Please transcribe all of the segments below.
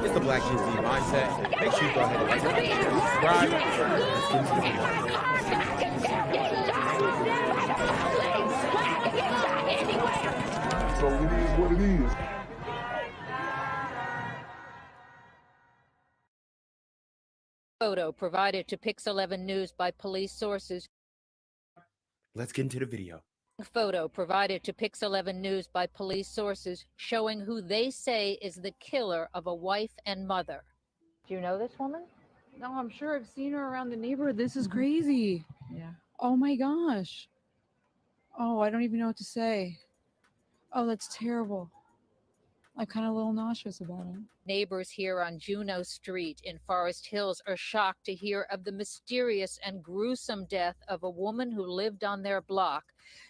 It's the Black Gen Z Mindset. Make sure you go ahead and like, subscribe. Let's get into the video. So it is what it is. Photo provided to Pix 11 News by police sources. Let's get into the video. Photo provided to Pix 11 News by police sources showing who they say is the killer of a wife and mother. Do you know this woman? No, I'm sure I've seen her around the neighborhood. This is crazy. Yeah. Oh my gosh. Oh, I don't even know what to say. Oh, that's terrible. I'm kind of a little nauseous about it. Neighbors here on Juneau Street in Forest Hills are shocked to hear of the mysterious and gruesome death of a woman who lived on their block.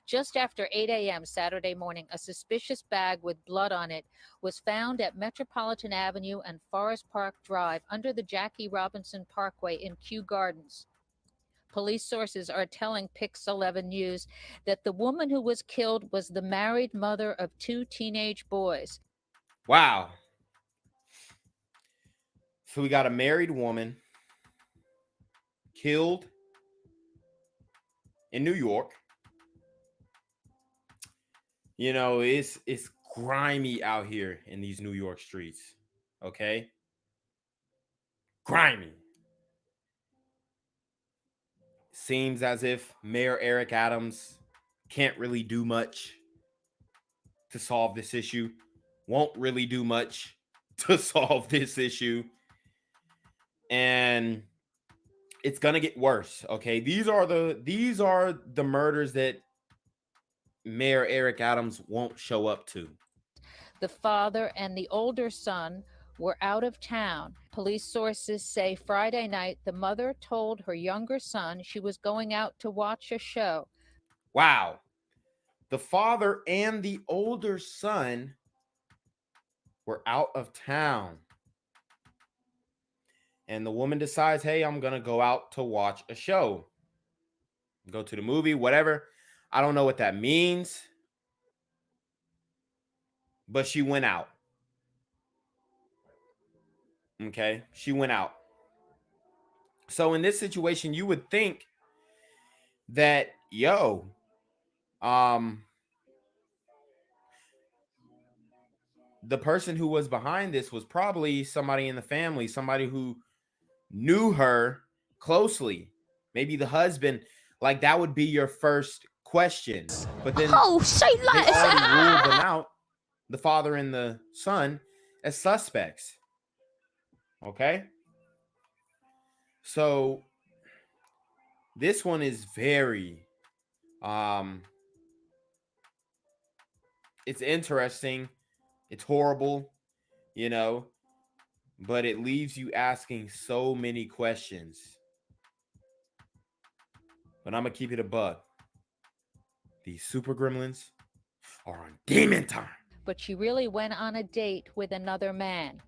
Just after 8 a.m. Saturday morning, a suspicious bag with blood on it was found at Metropolitan Avenue and Forest Park Drive under the Jackie Robinson Parkway in Kew Gardens. Police sources are telling Pix 11 News that the woman who was killed was the married mother of 2 teenage boys. Wow. So we got a married woman killed in New York. You know, it's grimy out here in these New York streets. Okay? Grimy. Seems as if Mayor Eric Adams can't really do much to solve this issue. Won't really do much to solve this issue. And it's gonna get worse. Okay. These are the murders that Mayor Eric Adams won't show up to. The father and the older son were out of town. Police sources say Friday night the mother told her younger son she was going out to watch a show. Wow. The father and the older son were out of town. And the woman decides, hey, I'm going to go out to watch a show. Go to the movie, whatever. I don't know what that means. But she went out. Okay, she went out. So in this situation, you would think that, the person who was behind this was probably somebody in the family, somebody who knew her closely. Maybe the husband. Like, that would be your first question. But then they already ruled them out, the father and the son, as suspects. Okay? So this one is very it's interesting. It's horrible, but it leaves you asking so many questions. But I'm going to keep it a buck. These super gremlins are on demon time. But she really went on a date with another man.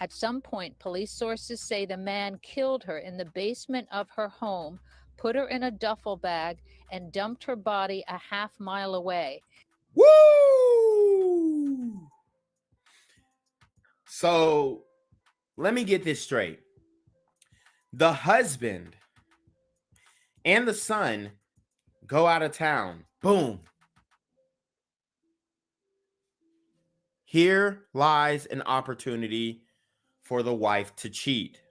At some point, police sources say the man killed her in the basement of her home, put her in a duffel bag, and dumped her body a half-mile away. Woo! So let me get this straight. The husband and the son go out of town. Boom. Here lies an opportunity for the wife to cheat.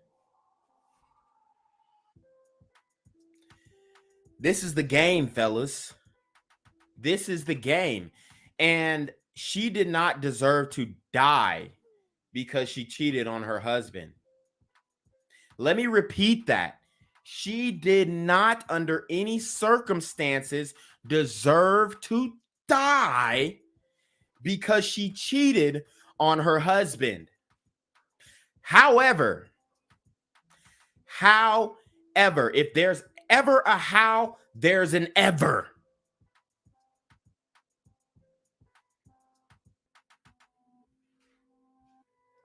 This is the game, fellas. This is the game. And she did not deserve to die because she cheated on her husband. Let me repeat that. She did not, under any circumstances, deserve to die because she cheated on her husband. However, if there's ever a how, there's an ever.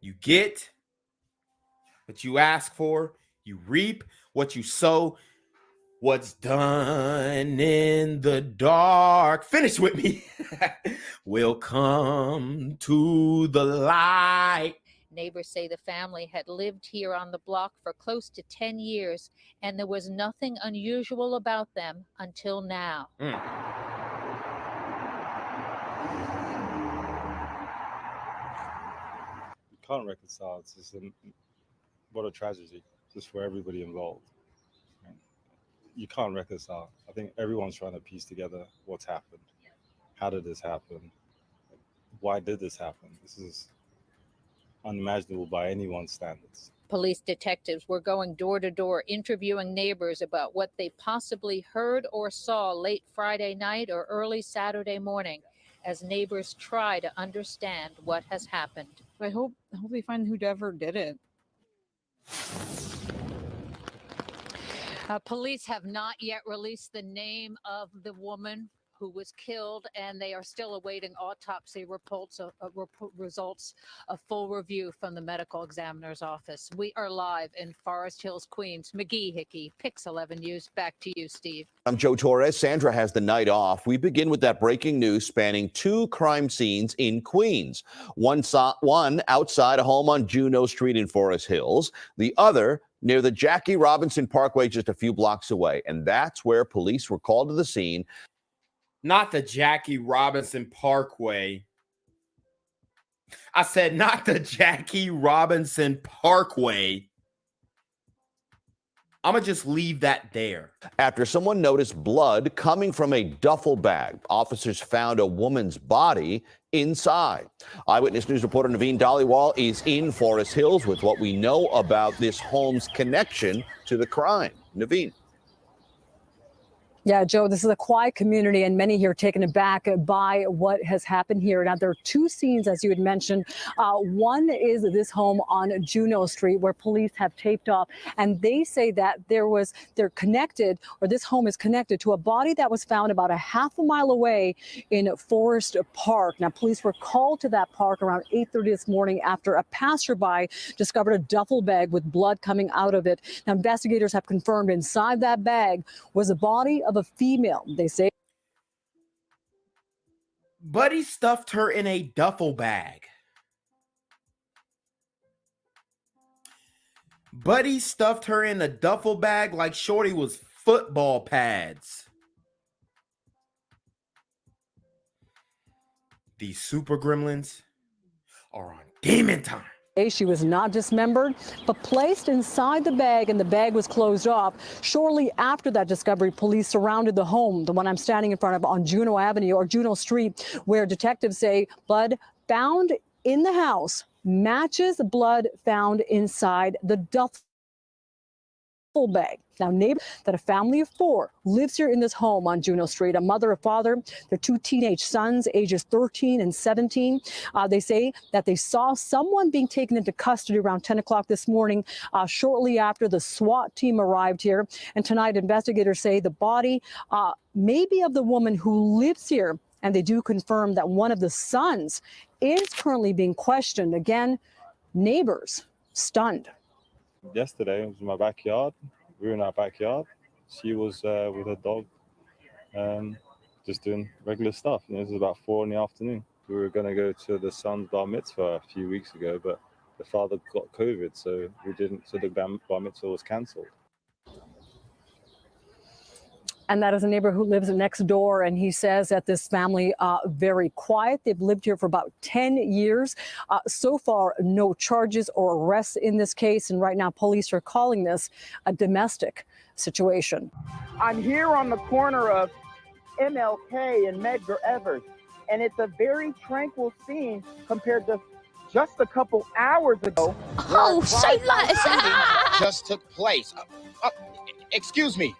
You get what you ask for, you reap what you sow. What's done in the dark, finish with me, will come to the light. Neighbors say the family had lived here on the block for close to 10 years, and there was nothing unusual about them until now. Mm. You can't reconcile. It's just what a tragedy, just for everybody involved. You can't reconcile. I think everyone's trying to piece together what's happened. How did this happen? Why did this happen? This is unimaginable by anyone's standards. Police detectives were going door to door interviewing neighbors about what they possibly heard or saw late Friday night or early Saturday morning, as neighbors try to understand what has happened. I hope they find whoever did it. Police have not yet released the name of the woman who was killed, and they are still awaiting autopsy results, a full review from the medical examiner's office. We are live in Forest Hills, Queens. McGee Hickey, Pix 11 News. Back to you, Steve. I'm Joe Torres. Sandra has the night off. We begin with that breaking news spanning two crime scenes in Queens. One outside a home on Juneau Street in Forest Hills, the other near the Jackie Robinson Parkway just a few blocks away. And that's where police were called to the scene. Not the Jackie Robinson Parkway. I said not the Jackie Robinson Parkway. I'm going to just leave that there. After someone noticed blood coming from a duffel bag, officers found a woman's body inside. Eyewitness News reporter Naveen Dhaliwal is in Forest Hills with what we know about this home's connection to the crime. Naveen. Yeah, Joe, this is a quiet community, and many here taken aback by what has happened here. Now, there are two scenes, as you had mentioned. One is this home on Juneau Street, where police have taped off, and they say that they're connected, or this home is connected to a body that was found about a half a mile away in Forest Park. Now, police were called to that park around 8:30 this morning after a passerby discovered a duffel bag with blood coming out of it. Now, investigators have confirmed inside that bag was a body of a female. They say Buddy stuffed her in a duffel bag. Buddy stuffed her in a duffel bag like Shorty was football pads. These super gremlins are on demon time. she was not dismembered, but placed inside the bag, and the bag was closed off. Shortly after that discovery, police surrounded the home, the one I'm standing in front of on Juneau Avenue or Juneau Street, where detectives say blood found in the house matches blood found inside the duffel bag. Now, neighbors that a family of four lives here in this home on Juneau Street, a mother, a father, their two teenage sons, ages 13 and 17. They say that they saw someone being taken into custody around 10 o'clock this morning, shortly after the SWAT team arrived here. And tonight, investigators say the body may be of the woman who lives here. And they do confirm that one of the sons is currently being questioned. Again, neighbors stunned. Yesterday, it was in my backyard. We were in our backyard. She was with her dog, just doing regular stuff. And it was about 4 in the afternoon. We were going to go to the son's bar mitzvah a few weeks ago, but the father got COVID, so we didn't. So the bar mitzvah was cancelled. And that is a neighbor who lives next door. And he says that this family very quiet. They've lived here for about 10 years. So far, no charges or arrests in this case. And right now, police are calling this a domestic situation. I'm here on the corner of MLK and Medgar Evers, and it's a very tranquil scene compared to just a couple hours ago. Oh, say that! Just took place. Excuse me.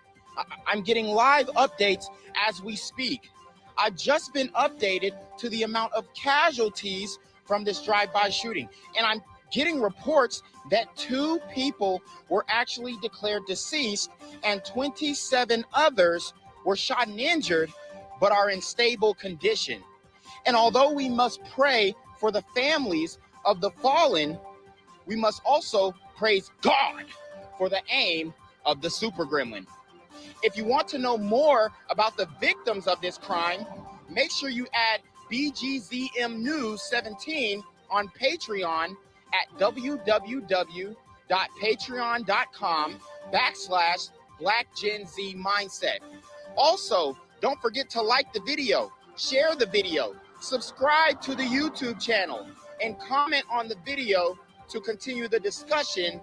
I'm getting live updates as we speak. I've just been updated to the amount of casualties from this drive-by shooting, and I'm getting reports that 2 people were actually declared deceased and 27 others were shot and injured but are in stable condition. And although we must pray for the families of the fallen, we must also praise God for the aim of the super gremlin. If you want to know more about the victims of this crime, make sure you add BGZM News 17 on Patreon at www.patreon.com/blackgenzmindset. Also, don't forget to like the video, share the video, subscribe to the YouTube channel, and comment on the video to continue the discussion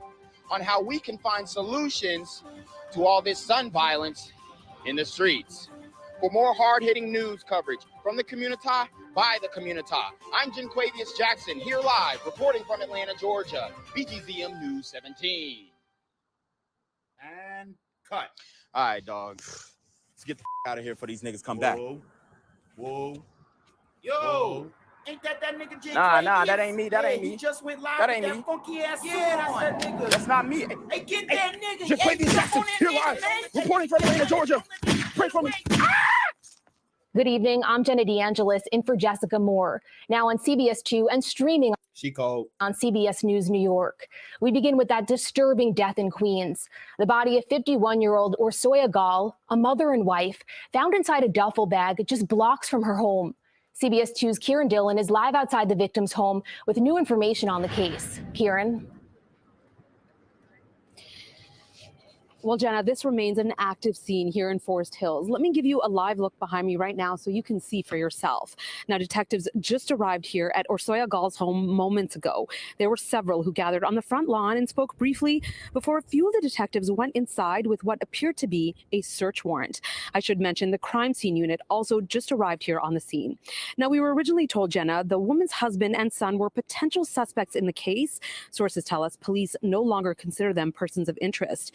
on how we can find solutions to all this son violence in the streets. For more hard-hitting news coverage from the community, by the community, I'm Jenquavius Jackson, here live, reporting from Atlanta, Georgia, BGZM News 17. And cut. All right, dog. Let's get the out of here for these niggas come back. Whoa. Yo. Whoa. Ain't that nigga J? Nah, that ain't me. That ain't me. He just went live That with ain't that me. funky ass suit That's on. that nigga. That's not me. Hey, get that nigga. Jenquavius Jackson, here live, reporting from Atlanta, Georgia. Pray for me. Good evening. I'm Jenna DeAngelis in for Jessica Moore, now on CBS 2 and streaming She called on CBS News New York. We begin with that disturbing death in Queens. The body of 51-year-old Orsoya Gall, a mother and wife, found inside a duffel bag just blocks from her home. CBS 2's Kieran Dillon is live outside the victim's home with new information on the case. Kieran? Well, Jenna, this remains an active scene here in Forest Hills. Let me give you a live look behind me right now so you can see for yourself. Now, detectives just arrived here at Orsoya Gall's home moments ago. There were several who gathered on the front lawn and spoke briefly before a few of the detectives went inside with what appeared to be a search warrant. I should mention the crime scene unit also just arrived here on the scene. Now, we were originally told, Jenna, the woman's husband and son were potential suspects in the case. Sources tell us police no longer consider them persons of interest.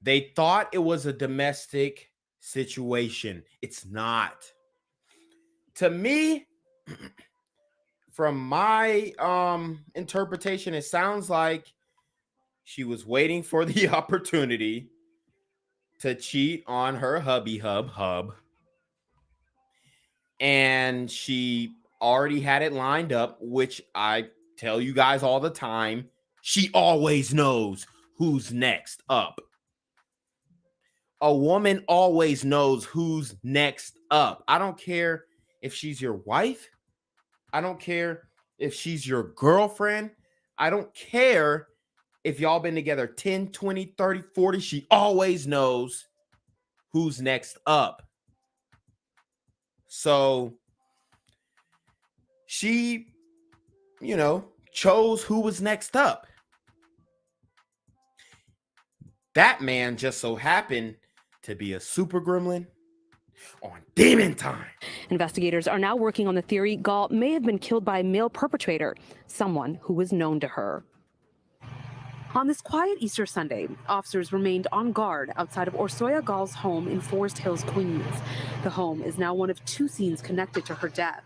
They thought it was a domestic situation. It's not. To me, from my interpretation, it sounds like she was waiting for the opportunity to cheat on her hubby hub. And she already had it lined up, which I tell you guys all the time. She always knows who's next up. A woman always knows who's next up. I don't care if she's your wife. I don't care if she's your girlfriend. I don't care if y'all been together 10, 20, 30, 40. She always knows who's next up. So she, chose who was next up. That man just so happened to be a super gremlin on demon time. Investigators are now working on the theory Gall may have been killed by a male perpetrator, someone who was known to her. On this quiet Easter Sunday, officers remained on guard outside of Orsoya Gall's home in Forest Hills, Queens. The home is now one of two scenes connected to her death.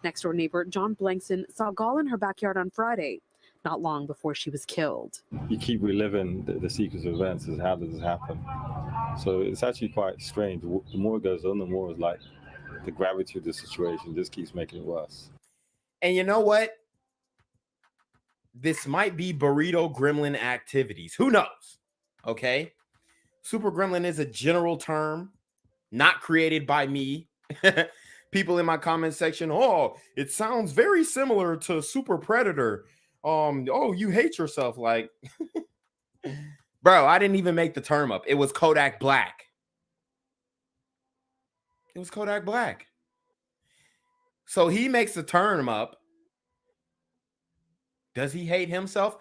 Next-door neighbor John Blankson saw Gall in her backyard on Friday, not long before she was killed. You keep reliving the sequence of events as how does this happen. So it's actually quite strange. The more it goes on, the more it's like the gravity of the situation just keeps making it worse. And you know what? This might be burrito gremlin activities. Who knows? Okay. Super gremlin is a general term, not created by me. People in my comment section, oh, it sounds very similar to super predator. Oh, you hate yourself. Like, bro, I didn't even make the term up. It was Kodak Black. It was Kodak Black. So he makes the term up. Does he hate himself?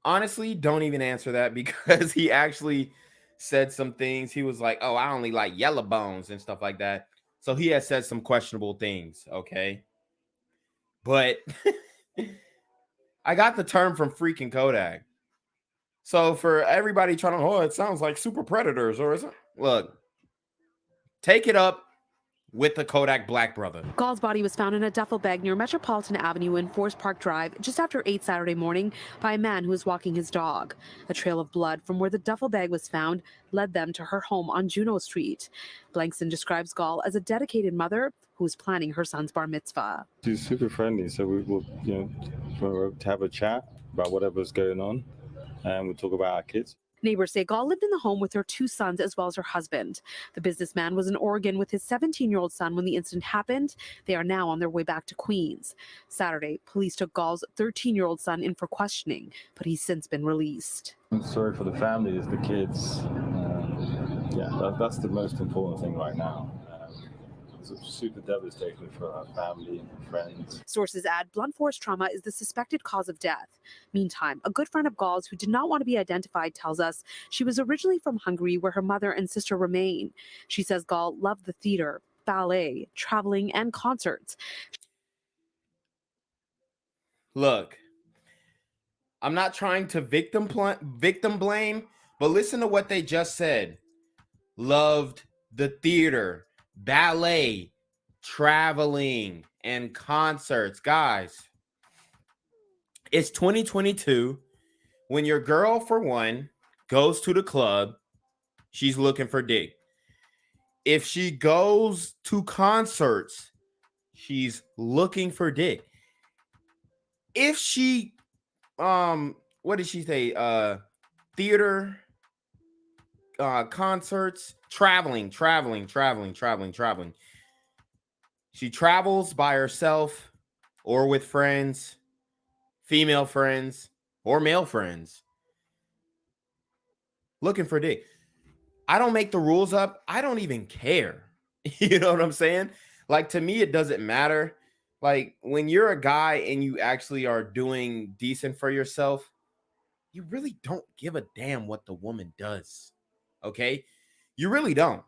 Honestly, don't even answer that, because he actually said some things. He was like, oh, I only like yellow bones and stuff like that. So he has said some questionable things, okay? But I got the term from freaking Kodak. So for everybody trying to, oh, it sounds like super predators, or is it? Look, take it up with the Kodak Black brother. Gall's body was found in a duffel bag near Metropolitan Avenue and Forest Park Drive just after 8 Saturday morning by a man who was walking his dog. A trail of blood from where the duffel bag was found led them to her home on Juneau Street. Blankson describes Gall as a dedicated mother who is planning her son's bar mitzvah. She's super friendly, so we will, to have a chat about whatever's going on, and we'll talk about our kids. Neighbors say Gall lived in the home with her 2 sons as well as her husband. The businessman was in Oregon with his 17-year-old son when the incident happened. They are now on their way back to Queens. Saturday, police took Gall's 13-year-old son in for questioning, but he's since been released. I'm sorry for the families, the kids. That's the most important thing right now. It's super devastating for our family and friends. Sources add blunt force trauma is the suspected cause of death. Meantime, a good friend of Gall's who did not want to be identified tells us she was originally from Hungary where her mother and sister remain. She says Gall loved the theater, ballet, traveling, and concerts. Look, I'm not trying to victim blame, but listen to what they just said. Loved the theater, ballet, traveling, and concerts. Guys, it's 2022. When your girl, for one, goes to the club, she's looking for dick. If she goes to concerts, she's looking for dick. If she, what did she say? Theater, concerts, traveling. She travels by herself or with friends, female friends or male friends, looking for dick. I don't make the rules up. I don't even care. You know what I'm saying? Like, to me, it doesn't matter. Like, when you're a guy and you actually are doing decent for yourself, you really don't give a damn what the woman does. Okay? You really don't.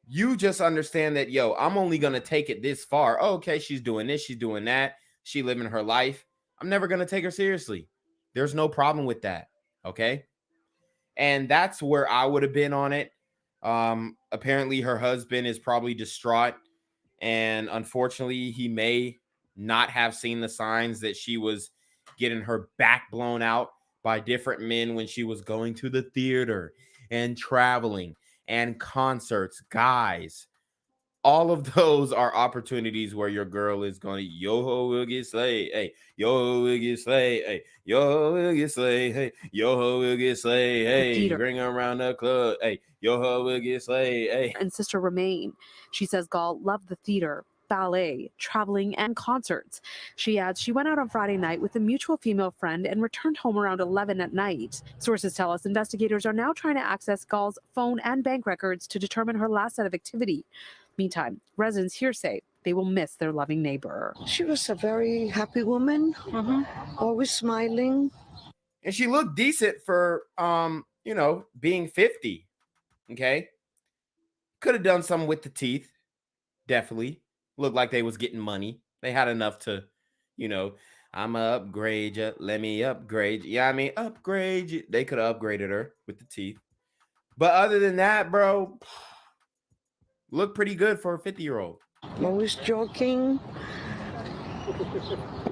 You just understand that, yo, I'm only going to take it this far. Oh, okay, she's doing this, she's doing that. She living her life. I'm never going to take her seriously. There's no problem with that. Okay? And that's where I would have been on it. Apparently her husband is probably distraught, and unfortunately he may not have seen the signs that she was getting her back blown out by different men when she was going to the theater and traveling and concerts. Guys, all of those are opportunities where your girl is going to, yo ho will get slayed, hey, yo ho will get slayed, hey, yo ho will get slayed, hey, yo ho will get slayed, hey, bring her around the club, hey, yo ho will get slayed, hey. And sister remain. She says Gall loved the theater, ballet, traveling, and concerts. She adds she went out on Friday night with a mutual female friend and returned home around 11 at night. Sources tell us investigators are now trying to access Gall's phone and bank records to determine her last set of activity. Meantime, residents here say they will miss their loving neighbor. She was a very happy woman, always smiling. And she looked decent for, being 50. Okay. Could have done something with the teeth. Definitely. Looked like they was getting money. They had enough to, I'ma upgrade you. Let me upgrade you. Yeah, I mean, upgrade you. They could have upgraded her with the teeth. But other than that, bro, look pretty good for a 50-year-old. Always joking.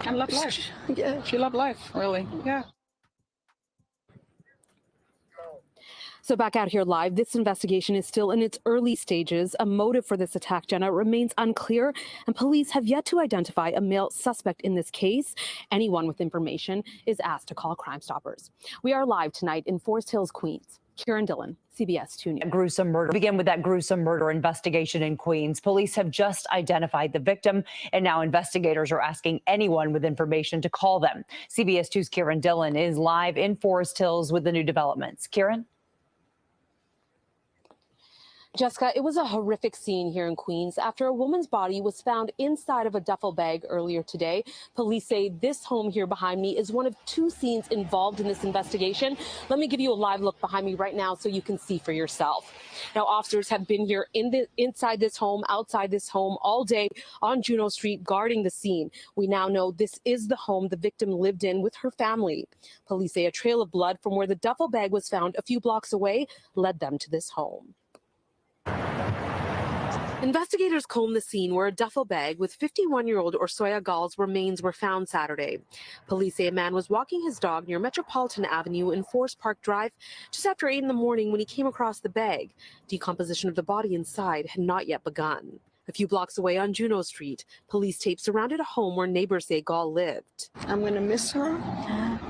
And love life. Yeah. She loved life, really. Yeah. So back out here live, this investigation is still in its early stages. A motive for this attack, Jenna, remains unclear, and police have yet to identify a male suspect in this case. Anyone with information is asked to call Crime Stoppers. We are live tonight in Forest Hills, Queens. Kieran Dillon, CBS 2 News. A gruesome murder. Begin with that gruesome murder investigation in Queens. Police have just identified the victim, and now investigators are asking anyone with information to call them. CBS 2's Kieran Dillon is live in Forest Hills with the new developments. Kieran? Jessica, it was a horrific scene here in Queens after a woman's body was found inside of a duffel bag earlier today. Police say this home here behind me is one of 2 scenes involved in this investigation. Let me give you a live look behind me right now so you can see for yourself. Now, officers have been here inside this home, outside this home all day on Juno Street guarding the scene. We now know this is the home the victim lived in with her family. Police say a trail of blood from where the duffel bag was found a few blocks away led them to this home. Investigators combed the scene where a duffel bag with 51-year-old Orsoya Gall's remains were found Saturday. Police say a man was walking his dog near Metropolitan Avenue in Forest Park Drive just after 8 in the morning when he came across the bag. Decomposition of the body inside had not yet begun. A few blocks away on Juneau Street, police tape surrounded a home where neighbors say Gall lived. I'm going to miss her.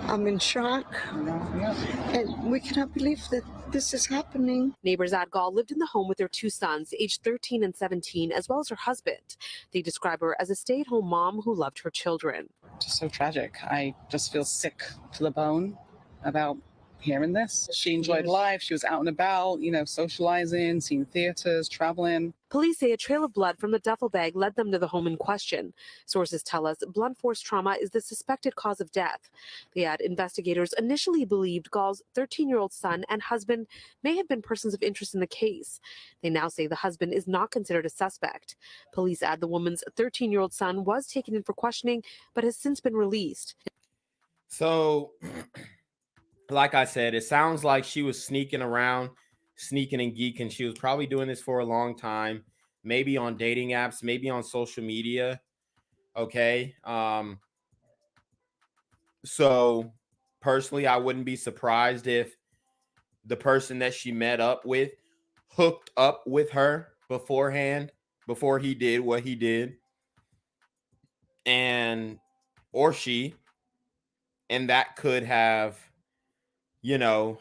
I'm in shock. And we cannot believe that this is happening. Neighbors add Gall lived in the home with their two sons, aged 13 and 17, as well as her husband. They describe her as a stay-at-home mom who loved her children. Just so tragic. I just feel sick to the bone about hearing this. She enjoyed life. She was out and about, socializing, seeing theaters, traveling. Police say a trail of blood from the duffel bag led them to the home in question. Sources tell us blunt force trauma is the suspected cause of death. They add investigators initially believed Gall's 13-year-old son and husband may have been persons of interest in the case. They now say the husband is not considered a suspect. Police add the woman's 13-year-old son was taken in for questioning, but has since been released. So, like I said, it sounds like she was sneaking around, sneaking and geeking. She was probably doing this for a long time, maybe on dating apps, maybe on social media. Okay. So personally, I wouldn't be surprised if the person that she met up with hooked up with her beforehand, before he did what he did, or she, and that could have, the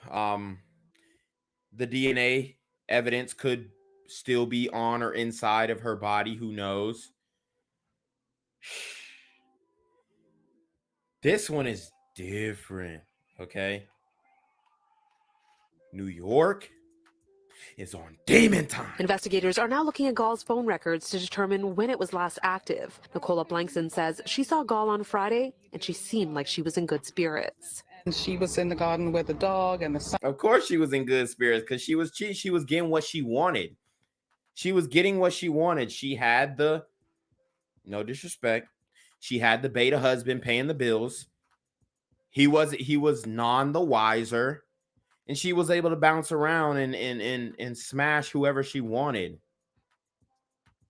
DNA evidence could still be on or inside of her body. Who knows? This one is different, okay? New York is on demon time. Investigators are now looking at Gall's phone records to determine when it was last active. Nicola Blankson says she saw Gall on Friday and she seemed like she was in good spirits. And she was in the garden with the dog and the son. Of course she was in good spirits because she was getting what she wanted. She was getting what she wanted. She had the, no disrespect, she had the beta husband paying the bills. He was none the wiser. And she was able to bounce around and smash whoever she wanted.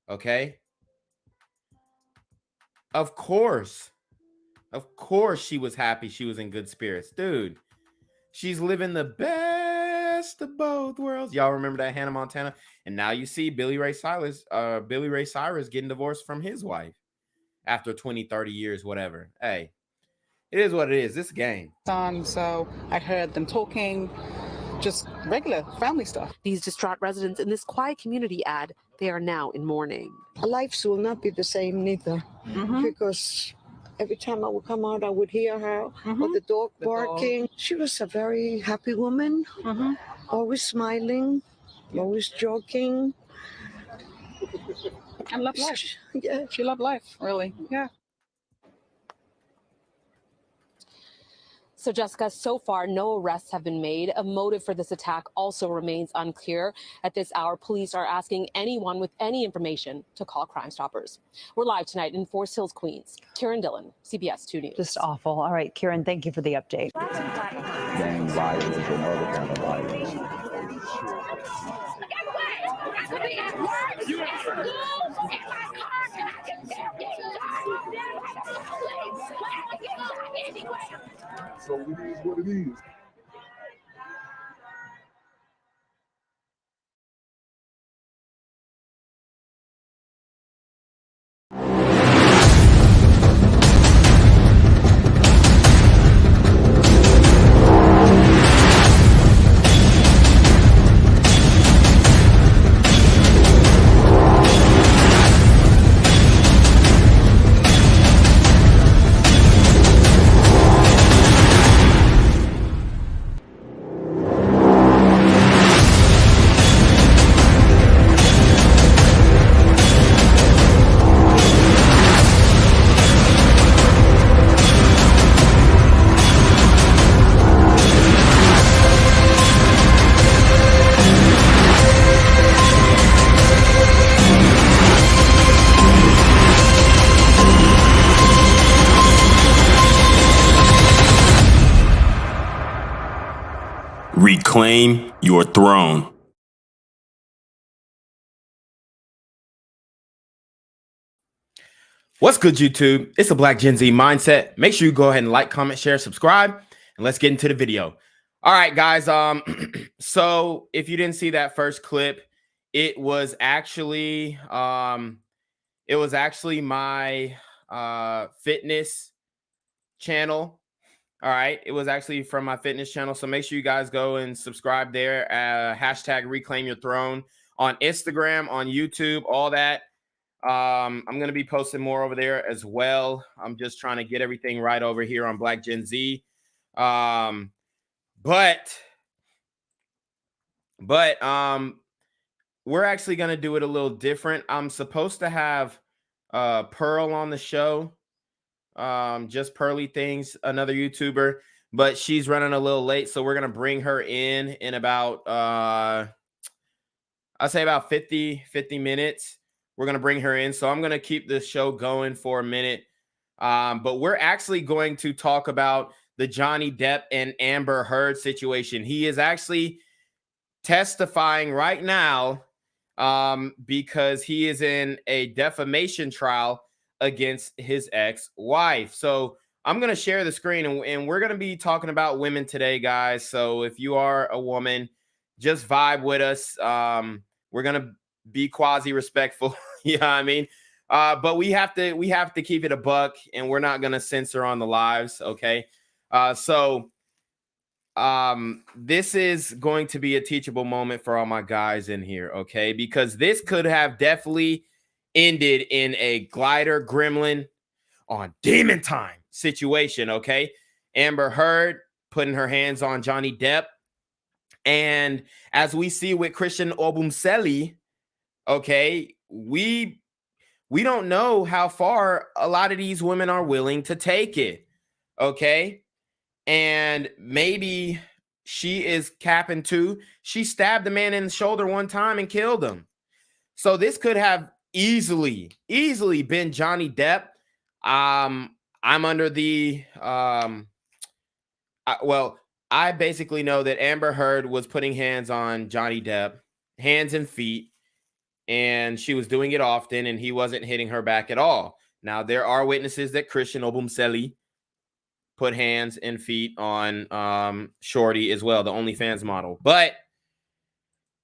Okay? Of course she was happy. She was in good spirits. Dude, she's living the best of both worlds. Y'all remember that Hannah Montana? And now you see Billy Ray Cyrus getting divorced from his wife after 20, 30 years, whatever. Hey, it is what it is. This game. So I heard them talking, just regular family stuff. These distraught residents in this quiet community add they are now in mourning. Our lives will not be the same neither, because every time I would come out, I would hear her or the dog barking. She was a very happy woman, always smiling, always joking. And loved life. Yeah, she loved life, really. Yeah. So, Jessica, so far, no arrests have been made. A motive for this attack also remains unclear. At this hour, police are asking anyone with any information to call Crime Stoppers. We're live tonight in Forest Hills, Queens. Kieran Dillon, CBS 2 News. Just awful. All right, Kieran, thank you for the update. Gang violence and other kind of violence. So it is what it is. Reclaim your throne. What's good, YouTube? It's the Black Gen Z Mindset. Make sure you go ahead and like, comment, share, subscribe, and let's get into the video. All right, guys. So if you didn't see that first clip, it was actually my fitness channel. All right, it was actually from my fitness channel. So make sure you guys go and subscribe there. Hashtag Reclaim Your Throne on Instagram, on YouTube, all that. I'm going to be posting more over there as well. I'm just trying to get everything right over here on Black Gen Z. But we're actually going to do it a little different. I'm supposed to have Pearl on the show. Just Pearly Things, another YouTuber, but she's running a little late. So we're going to bring her in about, I'll say about 50 minutes. We're going to bring her in. So I'm going to keep this show going for a minute. But we're actually going to talk about the Johnny Depp and Amber Heard situation. He is actually testifying right now because he is in a defamation trial against his ex-wife. So I'm going to share the screen, and we're going to be talking about women today, guys. So if you are a woman, just vibe with us. We're going to be quasi-respectful. You know what I mean? But we have to keep it a buck, and we're not going to censor on the lives. Okay. This is going to be a teachable moment for all my guys in here. Okay. Because this could have definitely ended in a glider gremlin on demon time situation. Okay. Amber Heard putting her hands on Johnny Depp. And as we see with Christian Obumseli, okay, we don't know how far a lot of these women are willing to take it. Okay. And maybe she is capping too. She stabbed the man in the shoulder one time and killed him. So this could have easily been Johnny Depp. I'm under the I basically know that Amber Heard was putting hands on Johnny Depp, hands and feet, and she was doing it often, and he wasn't hitting her back at all. Now, there are witnesses that Christian Obumseli put hands and feet on Shorty as well, the OnlyFans model. But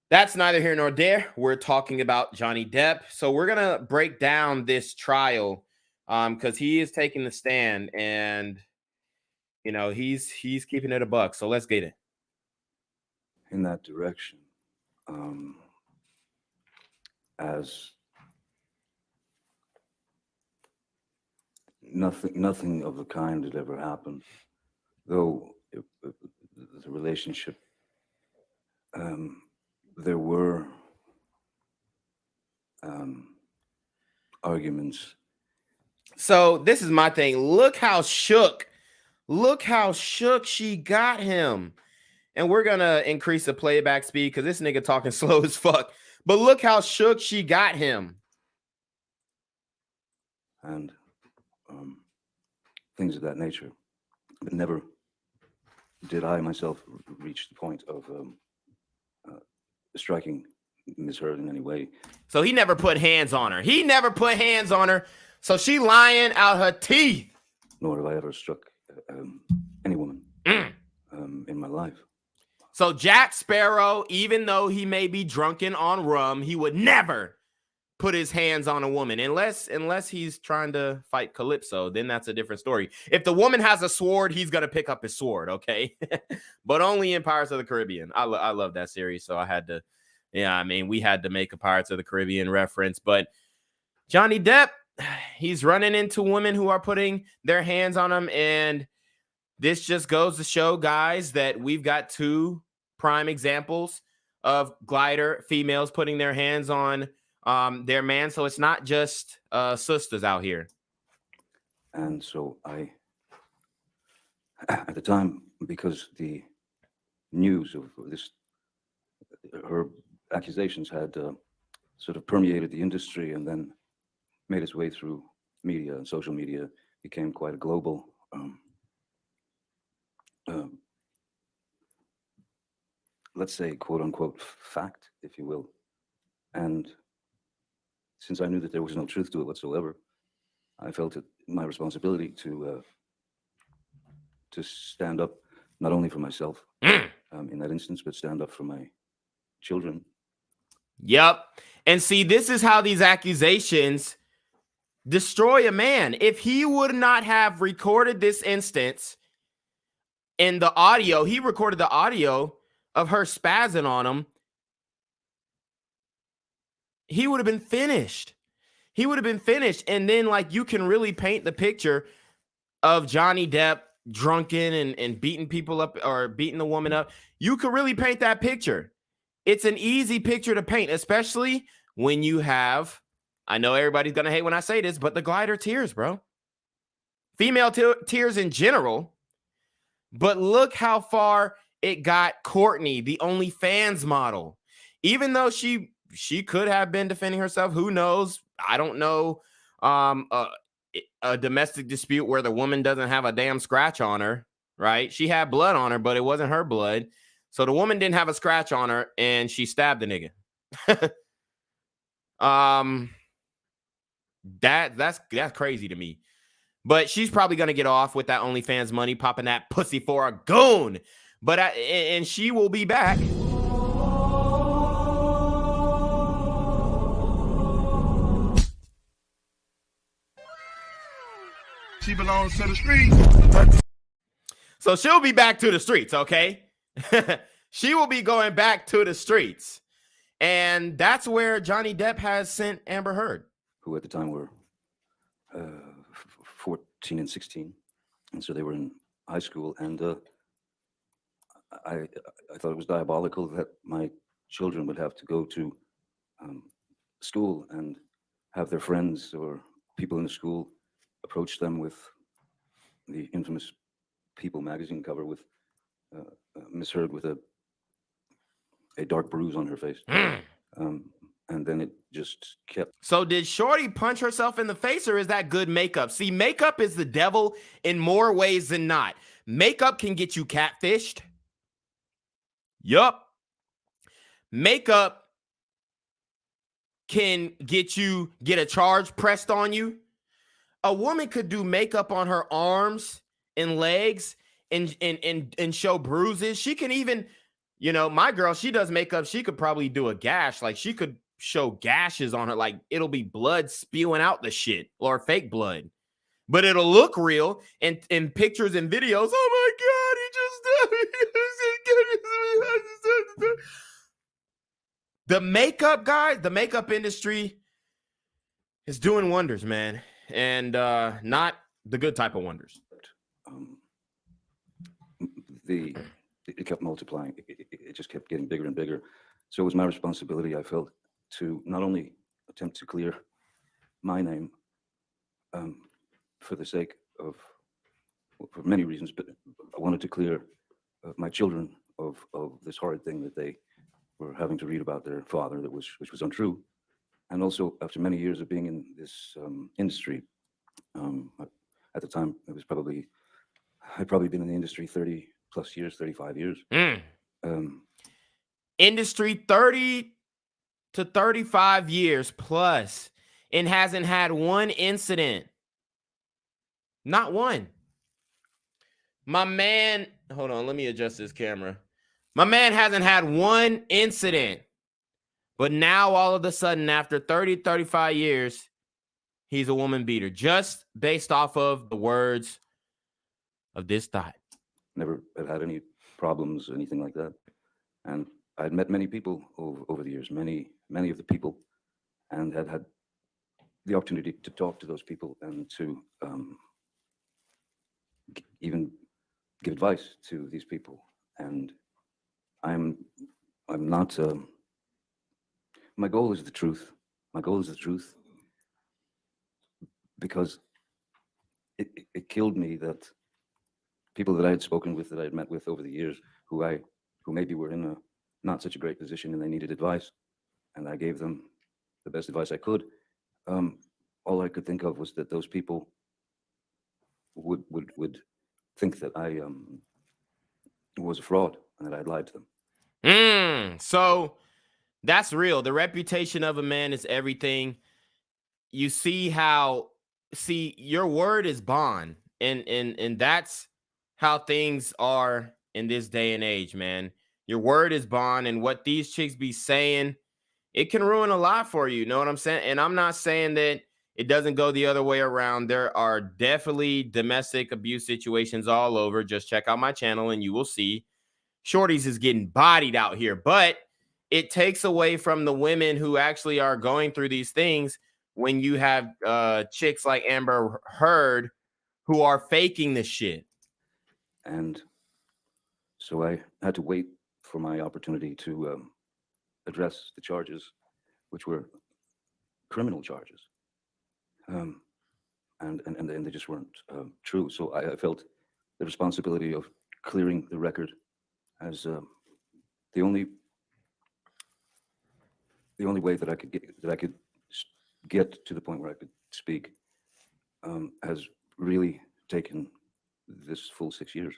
that's neither here nor there. We're talking about Johnny Depp. So we're going to break down this trial because he is taking the stand, and you know, he's keeping it a buck. So let's get it. In that direction, as nothing of the kind had ever happened, though the relationship, there were arguments. So this is my thing. Look how shook she got him. And we're gonna increase the playback speed because this nigga talking slow as fuck. But look how shook she got him. And things of that nature. But never did I myself reach the point of striking Ms. Heard in any way. So he never put hands on her. So she lying out her teeth. Nor have I ever struck any woman in my life. So Jack Sparrow, even though he may be drunken on rum, he would never put his hands on a woman unless he's trying to fight Calypso. Then that's a different story. If the woman has a sword, he's gonna pick up his sword, okay? But only in Pirates of the Caribbean. I love that series, so I had to. Yeah, I mean, we had to make a Pirates of the Caribbean reference. But Johnny Depp, he's running into women who are putting their hands on him, and this just goes to show, guys, that we've got two prime examples of glider females putting their hands on their man. So it's not just sisters out here. And so I, at the time, because the news of this, her accusations had sort of permeated the industry and then made its way through media and social media, became quite a global let's say, quote unquote, fact, if you will. And since I knew that there was no truth to it whatsoever, I felt it my responsibility to stand up not only for myself in that instance, but stand up for my children Yep. And see, this is how these accusations destroy a man. If he would not have recorded this instance in the audio, he recorded the audio of her spazzing on him, he would have been finished. He would have been finished. And then, like, you can really paint the picture of Johnny Depp drunken and beating people up or beating the woman up. You could really paint that picture. It's an easy picture to paint, especially when you have, I know everybody's going to hate when I say this, but the glider tears, bro. Female tears in general. But look how far it got Courtney, the OnlyFans model. Even though she could have been defending herself, who knows? I don't know. A domestic dispute where the woman doesn't have a damn scratch on her, right? She had blood on her, but it wasn't her blood. So the woman didn't have a scratch on her, and she stabbed the nigga. That's crazy to me. But she's probably gonna get off with that OnlyFans money, popping that pussy for a goon. But and she will be back. She belongs to the streets. So she'll be back to the streets, okay? She will be going back to the streets. And that's where Johnny Depp has sent Amber Heard, who at the time were 14 and 16. And so they were in high school. And I thought it was diabolical that my children would have to go to school and have their friends or people in the school approach them with the infamous People magazine cover with Miss Heard with a dark bruise on her face. And then it just kept. So did Shorty punch herself in the face, or is that good makeup? See, makeup is the devil in more ways than not. Makeup can get you catfished. Yup. Makeup can get a charge pressed on you. A woman could do makeup on her arms and legs and show bruises. She can even, my girl, she does makeup. She could probably do a gash. Like, she could show gashes on her. Like, it'll be blood spewing out the shit, or fake blood. But it'll look real in pictures and videos. Oh my God, he just the makeup guy, the makeup industry is doing wonders, man. And not the good type of wonders. It kept multiplying. It just kept getting bigger and bigger. So it was my responsibility, I felt, to not only attempt to clear my name for the sake of, for many reasons, but I wanted to clear my children of this horrid thing that they were having to read about their father, which was untrue. And also, after many years of being in this industry, at the time, I'd probably been in the industry 30 plus years, 35 years. Industry 30 to 35 years plus, and hasn't had one incident. Not one. My man, hold on, let me adjust this camera. My man hasn't had one incident. But now, all of a sudden, after 30, 35 years, he's a woman beater, just based off of the words of this thought. Never had any problems or anything like that. And I'd met many people over the years, many of the people, and had the opportunity to talk to those people and to even give advice to these people. And I'm not. My goal is the truth. My goal is the truth, because it killed me that people that I had spoken with, that I had met with over the years, who maybe were in a not such a great position and they needed advice, and I gave them the best advice I could. All I could think of was that those people would think that I was a fraud and that I'd lied to them. So that's real. The reputation of a man is everything. You see your word is bond, and that's how things are in this day and age, man. Your word is bond, and what these chicks be saying It can ruin a lot for you. You know what I'm saying? And I'm not saying that it doesn't go the other way around. There are definitely domestic abuse situations all over. Just check out my channel and you will see shorties is getting bodied out here. But it takes away from the women who actually are going through these things when you have chicks like Amber Heard who are faking this shit. And so I had to wait for my opportunity to address the charges, which were criminal charges. And they just weren't true. So I felt the responsibility of clearing the record as the only way that I could get to the point where I could speak has really taken this full 6 years,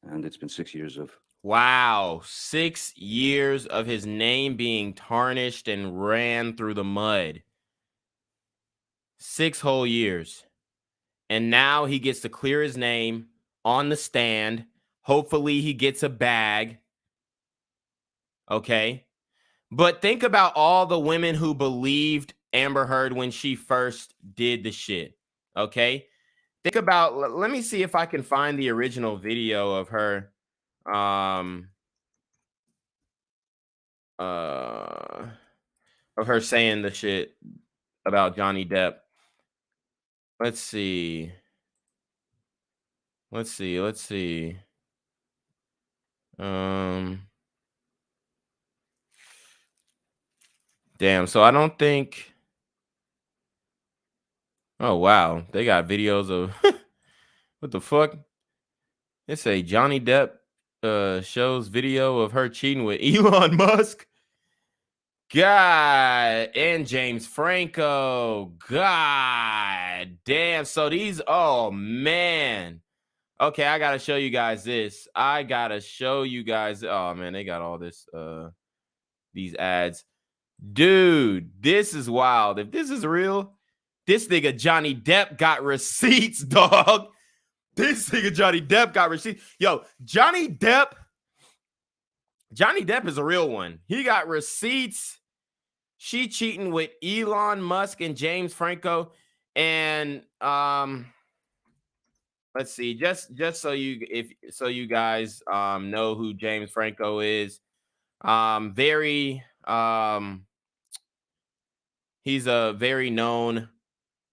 and it's been 6 years of Wow, 6 years of his name being tarnished and ran through the mud. 6 whole years. And now he gets to clear his name on the stand. Hopefully he gets a bag. Okay. But think about all the women who believed Amber Heard when she first did the shit. Okay. Think about, let me see if I can find the original video of her. Of her saying the shit about Johnny Depp. Let's see. Damn, so I don't think. Oh wow, they got videos of what the fuck? They say Johnny Depp shows video of her cheating with Elon Musk. God, and James Franco. God damn. So these, oh man. Okay, I gotta show you guys this. I gotta show you guys. Oh man, they got all this these ads. Dude, this is wild. If this is real, this nigga Johnny Depp got receipts, dog. This nigga Johnny Depp got receipts. Yo, Johnny Depp is a real one. He got receipts. She cheating with Elon Musk and James Franco. And let's see, just so you guys know who James Franco is. He's a very known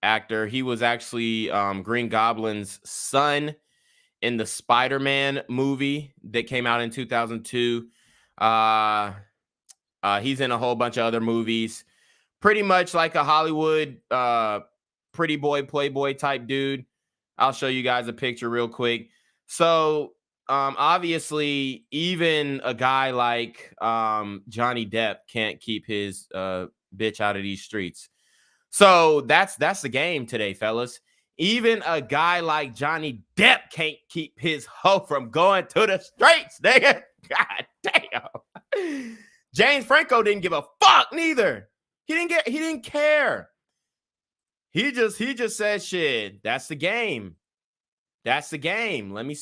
actor. He was actually Green Goblin's son in the Spider-Man movie that came out in 2002. He's in a whole bunch of other movies. Pretty much like a Hollywood pretty boy, playboy type dude. I'll show you guys a picture real quick. So obviously, even a guy like Johnny Depp can't keep his bitch out of these streets. So that's the game today, fellas. Even a guy like Johnny Depp can't keep his hoe from going to the streets, nigga. God damn. James Franco didn't give a fuck neither. He didn't care. He just said shit. That's the game. That's the game. Let me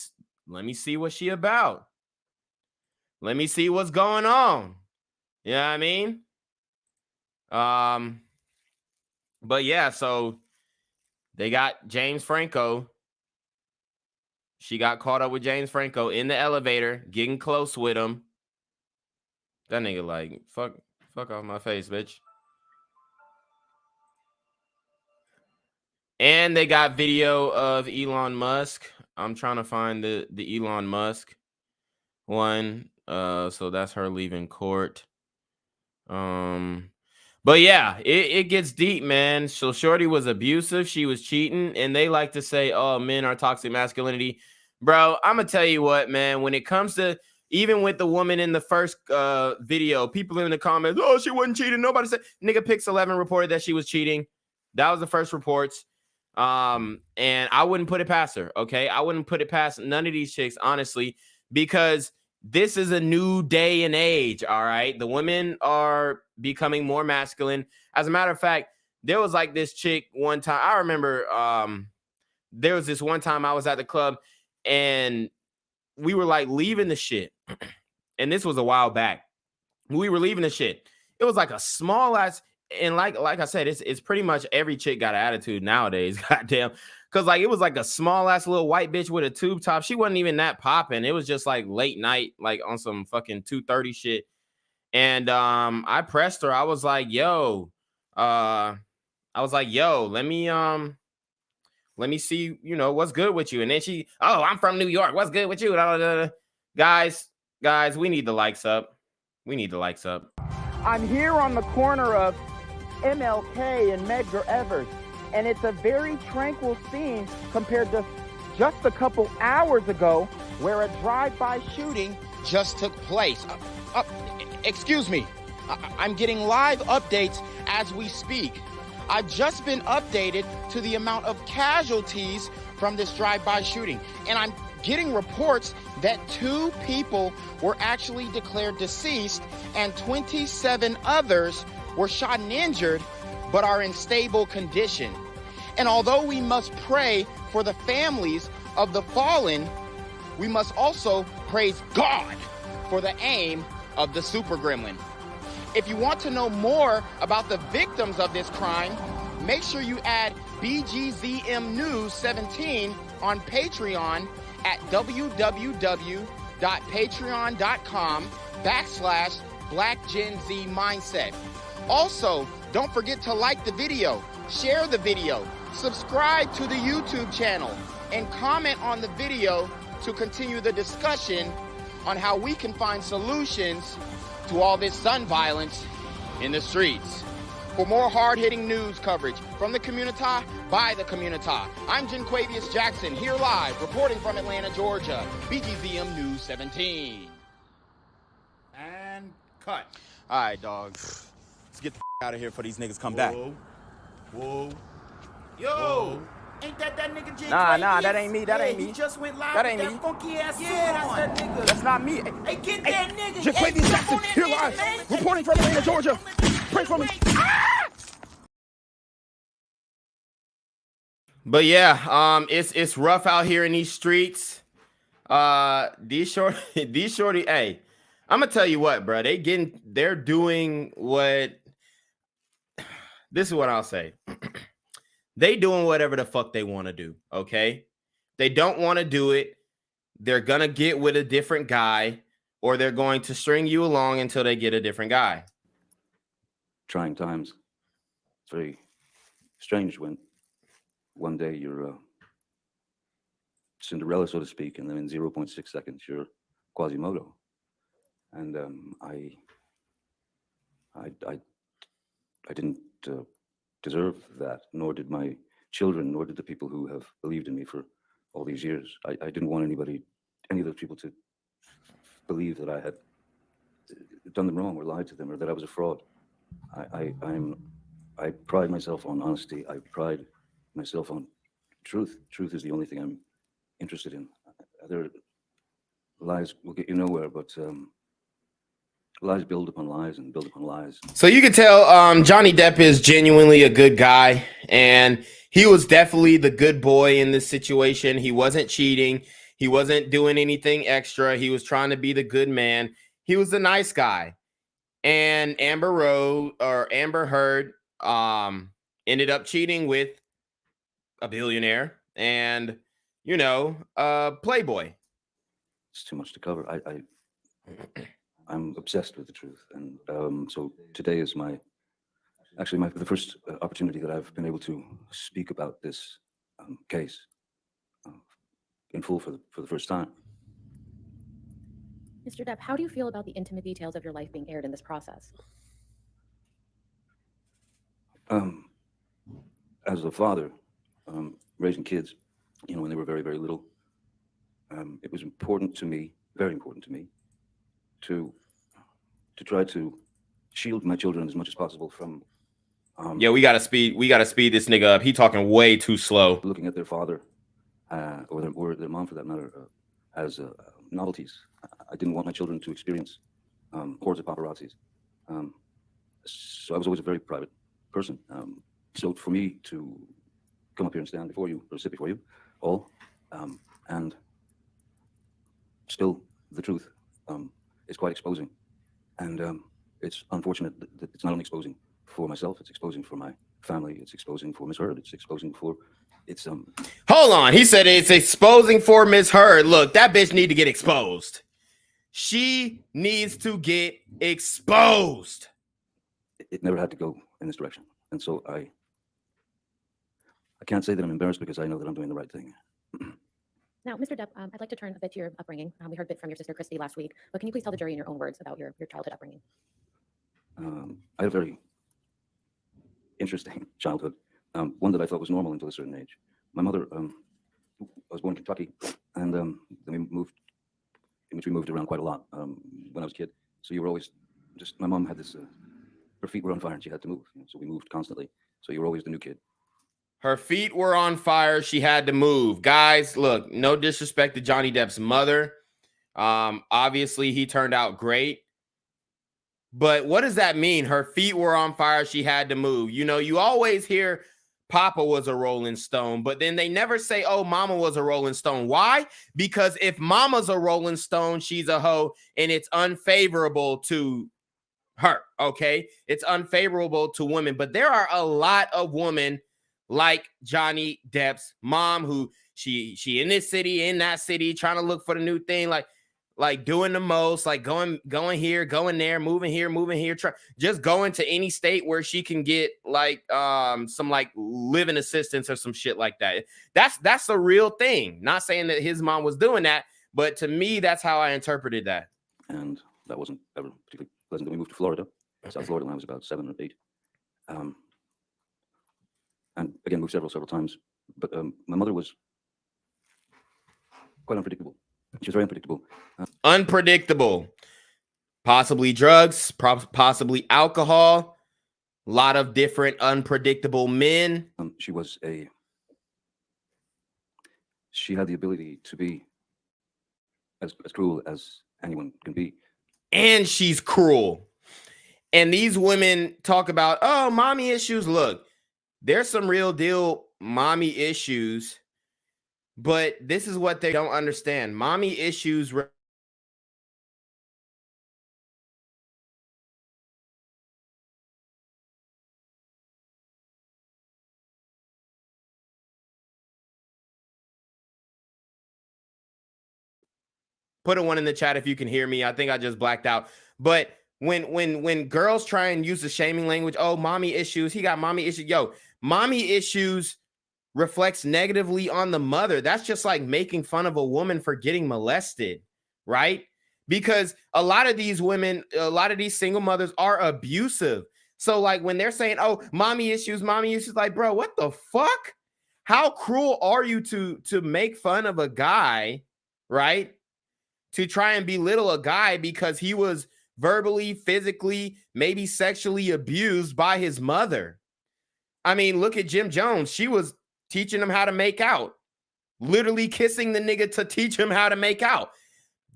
see what she about. Let me see what's going on. You know what I mean? But yeah, so they got James Franco. She got caught up with James Franco in the elevator, getting close with him. That nigga like, fuck off my face, bitch. And they got video of Elon Musk. I'm trying to find the Elon Musk one. So that's her leaving court. But yeah, it gets deep, man. So Shorty was abusive. She was cheating. And they like to say, oh, men are toxic masculinity. Bro, I'm going to tell you what, man. When it comes to, even with the woman in the first video, people in the comments, oh, she wasn't cheating. Nobody said. Nigga Pix 11 reported that she was cheating. That was the first reports. And I wouldn't put it past her. Okay. I wouldn't put it past none of these chicks, honestly, because this is a new day and age. All right. The women are becoming more masculine. As a matter of fact, there was like this chick one time. I remember there was this one time I was at the club and we were like leaving the shit. And this was a while back. We were leaving the shit. it was like a small ass, and like I said, it's pretty much every chick got an attitude nowadays. Goddamn. Cause like it was like a small ass little white bitch with a tube top. She wasn't even that popping. It was just like late night, like on some fucking 2:30 shit. And I pressed her. I was like, yo, let me see, you know, what's good with you. And then she, oh, I'm from New York. What's good with you? Guys, we need the likes up. We need the likes up. I'm here on the corner of MLK and Medgar Evers, and it's a very tranquil scene compared to just a couple hours ago where a drive-by shooting just took place. Excuse me. I'm getting live updates as we speak. I've just been updated to the amount of casualties from this drive-by shooting, and I'm getting reports that 2 people were actually declared deceased and 27 others were shot and injured but are in stable condition. And although we must pray for the families of the fallen, we must also praise God for the aim of the super gremlin. If you want to know more about the victims of this crime, make sure you add BGZM News 17 on Patreon at www.patreon.com/blackgenzmindset. Also, don't forget to like the video, share the video, subscribe to the YouTube channel, and comment on the video to continue the discussion on how we can find solutions to all this gun violence in the streets. For more hard-hitting news coverage from the community, by the community, I'm Janquavius Jackson, here live, reporting from Atlanta, Georgia, BGZM News 17. And cut. All right, dog. Let's get the out of here before these niggas come back. Whoa. Yo. Whoa. Ain't that nigga J? Nah, that ain't me. That ain't me. He just went live That with ain't that me. funky ass suit That's on. that nigga. That's not me. Hey, get that nigga. Janquavius Jackson, here live, reporting from Atlanta, Georgia. Pray for me. But yeah, it's rough out here in these streets. These shorty, hey, I'm gonna tell you what, bro. They're doing what. This is what I'll say. They doing whatever the fuck they want to do. Okay, they don't want to do it. They're gonna get with a different guy, or they're going to string you along until they get a different guy. Trying times. It's very strange when one day you're Cinderella, so to speak, and then in 0.6 seconds you're Quasimodo. And I didn't deserve that, nor did my children, nor did the people who have believed in me for all these years. I didn't want any of those people to believe that I had done them wrong or lied to them or that I was a fraud. I pride myself on honesty. I pride myself on truth. Truth is the only thing I'm interested in. Other lies will get you nowhere, but lies build upon lies and build upon lies. So you can tell Johnny Depp is genuinely a good guy, and he was definitely the good boy in this situation. He wasn't cheating. He wasn't doing anything extra. He was trying to be the good man. He was the nice guy. And Amber Heard ended up cheating with a billionaire and, you know, Playboy. It's too much to cover. I'm obsessed with the truth, and so today is the first opportunity that I've been able to speak about this case in full for the first time. Mr. Depp, how do you feel about the intimate details of your life being aired in this process? As a father, raising kids, you know, when they were very, very little, it was important to me, very important to me, to try to shield my children as much as possible from. Yeah, we gotta speed this nigga up. He talking way too slow. Looking at their father, or their mom for that matter, as novelties. I didn't want my children to experience hordes of paparazzis. So I was always a very private person. So for me to come up here and stand before you, or sit before you all, and spill the truth is quite exposing. And it's unfortunate that it's not only exposing for myself, it's exposing for my family, it's exposing for Miss Heard, it's exposing for Hold on. He said it's exposing for Miss Heard. Look, that bitch need to get exposed. She needs to get exposed. It never had to go in this direction. And so I can't say that I'm embarrassed because I know that I'm doing the right thing. Now, Mr. Depp, I'd like to turn a bit to your upbringing. We heard a bit from your sister Christy last week, but can you please tell the jury in your own words about your childhood upbringing? I had a very interesting childhood, one that I thought was normal until a certain age. My mother, I was born in Kentucky, and then we moved around quite a lot when I was a kid. So you were always just, my mom had this, her feet were on fire and she had to move. So we moved constantly. So you were always the new kid. Her feet were on fire. She had to move. Guys, look, no disrespect to Johnny Depp's mother. Obviously, he turned out great. But what does that mean? Her feet were on fire. She had to move. You know, you always hear Papa was a Rolling Stone, but then they never say, oh, Mama was a Rolling Stone. Why? Because if Mama's a Rolling Stone, she's a hoe, and it's unfavorable to her, okay? It's unfavorable to women. But there are a lot of women like Johnny Depp's mom who she in this city, in that city, trying to look for the new thing, like doing the most, like going here, going there, moving here, just going to any state where she can get like some like living assistance or some shit like that. That's a real thing. Not saying that his mom was doing that, but to me, that's how I interpreted that. And that wasn't ever particularly pleasant. We moved to Florida, South Florida, when I was about 7 or 8. And again, moved several times. But my mother was quite unpredictable. She was very unpredictable. Unpredictable. Possibly drugs, possibly alcohol. A lot of different unpredictable men. She had the ability to be as cruel as anyone can be. And she's cruel. And these women talk about, oh, mommy issues. Look, there's some real deal mommy issues, but this is what they don't understand. Mommy issues put a 1 in the chat if you can hear me. I think I just blacked out. But when girls try and use the shaming language, oh, mommy issues, he got mommy issues. Yo, mommy issues reflects negatively on the mother. That's just like making fun of a woman for getting molested, right? Because a lot of these women, a lot of these single mothers are abusive. So like when they're saying, oh, mommy issues, like, bro, what the fuck? How cruel are you to make fun of a guy, right? To try and belittle a guy because he was verbally, physically, maybe sexually abused by his mother. I mean, look at Jim Jones. She was teaching him how to make out, literally kissing the nigga to teach him how to make out.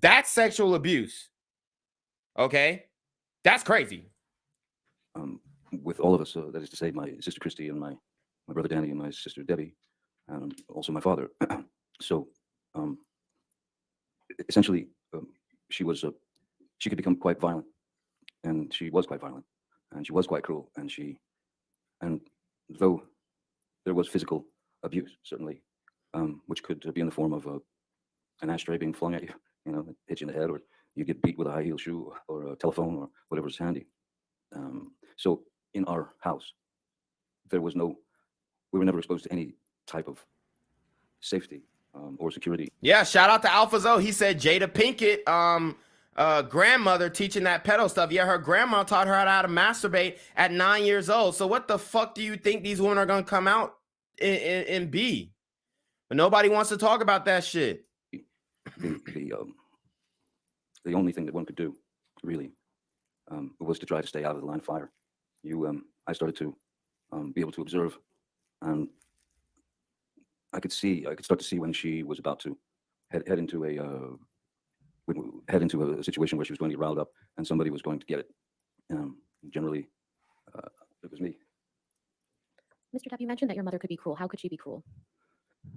That's sexual abuse. Okay? That's crazy. With all of us, that is to say, my sister Christy and my brother Danny and my sister Debbie, and also my father. So essentially, she could become quite violent, and she was quite violent, and she was quite cruel, and though there was physical abuse, certainly, which could be in the form of an ashtray being flung at you, hit you in the head, or you get beat with a high heel shoe or a telephone or whatever's handy. So in our house, we were never exposed to any type of safety or security. Yeah, shout out to Alpha Zoe. He said Jada Pinkett, grandmother teaching that pedo stuff. Yeah, her grandma taught her how to masturbate at 9 years old. So what the fuck do you think these women are going to come out and be? But nobody wants to talk about that shit. The only thing that one could do, really, was to try to stay out of the line of fire. I started to be able to observe, and I could start to see when she was about to head into a situation where she was going to get riled up and somebody was going to get it. Generally, it was me. Mr. Depp, you mentioned that your mother could be cruel. How could she be cruel?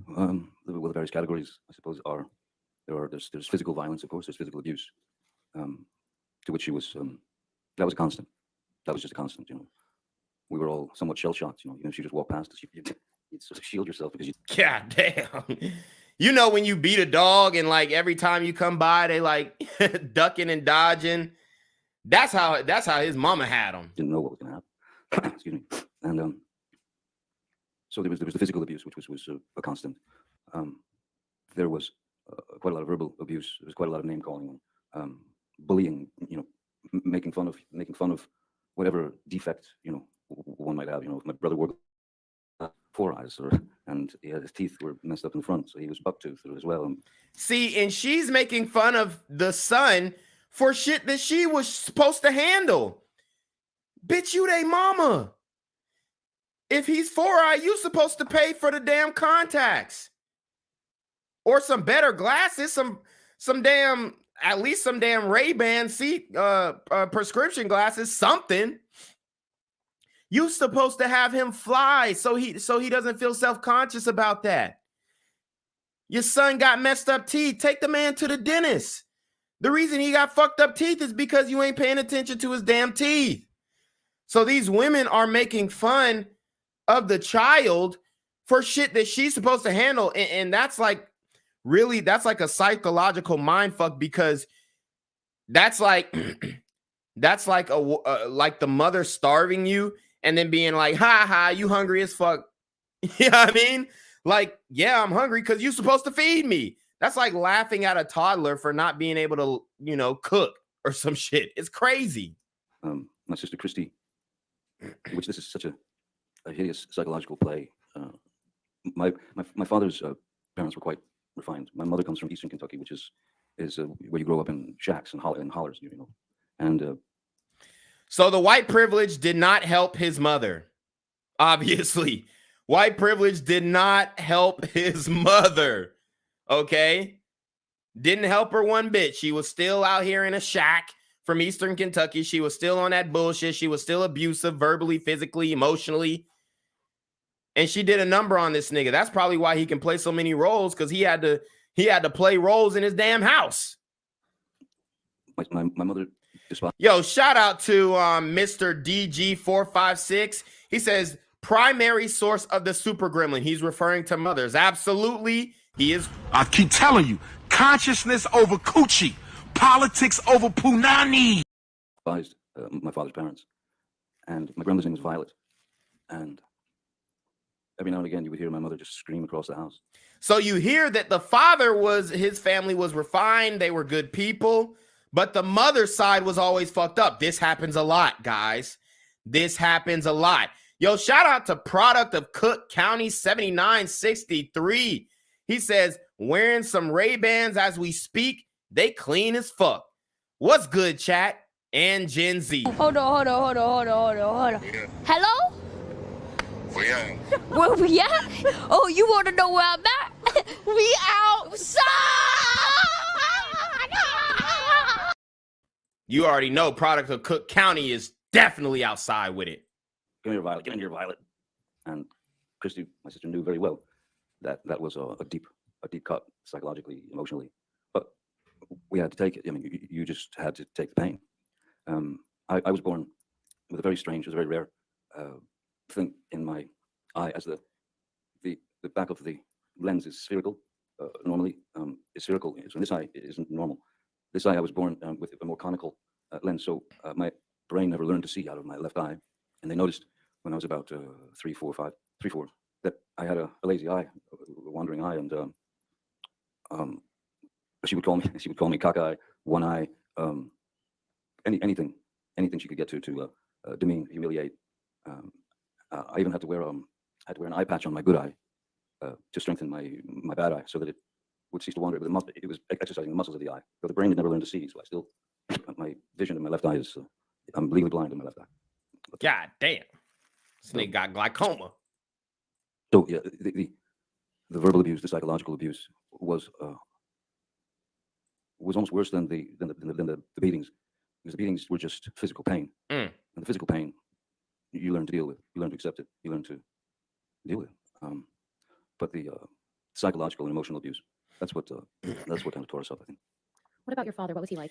Well, the various categories, I suppose, there's physical violence, of course, there's physical abuse, to which she was that was a constant. That was just a constant. We were all somewhat shell shocked. Even if she just walked past us, you'd sort of shield yourself because you. God damn. When you beat a dog and like every time you come by, they like ducking and dodging. That's how his mama had him. Didn't know what was going to happen. Excuse me. And so there was the physical abuse, which was a constant. There was quite a lot of verbal abuse. There was quite a lot of name calling, bullying. Making fun of whatever defect one might have. If my brother wore 4 eyes, and his teeth were messed up in the front, so he was buck-toothed as well. See, and she's making fun of the son for shit that she was supposed to handle. Bitch, you they mama. If he's 4-eye, you supposed to pay for the damn contacts. Or some better glasses, some damn, at least some damn Ray-Ban prescription glasses, something. You supposed to have him fly so he doesn't feel self-conscious about that. Your son got messed up teeth. Take the man to the dentist. The reason he got fucked up teeth is because you ain't paying attention to his damn teeth. So these women are making fun of the child for shit that she's supposed to handle. And that's like, really, that's like a psychological mind fuck, because that's like, that's like like the mother starving you and then being like, ha ha, you hungry as fuck. You know what I mean? Like, yeah, I'm hungry because you're supposed to feed me. That's like laughing at a toddler for not being able to, cook or some shit. It's crazy. My sister Christy, which this is such a hideous psychological play. My father's parents were quite refined. My mother comes from Eastern Kentucky, which is where you grow up in shacks and hollers, and so the white privilege did not help his mother. Obviously, white privilege did not help his mother. Okay, didn't help her one bit. She was still out here in a shack from Eastern Kentucky. She was still on that bullshit. She was still abusive, verbally, physically, emotionally. And she did a number on this nigga. That's probably why he can play so many roles, because he had to play roles in his damn house. My mother. Yo, shout out to Mr. DG456. He says primary source of the super gremlin. He's referring to mothers. Absolutely, he is. I keep telling you, consciousness over coochie, politics over punani. My father's parents, and my grandmother's name was Violet, and every now and again you would hear my mother just scream across the house. So you hear that his family was refined, they were good people, but the mother's side was always fucked up. This happens a lot, guys. This happens a lot. Yo, shout out to Product of Cook County 7963. He says, wearing some Ray-Bans as we speak, they clean as fuck. What's good, chat? And Gen Z. Hold on. Hello? Where we at? Oh, you want to know where I'm at? We outside! You already know Product of Cook County is definitely outside with it. Come here, Violet. Get in here, Violet. And Christy, my sister, knew very well that was a deep cut psychologically, emotionally. But we had to take it. I mean, you just had to take the pain. I was born with a very strange, it was a very rare thing in my eye, as the back of the lens is spherical. Normally, it's spherical. So this eye isn't normal. This eye, I was born with a more conical lens, so my brain never learned to see out of my left eye. And they noticed when I was about 3, 4, that I had a lazy eye, a wandering eye, and she would call me cockeye, one eye, anything she could get to demean, humiliate. I even had to wear an eye patch on my good eye to strengthen my bad eye, so that it would cease to wander. But it was exercising the muscles of the eye. But the brain had never learned to see, so I still, my vision in my left eye is, I'm legally blind in my left eye. God damn. This nigga got glaucoma. So yeah, the verbal abuse, the psychological abuse was almost worse than the beatings, because the beatings were just physical pain. And the physical pain, you learn to deal with, you learn to accept it, you learn to deal with it. But the psychological and emotional abuse, that's what kind of tore us up, I think. What about your father? What was he like?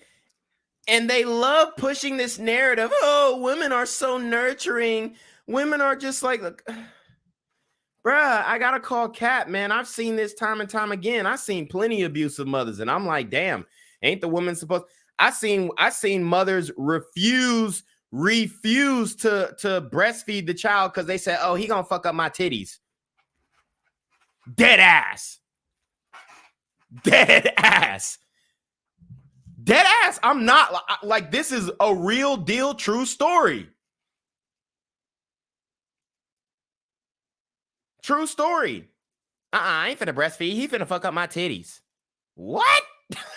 And they love pushing this narrative. Oh, women are so nurturing. Women are just like, look, bruh, I gotta call Cat, man. I've seen this time and time again. I've seen plenty of abusive mothers, and I'm like, damn, ain't the woman supposed? I seen mothers refuse to breastfeed the child because they said, oh, he gonna fuck up my titties. Dead ass. I'm not like, this is a real deal, true story. True story. I ain't finna breastfeed. He finna fuck up my titties. What?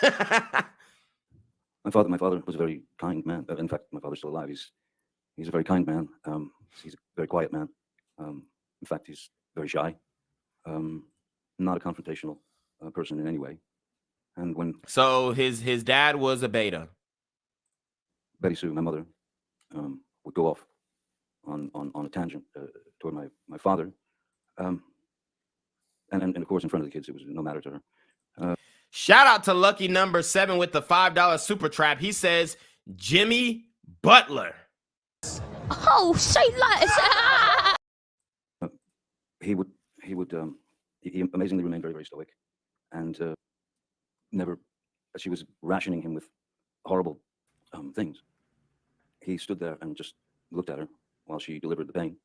My father was a very kind man. In fact, my father's still alive. He's a very kind man. He's a very quiet man. In fact, he's very shy. Not a confrontational person in any way. And when his dad was a beta. Betty Sue, my mother, would go off on a tangent toward my father, and of course in front of the kids, it was no matter to her. Shout out to lucky number 7 with the $5 super trap. He says Jimmy Butler. Oh, say that. He amazingly remained very, very stoic, and never. She was rationing him with horrible things. He stood there and just looked at her while she delivered the pain,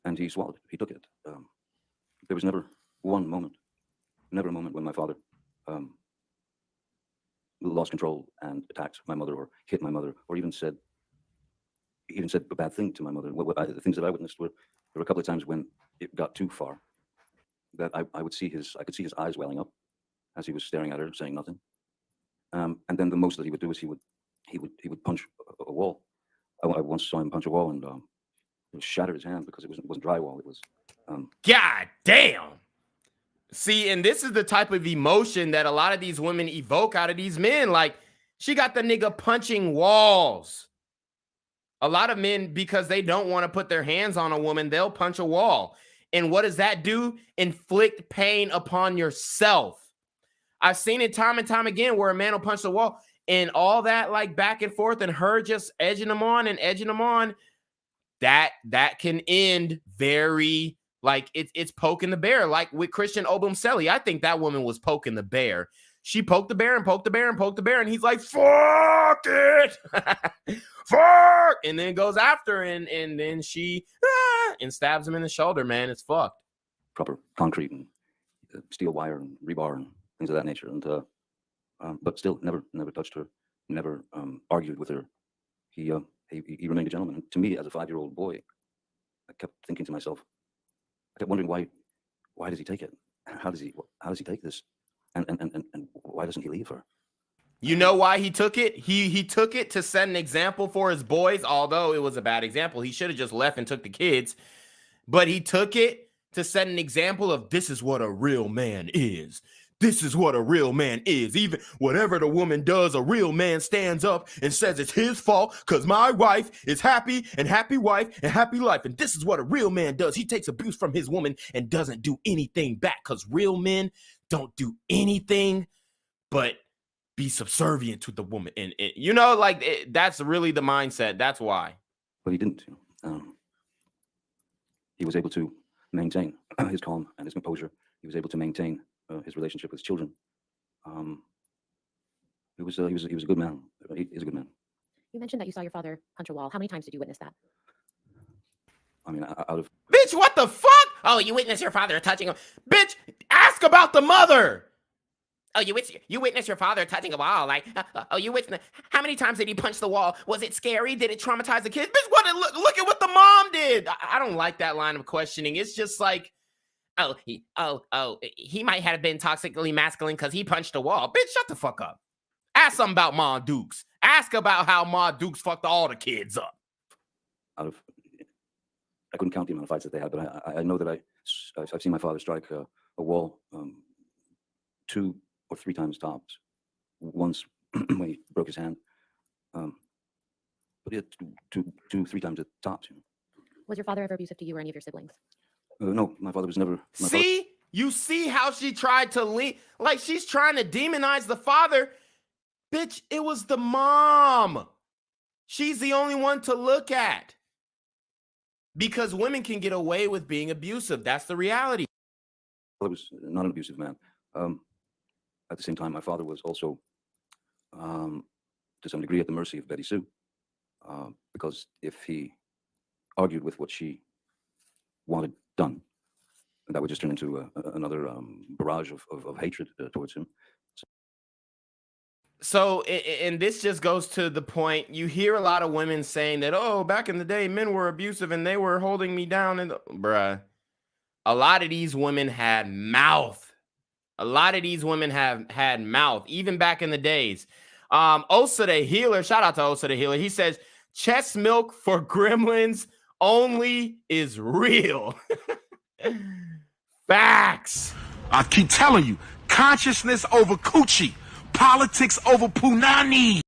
and he swallowed it. He took it. There was never a moment when my father lost control and attacked my mother or hit my mother or even said a bad thing to my mother. The things that I witnessed there were a couple of times when it got too far that I could see his eyes welling up as he was staring at her, saying nothing. And then the most that he would do is he would punch a wall. I once saw him punch a wall and it shattered his hand because it wasn't drywall. It was. God damn. See, and this is the type of emotion that a lot of these women evoke out of these men. Like, she got the nigga punching walls. A lot of men, because they don't want to put their hands on a woman, they'll punch a wall. And what does that do? Inflict pain upon yourself. I've seen it time and time again where a man will punch the wall and all that, like, back and forth, and her just edging him on. That can end very, like, it's poking the bear. Like with Christian Obumseli, I think that woman was poking the bear. She poked the bear and poked the bear and poked the bear, and he's like, fuck it. Fuck. And then goes after, and then she and stabs him in the shoulder, man. It's fucked. Proper concrete and steel wire and rebar and things of that nature. And but still never touched her, never argued with her. He remained a gentleman. And to me, as a 5-year-old boy, I kept thinking to myself, I kept wondering why does he take it? How does he take this? And why doesn't he leave her? You know why he took it? He took it to set an example for his boys, although it was a bad example. He should have just left and took the kids. But he took it to set an example of, this is what a real man is. This is what a real man is. Even whatever the woman does, a real man stands up and says it's his fault because my wife is happy, and happy wife and happy life. And this is what a real man does. He takes abuse from his woman and doesn't do anything back, because real men don't do anything but be subservient to the woman. And you know, like, that's really the mindset. That's why. But he didn't. He was able to maintain his calm and his composure. He was able to maintain his relationship with his children. He was a good man. He's a good man. You mentioned that you saw your father punch a wall. How many times did you witness that? I mean, out of... Bitch, what the fuck? Oh, you witnessed your father touching him. Bitch, ask about the mother. Oh, you witnessed your father touching a wall. Like, you witnessed. How many times did he punch the wall? Was it scary? Did it traumatize the kids? Bitch, look at what the mom did. I don't like that line of questioning. It's just like, he might have been toxically masculine because he punched a wall. Bitch, shut the fuck up. Ask something about Ma Dukes. Ask about how Ma Dukes fucked all the kids up. I couldn't count the amount of fights that they had, but I know that I've seen my father strike a wall 2 or 3 times tops. Once when he broke his hand, but yeah, 2-3 times at tops. Was your father ever abusive to you or any of your siblings? No, my father was never. You see how she tried to lean, like she's trying to demonize the father. Bitch, it was the mom. She's the only one to look at. Because women can get away with being abusive. That's the reality. I was not an abusive man. At the same time, my father was also, to some degree, at the mercy of Betty Sue. Because if he argued with what she wanted done, that would just turn into another barrage of hatred towards him. So, and this just goes to the point, you hear a lot of women saying that, oh, back in the day, men were abusive and they were holding me down. And bruh, a lot of these women had mouth. A lot of these women have had mouth, even back in the days. Osa the Healer, shout out to Osa the Healer. He says, chest milk for gremlins only is real. Facts. I keep telling you, consciousness over coochie, politics over punani.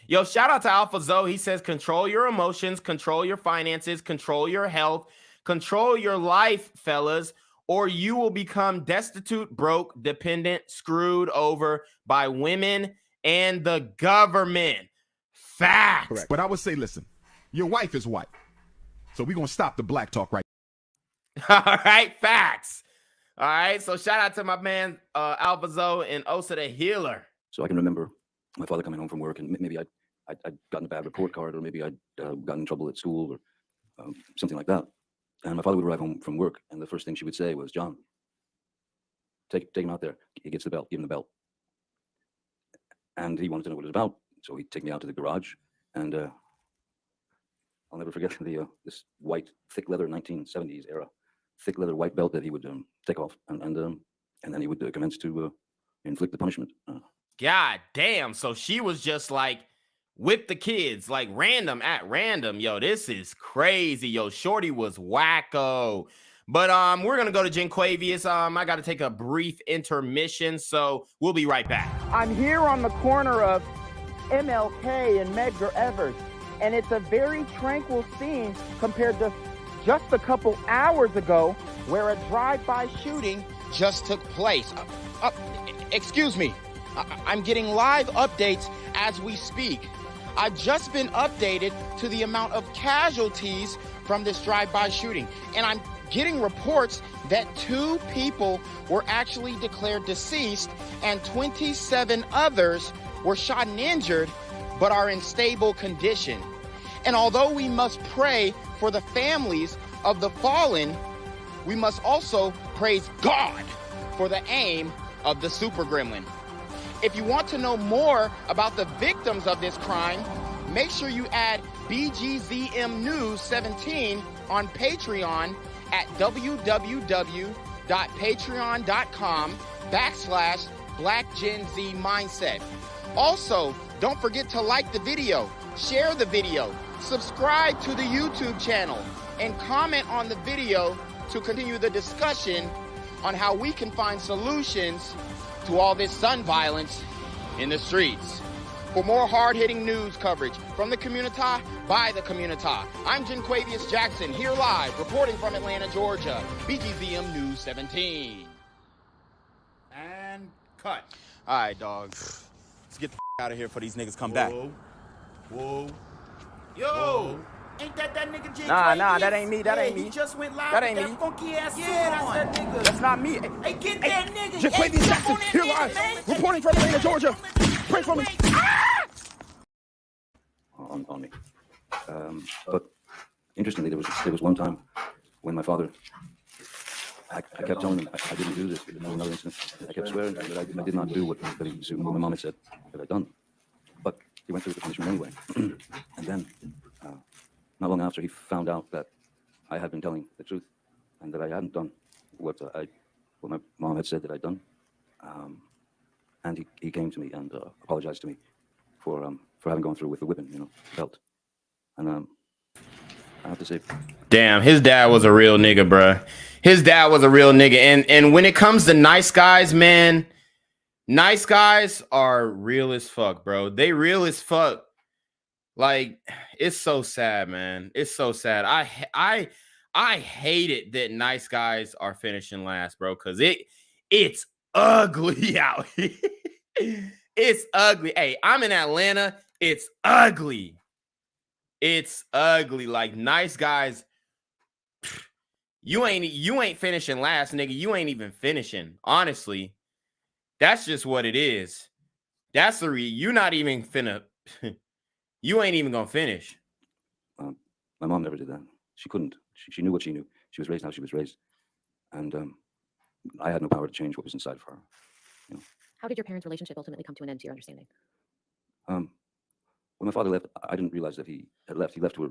Yo, shout out to Alpha Zoe. He says, control your emotions, control your finances, control your health, control your life, fellas, or you will become destitute, broke, dependent, screwed over by women and the government. Facts. Correct. But I would say, listen, your wife is white. So we're going to stop the black talk right now. All right, facts. All right, so shout out to my man Alpha Zoe and Osa the Healer. So I can remember my father coming home from work, and maybe I'd gotten a bad report card, or maybe I'd gotten in trouble at school, or something like that. And my father would arrive home from work, and the first thing she would say was, John, take him out there. He gets the belt. Give him the belt. And he wanted to know what it was about, so he'd take me out to the garage, and I'll never forget this white, thick leather 1970s era, thick leather white belt that he would take off, and then he would commence to inflict the punishment. God damn! So she was just like with the kids, like at random. Yo, this is crazy. Yo, Shorty was wacko. But we're gonna go to Jinquavius. I got to take a brief intermission, so we'll be right back. I'm here on the corner of MLK and Medgar Evers, and it's a very tranquil scene compared to just a couple hours ago where a drive-by shooting just took place. Excuse me. I'm getting live updates as we speak. I've just been updated to the amount of casualties from this drive-by shooting, and I'm getting reports that 2 people were actually declared deceased and 27 others were shot and injured but are in stable condition. And although we must pray for the families of the fallen, we must also praise God for the aim of the super gremlin. If you want to know more about the victims of this crime, make sure you add BGZM News 17 on Patreon at www.patreon.com/blackgenzmindset. Also, don't forget to like the video, share the video, subscribe to the YouTube channel, and comment on the video to continue the discussion on how we can find solutions to all this son violence in the streets. For more hard-hitting news coverage from the community, by the community, I'm Jinquavius Jackson, here live, reporting from Atlanta, Georgia, BGZM News 17. And cut. All right, dog. Let's get the out of here before these niggas come back. Whoa. Yo. Ain't that nigga J? Nah, that ain't me. That ain't me. He just went live. That ain't with me. Funky ass That's that nigga. That's not me. Hey, get that nigga. Jinquavius Jackson, here live, reporting from Atlanta, Georgia. Pray for me. On me. But interestingly, there was one time when my father, I kept telling him I didn't do this. There was another incident. I kept swearing that I did not do what my mom had said that I'd done. But he went through the punishment anyway. And then, not long after, he found out that I had been telling the truth and that I hadn't done what my mom had said that I'd done. And he came to me and apologized to me for having gone through with the whipping, belt. And I have to say, damn, his dad was a real nigga, bruh. His dad was a real nigga. And when it comes to nice guys, man, nice guys are real as fuck, bro. They real as fuck. Like, it's so sad, man. It's so sad. I hate it that nice guys are finishing last, bro, because it's ugly out here. It's ugly. Hey, I'm in Atlanta. It's ugly. It's ugly. Like, nice guys. You ain't finishing last, nigga. You ain't even finishing. Honestly, that's just what it is. That's the you're not even finna. You ain't even gonna finish. My mom never did that. She couldn't. She knew what she knew. She was raised how she was raised, and I had no power to change what was inside of her. You know? How did your parents' relationship ultimately come to an end, to your understanding? When my father left, I didn't realize that he had left. He left to her.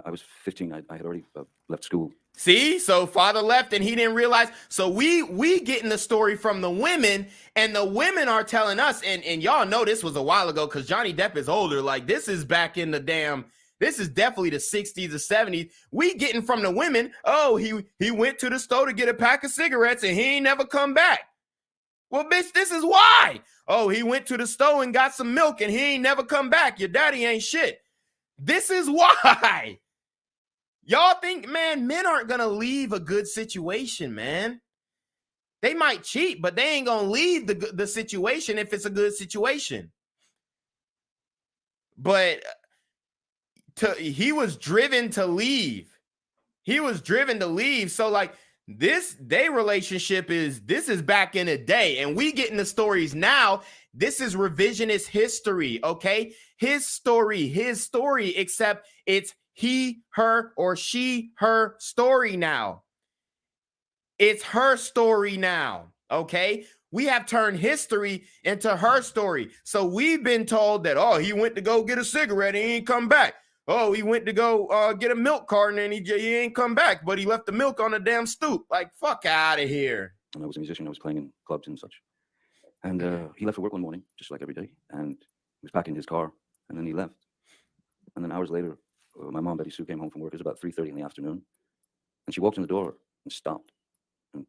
I was 15. I had already left school. See, so father left and he didn't realize. So we getting the story from the women, and the women are telling us, and y'all know this was a while ago because Johnny Depp is older. Like, this is back in the damn. This is definitely the 60s or 70s. We getting from the women, oh, he went to the store to get a pack of cigarettes and he ain't never come back. Well, bitch, this is why. Oh, he went to the store and got some milk and he ain't never come back. Your daddy ain't shit. This is why. Y'all think, man, men aren't going to leave a good situation, man. They might cheat, but they ain't going to leave the situation if it's a good situation. But he was driven to leave. He was driven to leave. So, like, their relationship is back in the day, and we getting the stories now. This is revisionist history, okay? His story, except it's he, her, or she, her story now. It's her story now, okay? We have turned history into her story. So we've been told that, oh, he went to go get a cigarette and he ain't come back. Oh, he went to go get a milk carton and he ain't come back, but he left the milk on the damn stoop. Like, fuck out of here. And I was a musician. I was playing in clubs and such. And he left for work one morning, just like every day. And he was packing his car, and then he left. And then hours later, my mom, Betty Sue, came home from work. It was about 3:30 in the afternoon. And she walked in the door and stopped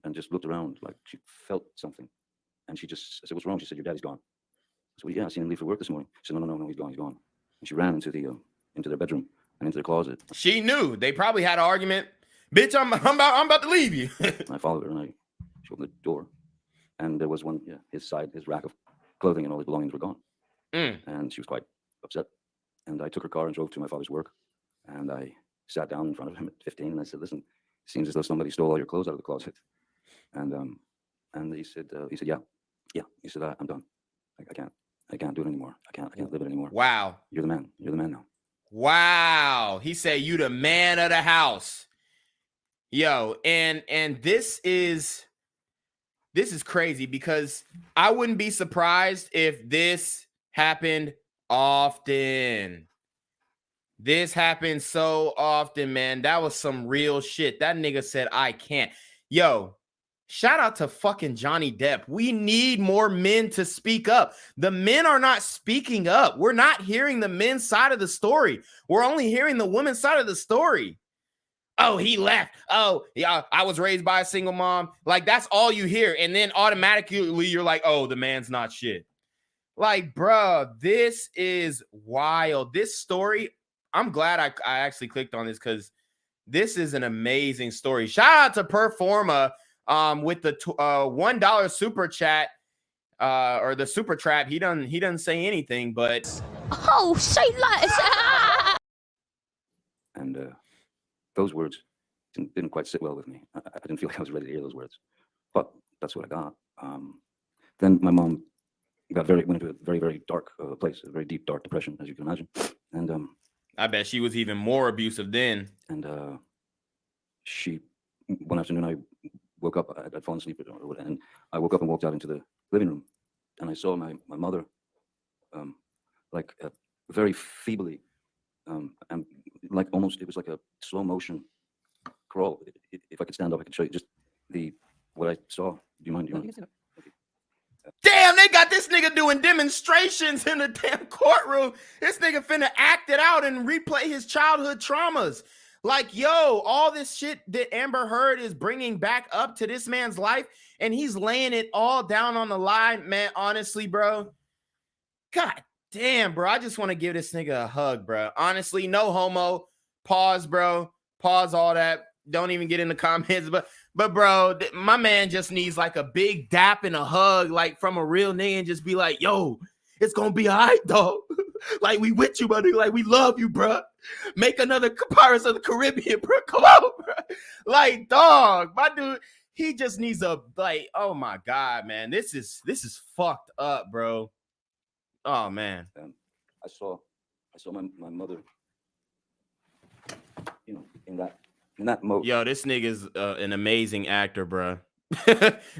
and just looked around like she felt something. And I said, what's wrong? She said, your daddy's gone. I said, well, yeah, I seen him leave for work this morning. She said, no, he's gone. And she ran into their bedroom and into the closet. She knew. They probably had an argument. Bitch, I'm about to leave you. I followed her and she opened the door. And there was his rack of clothing and all his belongings were gone. And she was quite upset. And I took her car and drove to my father's work. And I sat down in front of him at 15 and I said, listen, it seems as though somebody stole all your clothes out of the closet. And he said, yeah. He said, I'm done. I can't do it anymore. I can't live it anymore. Wow. You're the man now. Wow. He said, you the man of the house. Yo, and this is crazy because I wouldn't be surprised if this happened often. This happens so often, man. That was some real shit. That nigga said, I can't. Yo, shout out to fucking Johnny Depp. We need more men to speak up. The men are not speaking up. We're not hearing the men's side of the story. We're only hearing the women's side of the story. Oh, he left. Oh, yeah, I was raised by a single mom. Like, that's all you hear. And then automatically you're like, oh, the man's not shit. Like, bro, this is wild. This story, I'm glad I actually clicked on this because this is an amazing story. Shout out to Performa with the $1 super chat or the super trap. He doesn't say anything, but oh, say less. And those words didn't quite sit well with me. I didn't feel like I was ready to hear those words, but that's what I got. Then my mom went into a very, very dark place, a very deep, dark depression, as you can imagine. And I bet she was even more abusive then. And one afternoon, I woke up. I'd fallen asleep, and I woke up and walked out into the living room, and I saw my mother, like very feebly, and like almost it was like a slow motion crawl. If I could stand up, I could show you just what I saw. Do you mind? Damn, they got this nigga doing demonstrations in the damn courtroom. This nigga finna act it out and replay his childhood traumas. Like, yo, all this shit that Amber Heard is bringing back up to this man's life, and he's laying it all down on the line, man. Honestly, bro. God damn, bro. I just want to give this nigga a hug, bro. Honestly, no homo. Pause, bro. Pause all that. Don't even get in the comments, but bro, my man just needs like a big dap and a hug, like from a real nigga, and just be like, yo, It's gonna be all right, dog. Like, we with you, buddy. Like, we love you, bro. Make another Pirates of the Caribbean, bro. Come on, bro. Like, dog, my dude, he just needs a, like, oh my God, man. This is fucked up, bro. Oh man. I saw my mother, you know, in that mode. Yo, this nigga's an amazing actor, bro.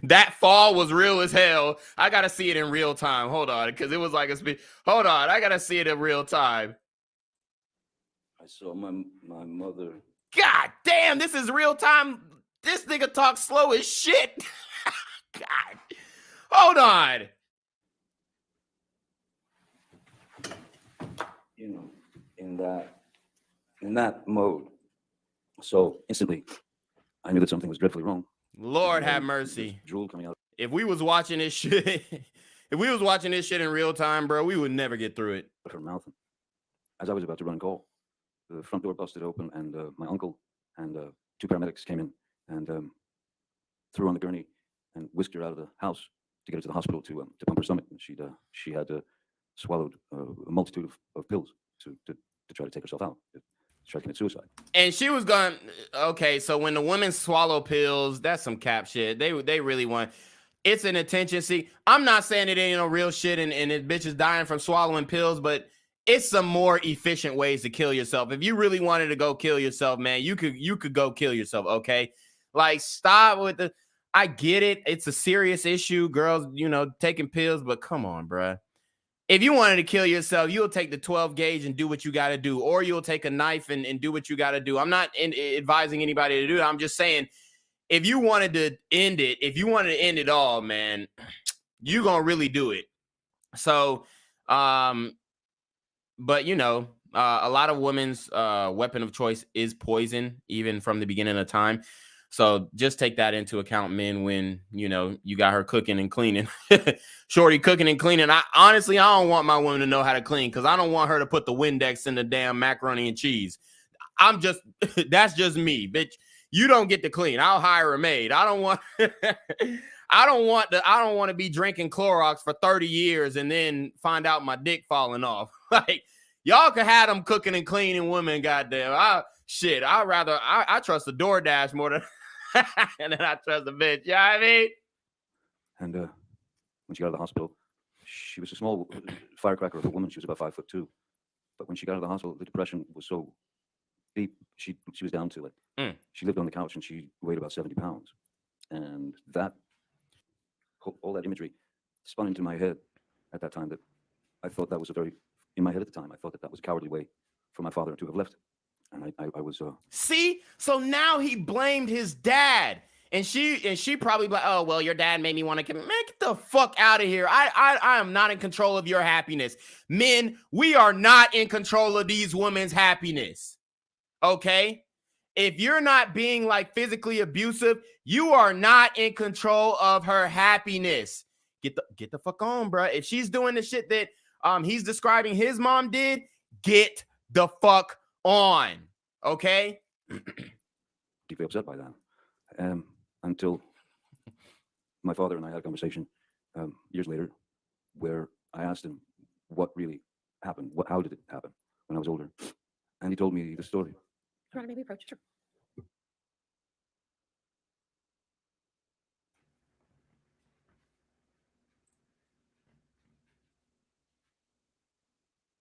That fall was real as hell. I gotta see it in real time. Hold on, because it was like a speed. Hold on, I gotta see it in real time. I saw my mother. God damn, this is real time. This nigga talks slow as shit. God. Hold on. You know, in that mode. So instantly, I knew that something was dreadfully wrong. Lord have mercy. Drool coming out. If we was watching this shit, in real time, bro, we would never get through it. Her mouth. As I was about to run and call, the front door busted open, and my uncle and 2 paramedics came in and threw her on the gurney and whisked her out of the house to get her to the hospital to pump her stomach. And she had swallowed a multitude of pills to try to take herself out, to try to commit suicide. And she was going, okay, so when the women swallow pills, that's some cap shit. They really want, it's an attention seek. I'm not saying it ain't no real shit and it bitches dying from swallowing pills, but it's some more efficient ways to kill yourself. If you really wanted to go kill yourself, man, you could go kill yourself, okay? Like, stop with the, I get it. It's a serious issue, girls, you know, taking pills, but come on, bruh. If you wanted to kill yourself, you'll take the 12 gauge and do what you got to do, or you'll take a knife and do what you got to do. I'm not advising anybody to do it. I'm just saying, if you wanted to end it all, man, you're going to really do it. So, but you know, a lot of women's weapon of choice is poison, even from the beginning of time. So just take that into account, men, when, you know, you got her cooking and cleaning. Shorty cooking and cleaning. I don't want my woman to know how to clean, because I don't want her to put the Windex in the damn macaroni and cheese. That's just me, bitch. You don't get to clean. I'll hire a maid. I don't want to be drinking Clorox for 30 years and then find out my dick falling off. Like, y'all can have them cooking and cleaning women, goddamn. I trust the DoorDash more than than I trust the bitch. You know what I mean? And when she got out of the hospital, she was a small firecracker of a woman. She was about 5'2". But when she got out of the hospital, the depression was so deep, she was down to it. She lived on the couch and she weighed about 70 pounds. And that, all that imagery spun into my head at that time, that I thought that was in my head at the time, I thought that was a cowardly way for my father to have left. And I was See, so now he blamed his dad, and she probably like, oh well, your dad made me want to get the fuck out of here. I am not in control of your happiness. Men, we are not in control of these women's happiness. Okay, if you're not being like physically abusive, you are not in control of her happiness. Get the fuck on, bro. If she's doing the shit that he's describing his mom did, get the fuck on, okay? Deeply upset by that. Until my father and I had a conversation years later, where I asked him what really happened. How did it happen when I was older? And he told me the story. You want to maybe approach her?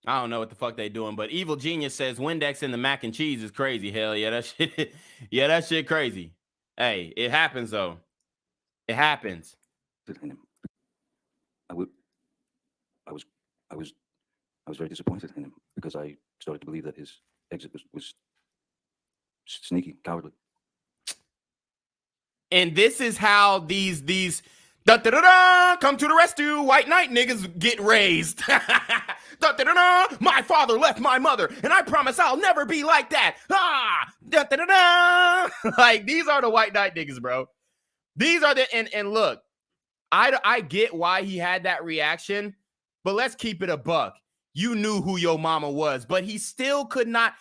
I don't know what the fuck they doing, but Evil Genius says Windex in the mac and cheese is crazy. Hell yeah, that shit crazy. Hey, it happens though. It happens. I was very disappointed in him, because I started to believe that his exit was sneaky, cowardly. And this is how these come to the rescue, white knight niggas get raised. My father left my mother, and I promise I'll never be like that. Like, these are the white knight niggas, bro. These are the, and look, I get why he had that reaction, but let's keep it a buck. You knew who your mama was, but he still could not.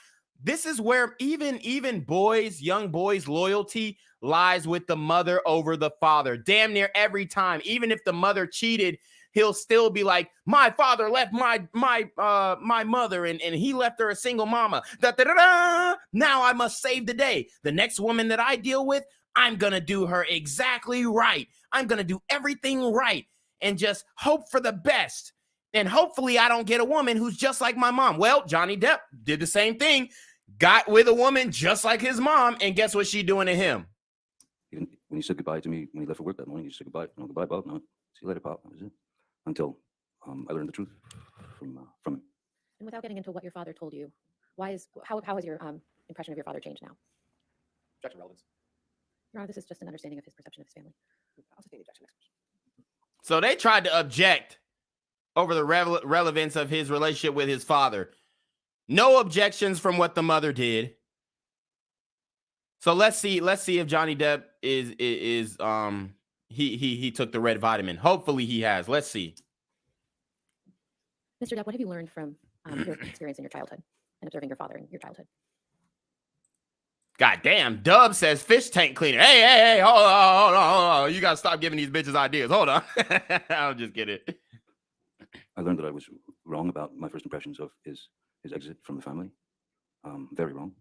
This is where even young boys' loyalty lies with the mother over the father. Damn near every time. Even if the mother cheated, he'll still be like, my father left my mother and he left her a single mama. Now I must save the day. The next woman that I deal with, I'm going to do her exactly right. I'm going to do everything right and just hope for the best. And hopefully I don't get a woman who's just like my mom. Well, Johnny Depp did the same thing, got with a woman just like his mom, and guess what she doing to him? Even when he said goodbye to me when he left for work that morning, he said goodbye. No, goodbye, Bob. No, see you later, Pop. That was it. Until I learned the truth from him. And without getting into what your father told you, how has your impression of your father changed now? Objection relevance. Your Honor, this is just an understanding of his perception of his family. I'll sustain the objection. Next question. So they tried to object over the relevance of his relationship with his father. No objections from what the mother did. So let's see if Johnny Depp he took the red vitamin. Hopefully he has. Let's see. Mr. Depp, what have you learned from your experience in your childhood and observing your father in your childhood? God damn, Dub says fish tank cleaner. Hey, hold on. You gotta stop giving these bitches ideas. Hold on. I'll just get it. I learned that I was wrong about my first impressions of his exit from the family. Very wrong.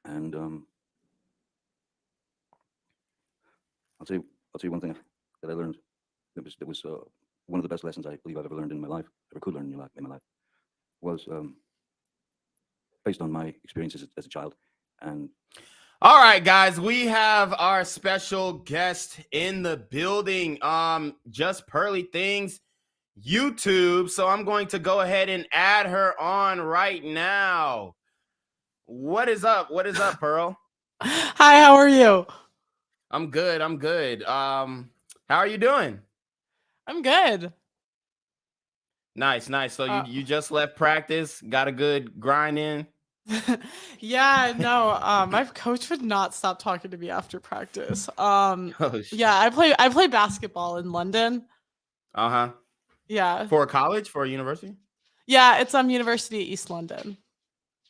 And I'll tell you one thing that I learned. That was one of the best lessons I believe I've ever learned in my life, ever could learn in my life, was based on my experiences as a child. And all right, guys, we have our special guest in the building. Just Pearly Things YouTube. So I'm going to go ahead and add her on right now. What is up? What is up, Pearl? Hi, how are you? I'm good. How are you doing? I'm good. Nice. So you just left practice, got a good grind in? Yeah, no, my coach would not stop talking to me after practice. Yeah, I play basketball in London. Uh-huh. Yeah. For a college, for a university? Yeah, it's University of East London.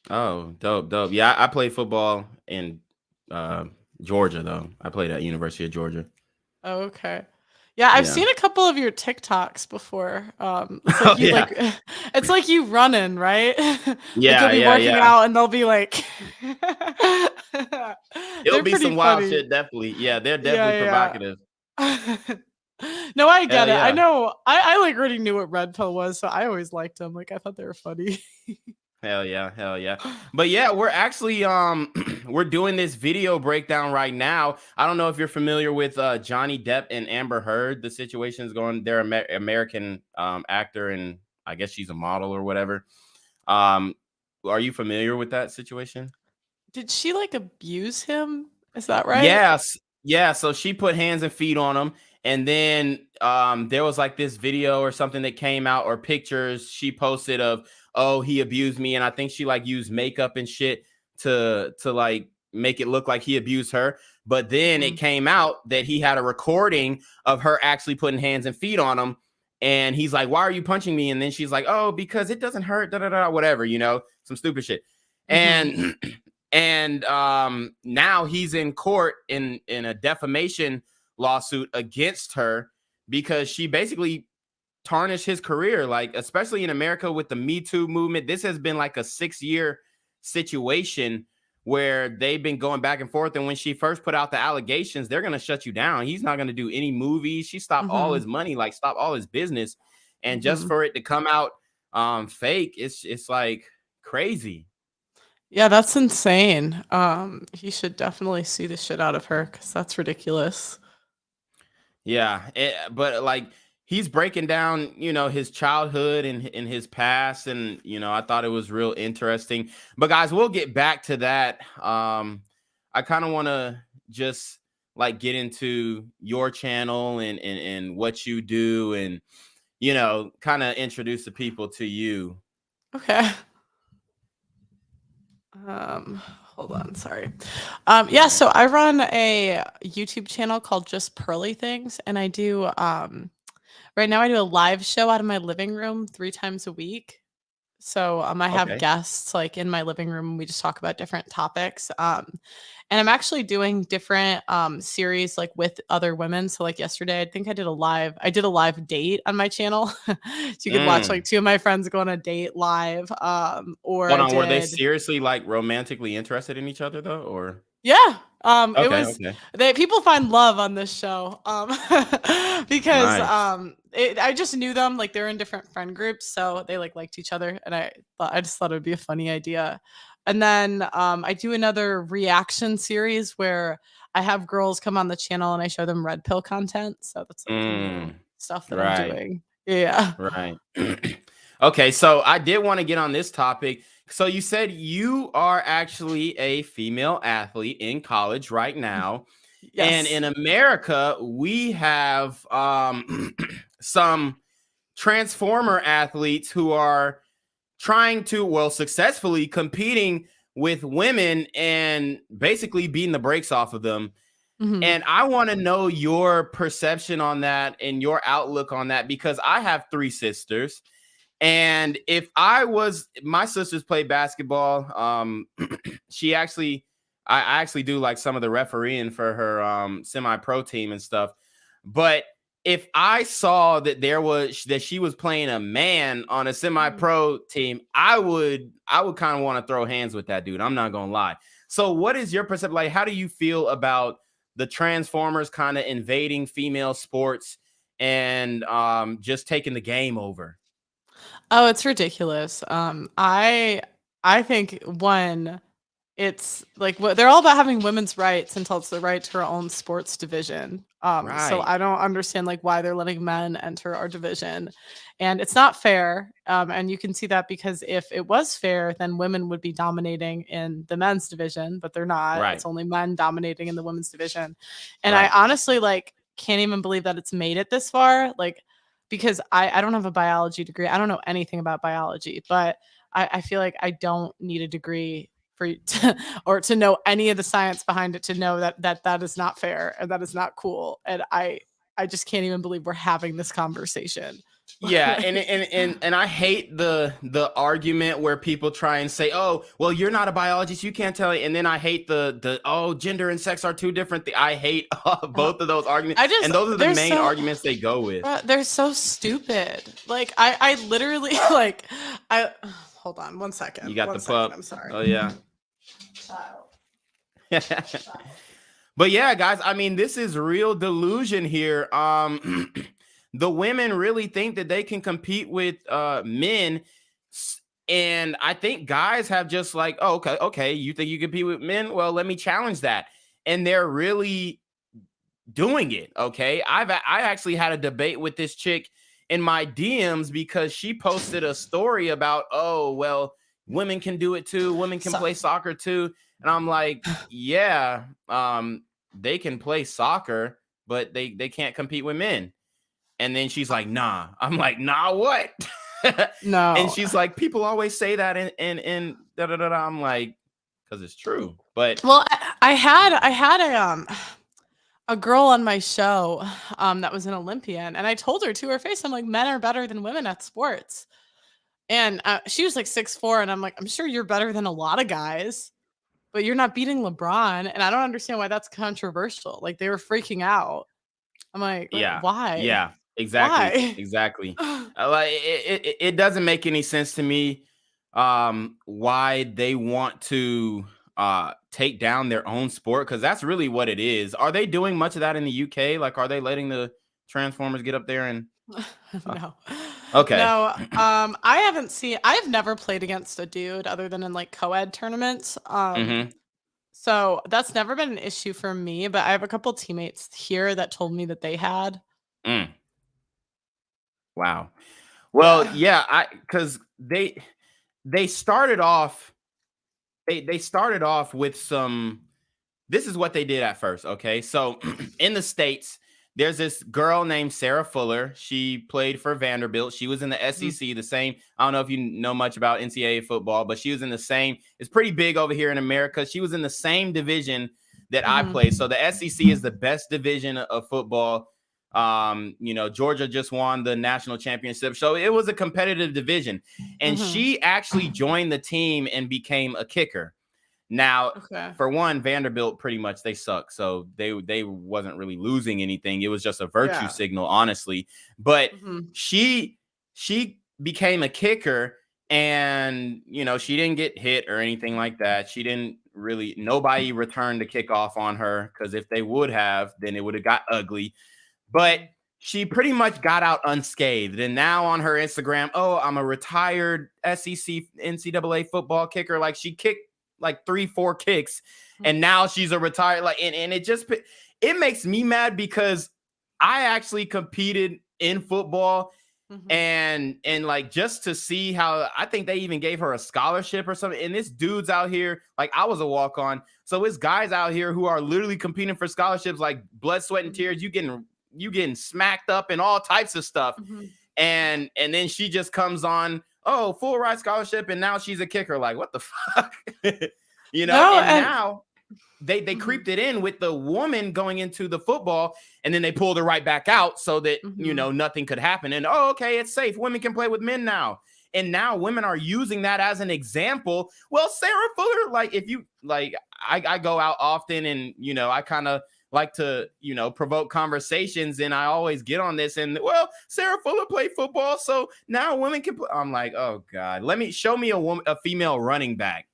Oh, dope. Yeah, I played football in Georgia though. I played at University of Georgia. Oh, okay. Yeah, I've seen a couple of your TikToks before. It's like you running, right? Yeah, you'll be working out and they'll be like it'll be some wild funny. shit, definitely. Yeah, they're definitely provocative. No, I get it. Yeah. I know. I like already knew what Red Pill was, so I always liked them. Like I thought they were funny. Hell yeah. But yeah, we're actually we're doing this video breakdown right now. I don't know if you're familiar with Johnny Depp and Amber Heard. The situation is going. They're American actor, and I guess she's a model or whatever. Are you familiar with that situation? Did she like abuse him? Is that right? Yes. Yeah. So she put hands and feet on him. And then there was like this video or something that came out, or pictures she posted of, oh, he abused me. And I think she like used makeup and shit to like make it look like he abused her. But then it came out that he had a recording of her actually putting hands and feet on him. And he's like, why are you punching me? And then she's like, oh, because it doesn't hurt, whatever, some stupid shit. And now he's in court in a defamation lawsuit against her because she basically tarnished his career. Like, especially in America with the Me Too movement, this has been like a 6-year situation where they've been going back and forth. And when she first put out the allegations, they're going to shut you down. He's not going to do any movies. She stopped all his money, like stopped all his business. And just for it to come out fake, it's like crazy. Yeah, that's insane. He should definitely sue the shit out of her because that's ridiculous. Yeah, but like he's breaking down, his childhood and his past, and I thought it was real interesting. But guys, we'll get back to that. I kind of want to just like get into your channel and what you do, and kind of introduce the people to you. Okay. Hold on, sorry. Yeah, so I run a YouTube channel called Just Pearly Things, and I do right now I do a live show out of my living room 3 times a week. So I have Okay. guests like in my living room, and we just talk about different topics. And I'm actually doing different series like with other women. So like yesterday, I think I did a live date on my channel. So you could watch like Mm. two of my friends go on a date live. Or Hold I on, were they did seriously like romantically interested in each other though, or? Yeah. It Okay, was okay. people find love on this show. Because Nice. I just knew them, like they're in different friend groups, so they like liked each other, and I just thought it would be a funny idea. And then I do another reaction series where I have girls come on the channel and I show them red pill content. So that's like the new Mm. stuff that I'm Right. doing. Yeah. Right. Okay, so I did want to get on this topic. So you said you are actually a female athlete in college right now. And Yes. in America, we have some transformer athletes who are trying to, well, successfully competing with women and basically beating the brakes off of them. Mhm. And I want to know your perception on that and your outlook on that, because I have 3 sisters. And if my sisters play basketball, I actually do like some of the refereeing for her semi-pro team and stuff. But if I saw that she was playing a man on a semi-pro team, I would kind of want to throw hands with that dude. I'm not gonna lie. So what is your perception? Like, how do you feel about the Transformers kind of invading female sports and just taking the game over? Oh, it's ridiculous. I think one, it's like they're all about having women's rights until it's the right to our own sports division. So Right. I don't understand like why they're letting men enter our division, and it's not fair. And you can see that because if it was fair, then women would be dominating in the men's division, but they're not. Right. It's only men dominating in the women's division, and I Right. honestly like can't even believe that it's made it this far. Like because I don't have a biology degree. I don't know anything about biology, but I feel like I don't need a degree for or to know any of the science behind it to know that is not fair and that is not cool. And I just can't even believe we're having this conversation. Yeah, and Like, and I hate the argument where people try and say, "Oh, well, you're not a biologist, you can't tell it." And then I hate the oh, gender and sex are two different things. I hate both of those arguments, and those are the they're main so arguments they go with. they're so stupid. Like I literally like I hold on one second. You got One the second. pup. I'm sorry. Oh yeah. But yeah, guys, I mean, this is real delusion here. The women really think that they can compete with men. And I think guys have just like, oh, okay, you think you compete with men? Well, let me challenge that. And they're really doing it. Okay. I actually had a debate with this chick in my DMs because she posted a story about, oh, well, women can do it too. Women can play soccer too. And I'm like, yeah, they can play soccer, but they can't compete with men. And then she's like, nah. I'm like, nah, what? No. And she's like, people always say that and da da da. I'm like, because it's true. But Well, I had a girl on my show that was an Olympian, and I told her to her face, I'm like, men are better than women at sports. And she was like 6'4", and I'm like, I'm sure you're better than a lot of guys, but you're not beating LeBron. And I don't understand why that's controversial. Like they were freaking out. I'm like yeah, why? exactly, Why? exactly. Like it doesn't make any sense to me why they want to take down their own sport, because that's really what it is. Are they doing much of that in the UK? Like, are they letting the Transformers get up there and No. okay. No, I've never played against a dude other than in like co-ed tournaments. Mhm. So that's never been an issue for me, but I have a couple teammates here that told me that they had. Mm. Wow. Well, yeah, because they started off they started off with some. This is what they did at first. Okay, so in the States, there's this girl named Sarah Fuller. She played for Vanderbilt. She was in the SEC, the same. I don't know if you know much about NCAA football, but she was in the same. It's pretty big over here in America. She was in the same division that I played. So the SEC is the best division of football Georgia just won the national championship. So it was a competitive division. And she actually joined the team and became a kicker. Now, for one, Vanderbilt pretty much they suck. So they wasn't really losing anything. It was just a virtue signal, honestly. But she became a kicker, and she didn't get hit or anything like that. She didn't really, nobody returned the kickoff on her, because if they would have, then it would have got ugly. But she pretty much got out unscathed. And now on her Instagram, oh, I'm a retired SEC NCAA football kicker. Like, she kicked like 3-4 kicks, and now she's a retired, like, and it makes me mad, because I actually competed in football. And like, just to see how, I think they even gave her a scholarship or something. And this dude's out here, like, I was a walk-on. So it's guys out here who are literally competing for scholarships, like blood, sweat, and tears. You getting smacked up and all types of stuff. And then she just comes on, oh, full ride scholarship, and now she's a kicker. Like, what the fuck? Now they creeped it in with the woman going into the football, and then they pulled her right back out so that nothing could happen. And okay, it's safe. Women can play with men now. And now women are using that as an example. Well, Sarah Fuller, like, if you like, I go out often, and I kind of like to provoke conversations, and I always get on this, and well, Sarah Fuller played football, so now women can play. I'm like, oh God, show me a female running back.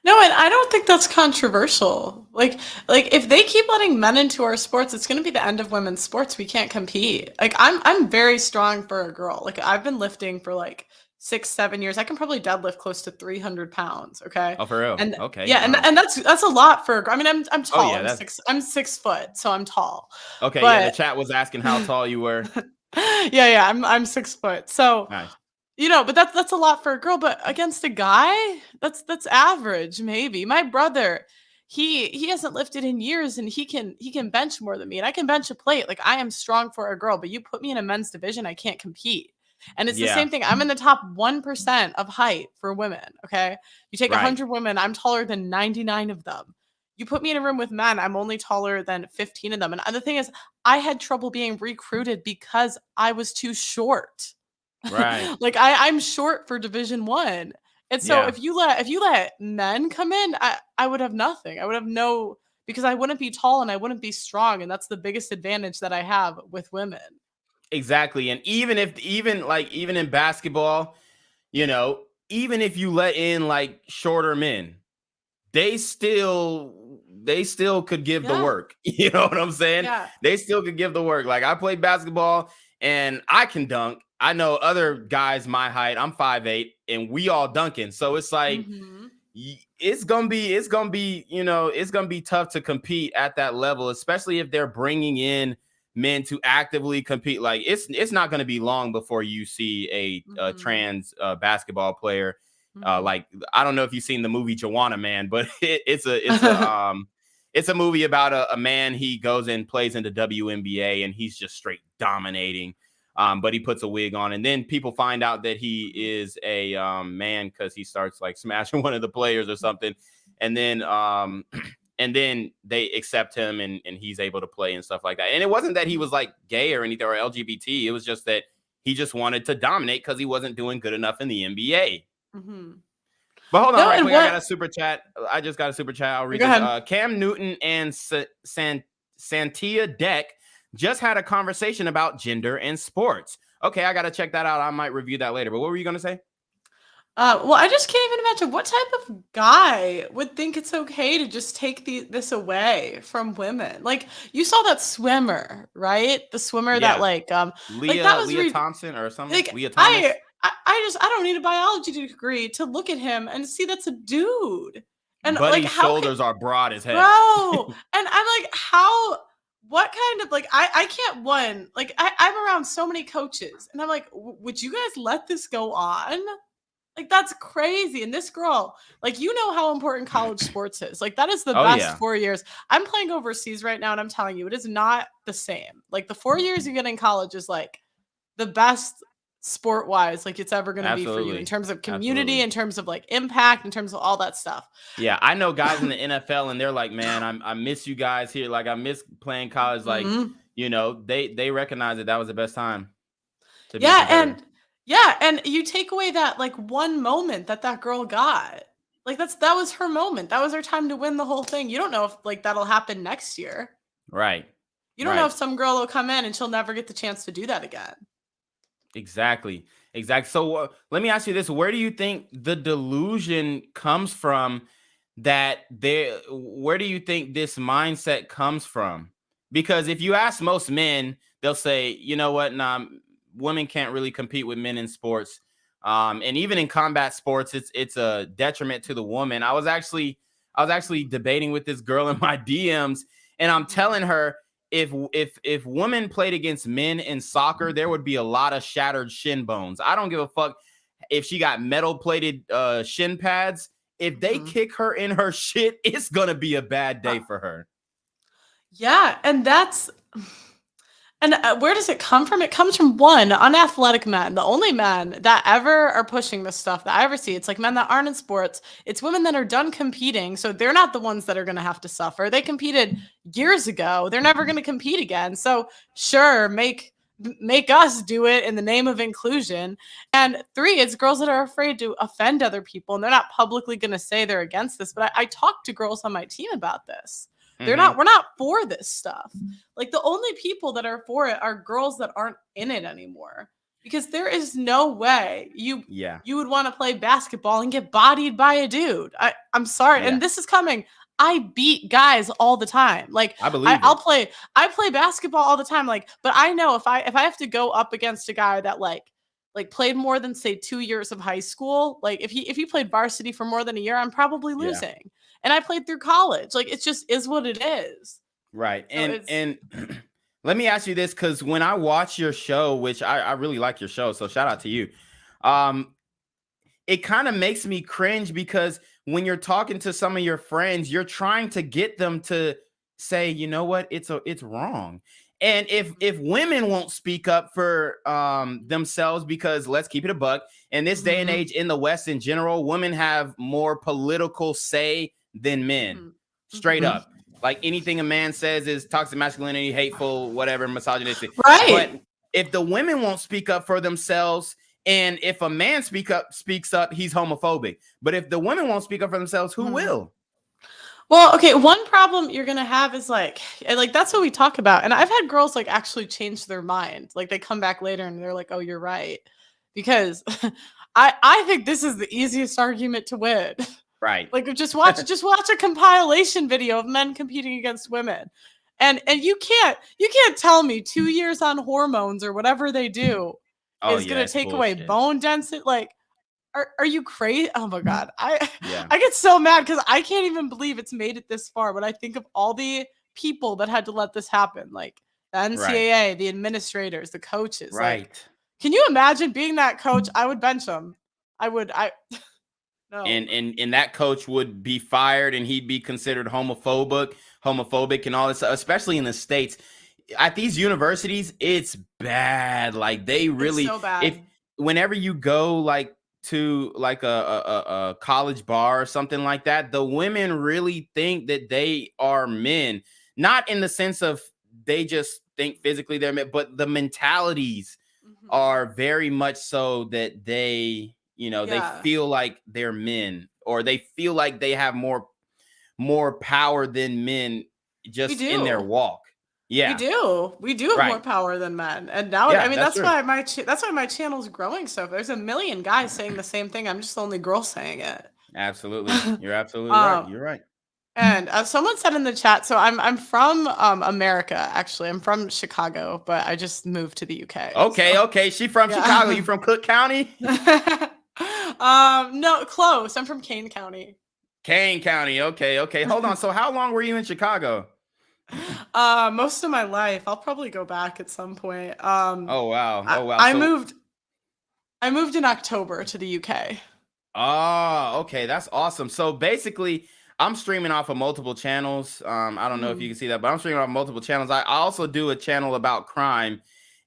No, and I don't think that's controversial. Like if they keep letting men into our sports, it's going to be the end of women's sports. We can't compete. Like, I'm very strong for a girl. Like, I've been lifting for like 6-7 years. I can probably deadlift close to 300 pounds. Okay. Oh, for real? And okay. yeah, wow. and that's a lot for a girl. I mean, I'm tall. Oh, yeah, I'm 6 foot, so I'm tall. Okay. But, yeah, the chat was asking how tall you were. Yeah, I'm 6 foot. So Nice. but that's a lot for a girl. But against a guy, that's average, maybe. My brother, he hasn't lifted in years, and he can bench more than me, and I can bench a plate. Like, I am strong for a girl, but you put me in a men's division, I can't compete. And it's the same thing. I'm in the top 1% of height for women. Okay. You take 100 women, I'm taller than 99 of them. You put me in a room with men, I'm only taller than 15 of them. And the thing is, I had trouble being recruited because I was too short. Right. Like, I'm short for Division I. And so if you let men come in, I would have nothing. I would have because I wouldn't be tall and I wouldn't be strong. And that's the biggest advantage that I have with women. Exactly. And even in basketball, even if you let in like shorter men, they still could give the work. You know what I'm saying? Yeah. They still could give the work. Like, I played basketball and I can dunk. I know other guys my height, I'm 5'8", and we all dunking. So it's like, it's gonna be tough to compete at that level, especially if they're bringing in men to actively compete. Like, it's not going to be long before you see a trans basketball player. Like, I don't know if you've seen the movie Joanna Man, but it's a movie about a man. He goes and plays in the WNBA, and he's just straight dominating. But he puts a wig on, and then people find out that he is a man, because he starts like smashing one of the players or something, and then they accept him, and he's able to play and stuff like that. And it wasn't that he was like gay or anything or LGBT. It was just that he just wanted to dominate because he wasn't doing good enough in the NBA. But hold on, right quick. I got a super chat. I just got a super chat. I'll read this. Cam Newton and Santia Deck just had a conversation about gender and sports. Okay, I got to check that out. I might review that later. But what were you going to say? Well, I just can't even imagine what type of guy would think it's okay to just take this away from women. Like, you saw that swimmer, right? The swimmer that Leah Thompson or something. Like, Leah Thomas. I don't need a biology degree to look at him and see that's a dude. And Buddy's like, shoulders are broad as hell. Bro. And I'm like, what kind of, like, I can't I'm around so many coaches, and I'm like, would you guys let this go on? Like, that's crazy. And this girl, like, how important college sports is. Like, that is the best 4 years. I'm playing overseas right now, and I'm telling you, it is not the same. Like, the 4 years you get in college is like the best sport wise, like, it's ever going to be for you, in terms of community, in terms of like impact, in terms of all that stuff. Yeah, I know guys in the NFL, and they're like, man, I miss you guys here. Like, I miss playing college. Like, you know, they recognize that was the best time to be Yeah, competitive. and you take away that like one moment that girl got. Like that was her moment. That was her time to win the whole thing. You don't know if like that'll happen next year. Right. You don't know Right. if some girl will come in and she'll never get the chance to do that again. Exactly. So let me ask you this: where do you think the delusion comes from? Where do you think this mindset comes from? Because if you ask most men, they'll say, you know what, nah, women can't really compete with men in sports. And even in combat sports, it's a detriment to the woman. I was actually debating with this girl in my DMs, and I'm telling her, if women played against men in soccer, there would be a lot of shattered shin bones. I don't give a fuck if she got metal plated shin pads. If they kick her in her shit, it's gonna be a bad day for her. Yeah, and where does it come from? It comes from one, unathletic men. The only men that ever are pushing this stuff that I ever see, it's like men that aren't in sports. It's women that are done competing, so they're not the ones that are going to have to suffer. They competed years ago. They're never going to compete again. So sure, make us do it in the name of inclusion. And three, it's girls that are afraid to offend other people, and they're not publicly going to say they're against this. But I talk to girls on my team about this. We're not for this stuff. Like the only people that are for it are girls that aren't in it anymore. Because there is no way you would want to play basketball and get bodied by a dude. I'm sorry. Yeah. And this is coming. I beat guys all the time. Like I believe I play basketball all the time. Like, but I know if I have to go up against a guy that like played more than say 2 years of high school, like if he played varsity for more than a year, I'm probably losing. And I played through college. Like it just is what it is. Right. So And let me ask you this, because when I watch your show, which I really like your show, so shout out to you. It kind of makes me cringe because when you're talking to some of your friends, you're trying to get them to say, you know what, it's wrong. And if women won't speak up for themselves, because let's keep it a buck, in this day and age in the West in general, women have more political say than men. Straight up. Like anything a man says is toxic masculinity, hateful, whatever, misogynistic. Right. But if the women won't speak up for themselves, and if a man speaks up, he's homophobic. But if the women won't speak up for themselves, who will? Well, okay, one problem you're going to have is like that's what we talk about. And I've had girls like actually change their mind. Like they come back later and they're like, "Oh, you're right." Because I think this is the easiest argument to win. Right. Like just watch a compilation video of men competing against women. And you can't tell me 2 years on hormones or whatever they do is going to take away bone density. Like are you crazy? Oh my God. I get so mad because I can't even believe it's made it this far. When I think of all the people that had to let this happen, like the NCAA, the administrators, the coaches. Right. Like, can you imagine being that coach? I would bench them. No. And that coach would be fired, and he'd be considered homophobic and all this, especially in the States. At these universities, it's bad. Like they really, it's so bad. Whenever you go like to like a college bar or something like that, the women really think that they are men, not in the sense of they just think physically they're men, but the mentalities are very much so that they, they feel like they're men, or they feel like they have more power than men just in their walk. Yeah, we do have more power than men. And now, I mean, that's why my channel's growing. So there's a million guys saying the same thing. I'm just the only girl saying it. Absolutely. You're absolutely right. You're right. And someone said in the chat, so I'm from America, actually. I'm from Chicago, but I just moved to the UK. Okay. She from Chicago. You from Cook County? No, close. I'm from Kane County. Kane County. Okay. Hold on. So how long were you in Chicago? Most of my life. I'll probably go back at some point. Oh wow. I moved in October to the UK. Oh, okay. That's awesome. So basically, I'm streaming off of multiple channels. I don't know if you can see that, but I'm streaming off multiple channels. I also do a channel about crime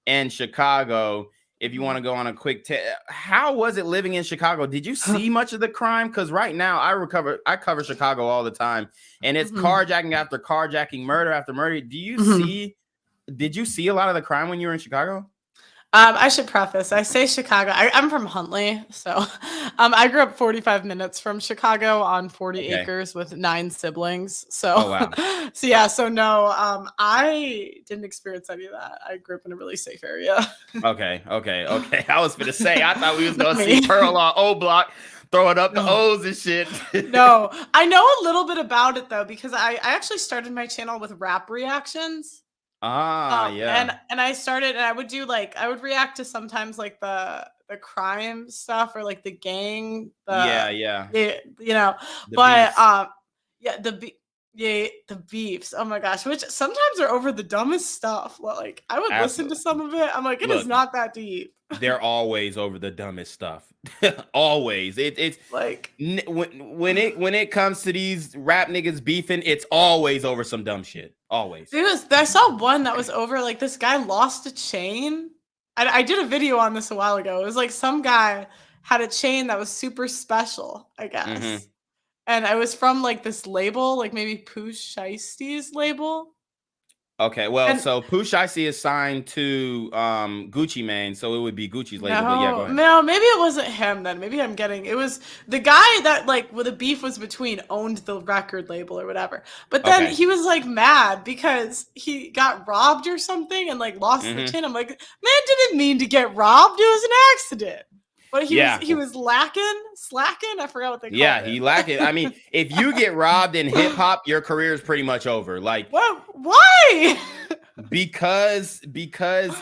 in Chicago. If you want to go on a quick how was it living in Chicago? Did you see much of the crime? Because right now I cover Chicago all the time, and it's carjacking after carjacking, murder after murder. Do you see did you see a lot of the crime when you were in Chicago? I should preface, I say Chicago. I'm from Huntley, so I grew up 45 minutes from Chicago on 40 Okay. acres with 9 siblings. So, Oh, wow. so no, I didn't experience any of that. I grew up in a really safe area. Okay. I was gonna say, I thought we was gonna Not see me. Pearl on O Block throwing up the No. O's and shit. No, I know a little bit about it though, because I actually started my channel with rap reactions. Yeah. And I started, and I would do like, I would react to sometimes like the crime stuff or like the gang, Yeah. you know, The but beefs. yeah, the beefs. Oh my gosh, which sometimes are over the dumbest stuff. Like I would listen to some of it. I'm like, it is Look, not that deep. they're always over the dumbest stuff. Always. It's like when it comes to these rap niggas beefing, it's always over some dumb shit. Always. I saw one that was over like this guy lost a chain. I did a video on this a while ago. It was like some guy had a chain that was super special, I guess. Mhm. And I was from like this label, like maybe Pooh Shiesty's label. Okay, well, And- so Pooh Shiesty is signed to Gucci Mane, so it would be Gucci's label. But yeah, go ahead. No, maybe it wasn't him then. Maybe I'm getting it was the guy that like with the beef was between owned the record label or whatever. But then Okay. he was like mad because he got robbed or something and like lost the Mhm. chain. I'm like, man didn't mean to get robbed. It was an accident. But he was slacking. I forgot what they called Yeah, it. he lacking. I mean, if you get robbed in hip hop, your career is pretty much over. Like, What? Why? because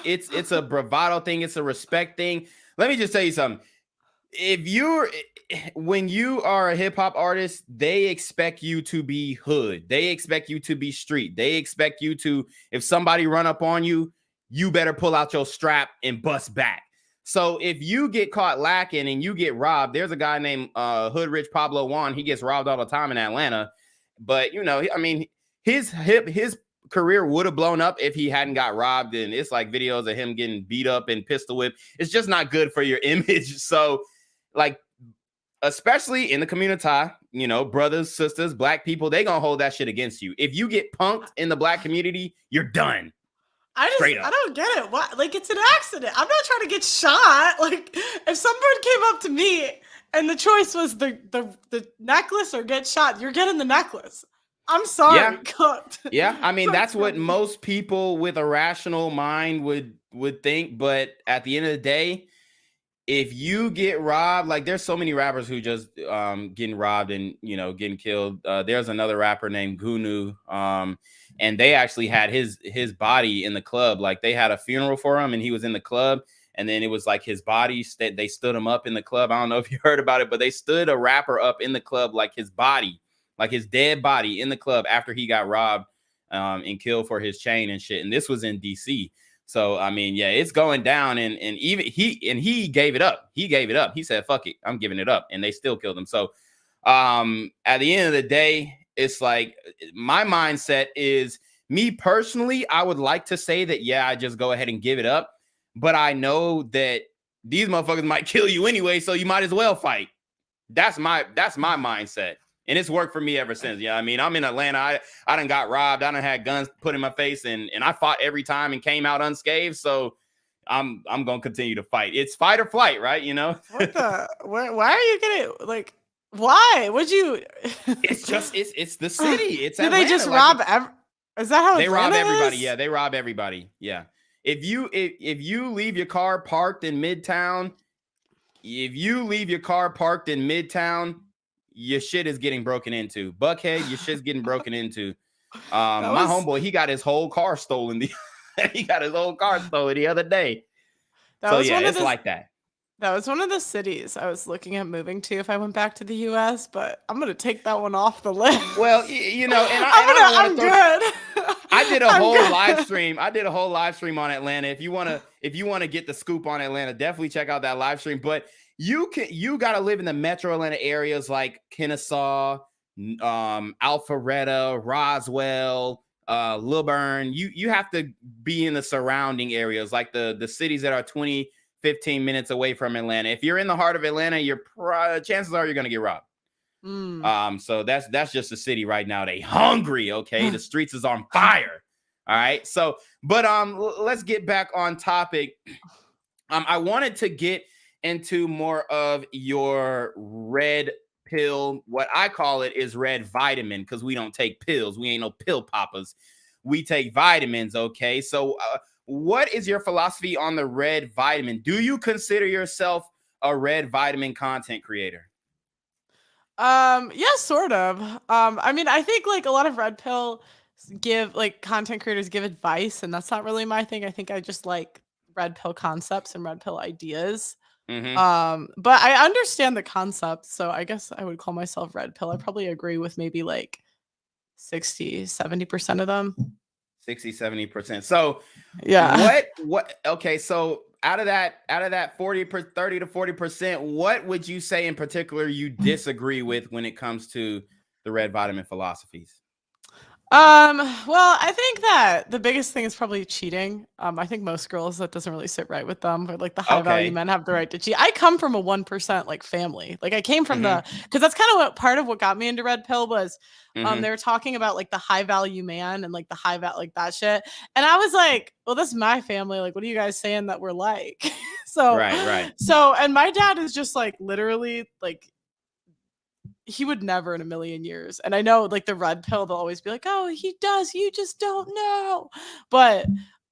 it's a bravado thing, it's a respect thing. Let me just tell you something. When you are a hip hop artist, they expect you to be hood. They expect you to be street. They expect you to, if somebody run up on you, you better pull out your strap and bust back. So if you get caught lacking and you get robbed, there's a guy named Hood Rich Pablo Juan. He gets robbed all the time in Atlanta. But I mean, his career would have blown up if he hadn't got robbed. And it's like videos of him getting beat up and pistol whipped. It's just not good for your image. So, like, especially in the community, brothers, sisters, black people, they gonna hold that shit against you. If you get punked in the black community, you're done. I don't get it. Why? Like, it's an accident. I'm not trying to get shot. Like, if someone came up to me and the choice was the necklace or get shot, you're getting the necklace. I'm sorry. Yeah. Cooked. Yeah, I mean, that's what most people with a rational mind would think. But at the end of the day, if you get robbed, like there's so many rappers who just getting robbed and getting killed. There's another rapper named Gunu, and they actually had his body in the club. Like they had a funeral for him, and he was in the club. And then it was like his body. They stood him up in the club. I don't know if you heard about it, but they stood a rapper up in the club, like his body, like his dead body in the club after he got robbed and killed for his chain and shit. And this was in DC. So, I mean, yeah, it's going down. And even he gave it up. He gave it up. He said, fuck it, I'm giving it up. And they still killed him. So at the end of the day, it's like my mindset is, me personally, I would like to say that, yeah, I just go ahead and give it up. But I know that these motherfuckers might kill you anyway, so you might as well fight. That's my mindset. And it's worked for me ever since. Yeah, I mean, I'm in Atlanta. I done got robbed. I done had guns put in my face, and I fought every time and came out unscathed. So I'm gonna continue to fight. It's fight or flight, right? What the? Why are you getting like? Why would you? It's the city. It's do Atlanta. they just like, rob? Is that how they rob Atlanta everybody? is? Yeah, they rob everybody. Yeah. If you leave your car parked in Midtown, your shit is getting broken into. Buckhead, your shit's getting broken into. My homeboy, he got his whole car stolen. He got his whole car stolen the other day. So yeah, it's like that. That was one of the cities I was looking at moving to if I went back to the U.S., but I'm gonna take that one off the list. Well, I'm good. I did a whole live stream. I did a whole live stream on Atlanta. If you want to get the scoop on Atlanta, definitely check out that live stream. But you got to live in the metro Atlanta areas like Kennesaw, Alpharetta, Roswell, Lilburn. You have to be in the surrounding areas, like the cities that are 15 minutes away from Atlanta. If you're in the heart of Atlanta, chances are you're going to get robbed. So that's just the city right now. They hungry. Okay. The streets is on fire. All right. So, but let's get back on topic. I wanted to get into more of your red pill. What I call it is red vitamin, because we don't take pills. We ain't no pill poppers. We take vitamins. Okay. So, what is your philosophy on the red vitamin? Do you consider yourself a red vitamin content creator? Yeah, sort of. I mean, I think like a lot of red pill content creators give advice, and that's not really my thing. I think I just like red pill concepts and red pill ideas. But I understand the concept, so I guess I would call myself red pill. I probably agree with maybe like 60-70% of them. 60-70%. So Yeah. okay, so out of that 30 to 40%, what would you say in particular you disagree with when it comes to the red vitamin philosophies? Well, I think that the biggest thing is probably cheating. I think most girls, that doesn't really sit right with them, but like the high value Okay. men have the right to cheat. I come from a 1% like family. Like I came from because that's kind of what part of what got me into red pill was they were talking about like the high value man and like the like that shit. And I was like, well, this is my family. Like, what are you guys saying that we're like? Right. So, and my dad is just like literally like, he would never in a million years. And I know like the red pill, they'll always be like, oh, he does. You just don't know. But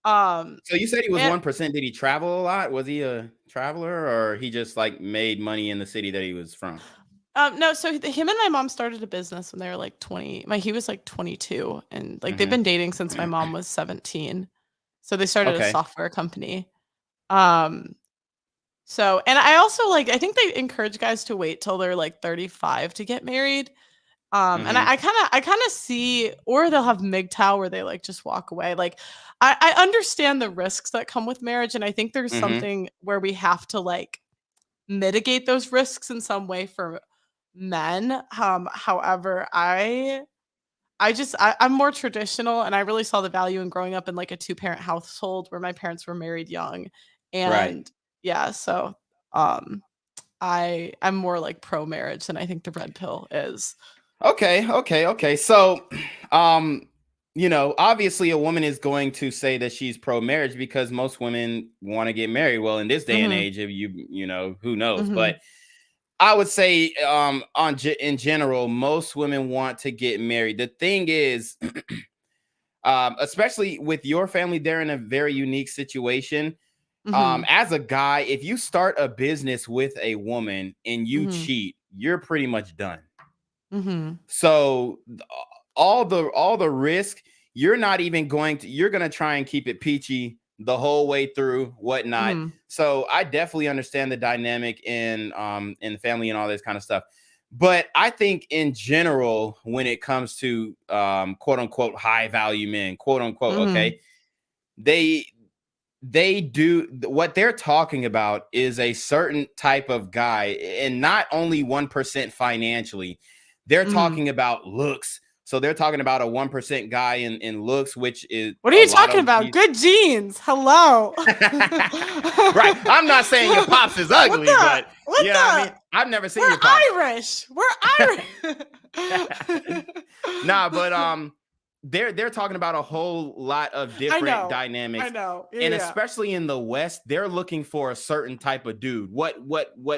so you said he was and- 1%. Did he travel a lot? Was he a traveler, or he just like made money in the city that he was from? No, so him and my mom started a business when they were like 20. He was like 22, and like they've been dating since my mom was 17. So they started a Okay. software company. So, and I also like, I think they encourage guys to wait till they're like 35 to get married. And I kind of see, or they'll have MGTOW where they like just walk away. Like, I understand the risks that come with marriage, and I think there's something where we have to like mitigate those risks in some way for men. However, I'm more traditional, and I really saw the value in growing up in like a 2-parent household where my parents were married young, and yeah, so I'm more like pro marriage than I think the red pill is. Okay. So, obviously a woman is going to say that she's pro marriage because most women want to get married. Well, in this day and age, if who knows? But I would say, in general, most women want to get married. The thing is, especially with your family, they're in a very unique situation. As a guy, if you start a business with a woman and you cheat, you're pretty much done. So all the risk, you're not even you're going to try and keep it peachy the whole way through, whatnot. So I definitely understand the dynamic in the family and all this kind of stuff. But I think in general, when it comes to quote unquote high value men, quote unquote, okay, they do what they're talking about is a certain type of guy, and not only 1% financially. They're talking about looks. So they're talking about a 1% guy in looks, which is what are you talking about? Good genes. Hello. Right. I'm not saying your pops is ugly, but I mean, I've never seen your pops. Irish. We're Irish. Nah, but they're talking about a whole lot of different dynamics. I know. And especially in the West, they're looking for a certain type of dude. What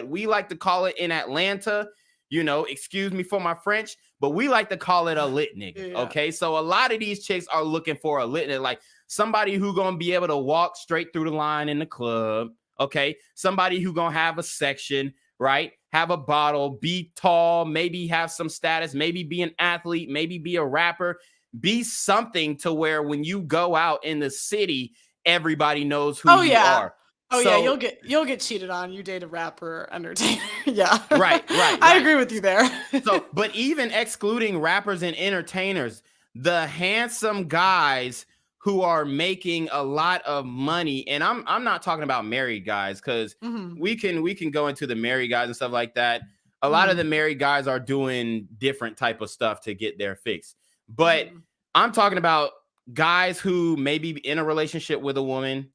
we like to call it in Atlanta, excuse me for my French, but we like to call it a lit nigga. Okay. So a lot of these chicks are looking for a lit nigga, like somebody who gonna be able to walk straight through the line in the club. Okay. Somebody who gonna have a section, right? Have a bottle, be tall, maybe have some status, maybe be an athlete, maybe be a rapper, be something to where when you go out in the city, everybody knows who you are. Oh yeah, you'll get cheated on. You date a rapper, entertainer. Yeah. Right. I agree with you there. So, but even excluding rappers and entertainers, the handsome guys who are making a lot of money, and I'm not talking about married guys, because we can go into the married guys and stuff like that. A lot of the married guys are doing different type of stuff to get their fix. But I'm talking about guys who may be in a relationship with a woman,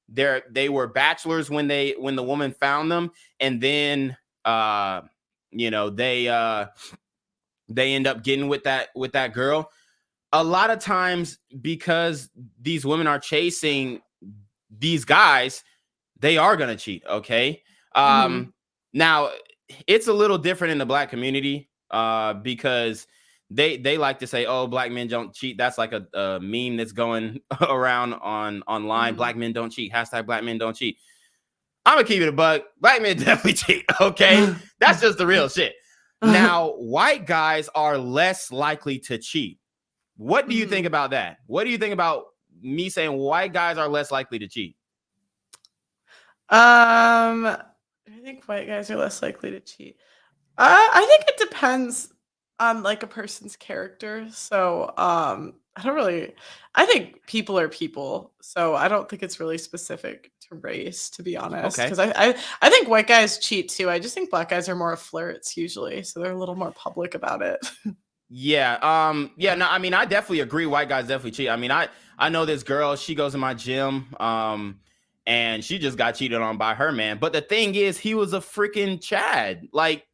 they were bachelors when the woman found them, and then they end up getting with that girl. a lot of times, because these women are chasing these guys, they are going to cheat. Okay. Now it's a little different in the black community, because they like to say, oh, black men don't cheat. That's like a meme that's going around online. Black men don't cheat. Hashtag black men don't cheat. I'm gonna keep it a buck. Black men definitely cheat. Okay. That's just the real shit. Now, white guys are less likely to cheat. What do you think about that? What do you think about me saying white guys are less likely to cheat? I think white guys are less likely to cheat. I think it depends on like a person's character. So I think people are people. So I don't think it's really specific to race, to be honest. Okay. Because I think white guys cheat too. I just think black guys are more flirts usually. So they're a little more public about it. Yeah. Yeah. No, I mean, I definitely agree. White guys definitely cheat. I mean, I know this girl. She goes in my gym. And she just got cheated on by her man. But the thing is, he was a freaking Chad. Like,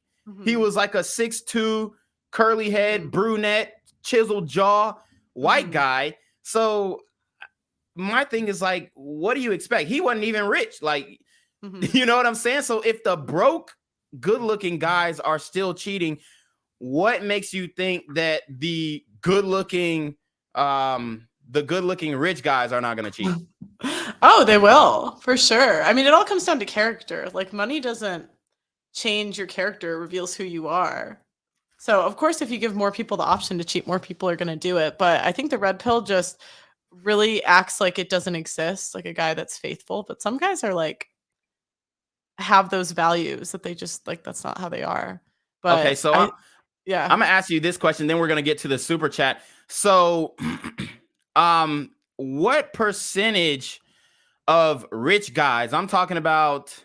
he was like a 6'2", curly head, brunette, chiseled jaw, white guy. So my thing is like, what do you expect? He wasn't even rich. Like, you know what I'm saying? So if the broke, good-looking guys are still cheating, what makes you think that the good-looking rich guys are not going to cheat? Oh, they will, for sure. I mean, it all comes down to character. Like, money doesn't change your character, it reveals who you are. So, of course, if you give more people the option to cheat, more people are going to do it. But I think the red pill just really acts like it doesn't exist, like a guy that's faithful. But some guys are like, have those values that they just like, that's not how they are. But okay, so I'm gonna ask you this question, then we're gonna get to the super chat. So what percentage of rich guys, I'm talking about,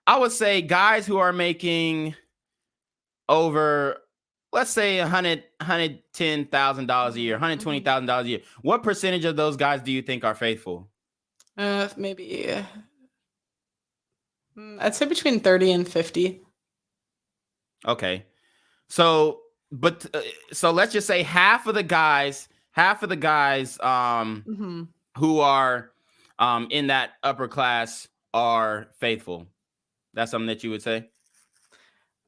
I would say guys who are making over, let's say $110,000 a year, $120,000 a year, what percentage of those guys do you think are faithful? Maybe I'd say between 30 and 50. Okay. So, but so let's just say half of the guys who are in that upper class are faithful. That's something that you would say?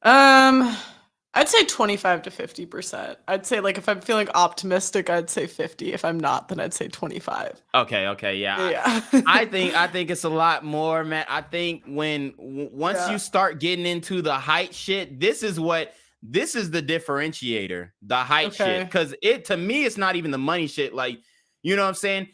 I'd say 25 to 50%. I'd say, like, if I'm feeling optimistic, I'd say 50. If I'm not, then I'd say 25. Okay, yeah. Yeah. I think it's a lot more, man. I think once you start getting into the height shit, this is the differentiator, the height shit. Because to me, it's not even the money shit. Like, you know what I'm saying?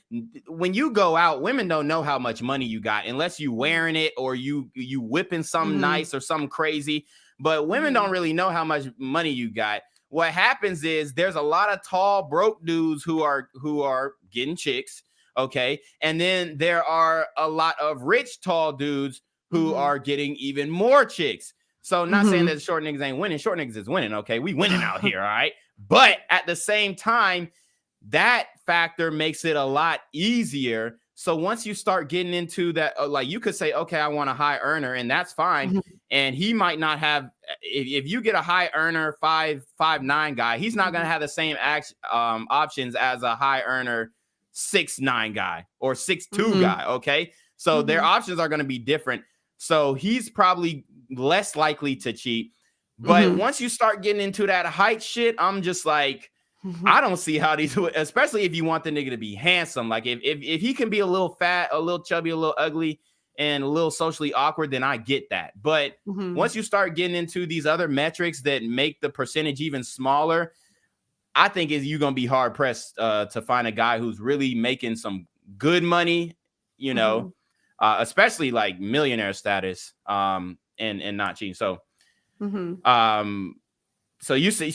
When you go out, women don't know how much money you got unless you wearing it or you whipping something nice or something crazy. But women don't really know how much money you got. What happens is there's a lot of tall, broke dudes who are getting chicks, okay? And then there are a lot of rich, tall dudes who are getting even more chicks. So not saying that short niggas ain't winning. Short niggas is winning, okay? We winning out here, all right? But at the same time, that factor makes it a lot easier. So once you start getting into that, like you could say, okay, I want a high earner, and that's fine. And he might not have, if you get a high earner 5'9" guy, he's not going to have the same options as a high earner 6'9" guy or 6'2" guy. Okay. So their options are going to be different. So he's probably less likely to cheat. But once you start getting into that height shit, I'm just like, I don't see how these, especially if you want the nigga to be handsome. Like if he can be a little fat, a little chubby, a little ugly, and a little socially awkward, then I get that. But once you start getting into these other metrics that make the percentage even smaller, I think you're going to be hard pressed to find a guy who's really making some good money, you know, especially like millionaire status, and not cheating. So, so you say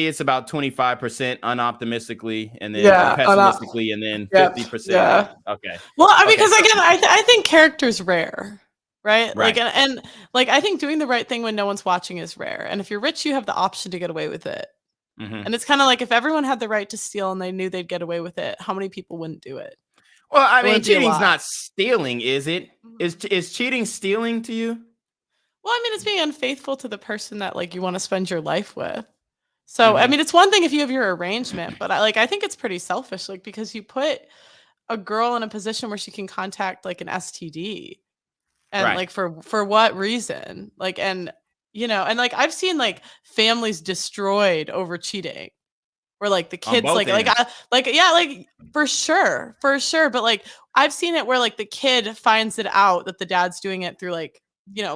it's about 25% unoptimistically, and then pessimistically, and then 50%. Yeah. Okay. Well, I mean, because again, I think character's rare, right? Like, and like, I think doing the right thing when no one's watching is rare. And if you're rich, you have the option to get away with it. And it's kind of like if everyone had the right to steal and they knew they'd get away with it, how many people wouldn't do it? Well, I mean, cheating's not stealing, is it? Is cheating stealing to you? Well, I mean, it's being unfaithful to the person that like you want to spend your life with. So, I mean, it's one thing if you have your arrangement, but I think it's pretty selfish, like, because you put a girl in a position where she can contact like an STD, and Right. like for what reason? Like, and and like I've seen like families destroyed over cheating. Where like the On kids both ends. yeah, like for sure. But like I've seen it where like the kid finds it out that the dad's doing it through like,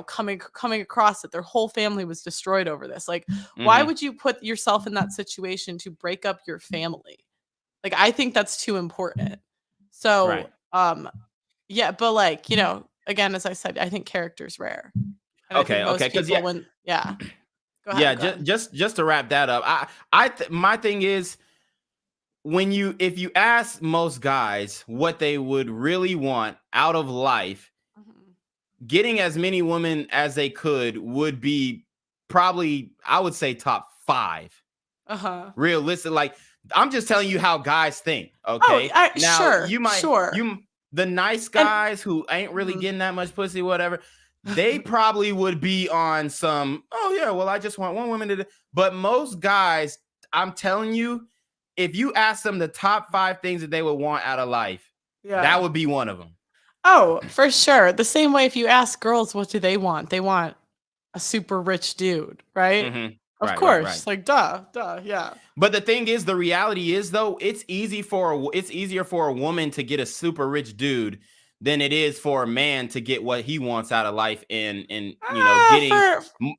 coming across that their whole family was destroyed over this. Like, why would you put yourself in that situation to break up your family? Like, I think that's too important. Right. So, yeah, but like, again, as I said, I think character's rare. And I think Okay. most Because people when yeah. Go yeah, ahead. Go ahead. just to wrap that up, my thing is, if you ask most guys what they would really want out of life, getting as many women as they could would be probably, I would say, top 5. Uh-huh. Realistic. Like, I'm just telling you how guys think. Okay. Now the nice guys who ain't really getting that much pussy, whatever, they probably would be on some, oh yeah, well, I just want one woman to. But most guys, I'm telling you, if you ask them the top 5 things that they would want out of life, that would be one of them. Oh, for sure. The same way if you ask girls what do they want? They want a super rich dude, right? Of course. Like duh, yeah. But the thing is, the reality is though, it's easier for a woman to get a super rich dude than it is for a man to get what he wants out of life and getting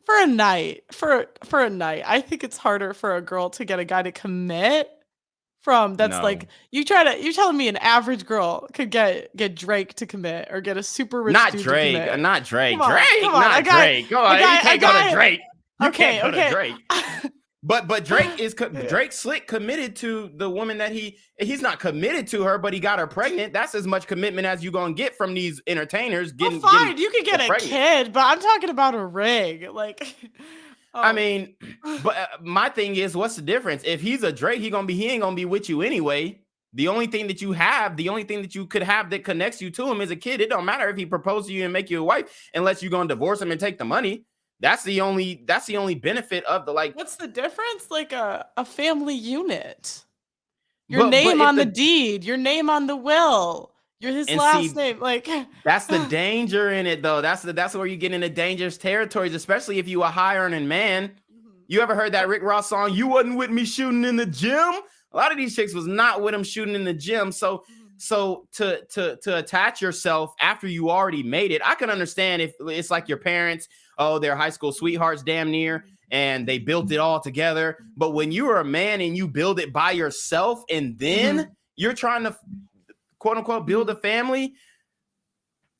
for a night. For a night. I think it's harder for a girl to get a guy to commit from that's No. like you're telling me an average girl could get Drake to commit or get a super rich not dude Drake, to commit. not Drake, Come on, Drake, come on, not a guy- Drake. Go a on, guy- you a can't go guy- to Drake. You Okay, can't go to okay. Drake. But Drake is Drake slick committed to the woman that he's not committed to her, but he got her pregnant. That's as much commitment as you gonna get from these entertainers. Well, fine, you could get a kid, but I'm talking about a ring. Like, I mean, but my thing is, what's the difference? If he's a Drake, he ain't gonna be with you anyway. The only thing that you could have that connects you to him is a kid. It don't matter if he proposed to you and make you a wife, unless you're gonna divorce him and take the money. That's the only benefit of the like. What's the difference? Like a family unit. Your name on the deed, your name on the will, his last name. Like that's the danger in it, though. That's where you get into dangerous territories, especially if you a high earning man. You ever heard that Rick Ross song? You wasn't with me shooting in the gym. A lot of these chicks was not with him shooting in the gym. So to attach yourself after you already made it, I can understand if it's like your parents. Oh, they're high school sweethearts damn near, and they built it all together. But when you are a man and you build it by yourself, and then you're trying to quote unquote build a family,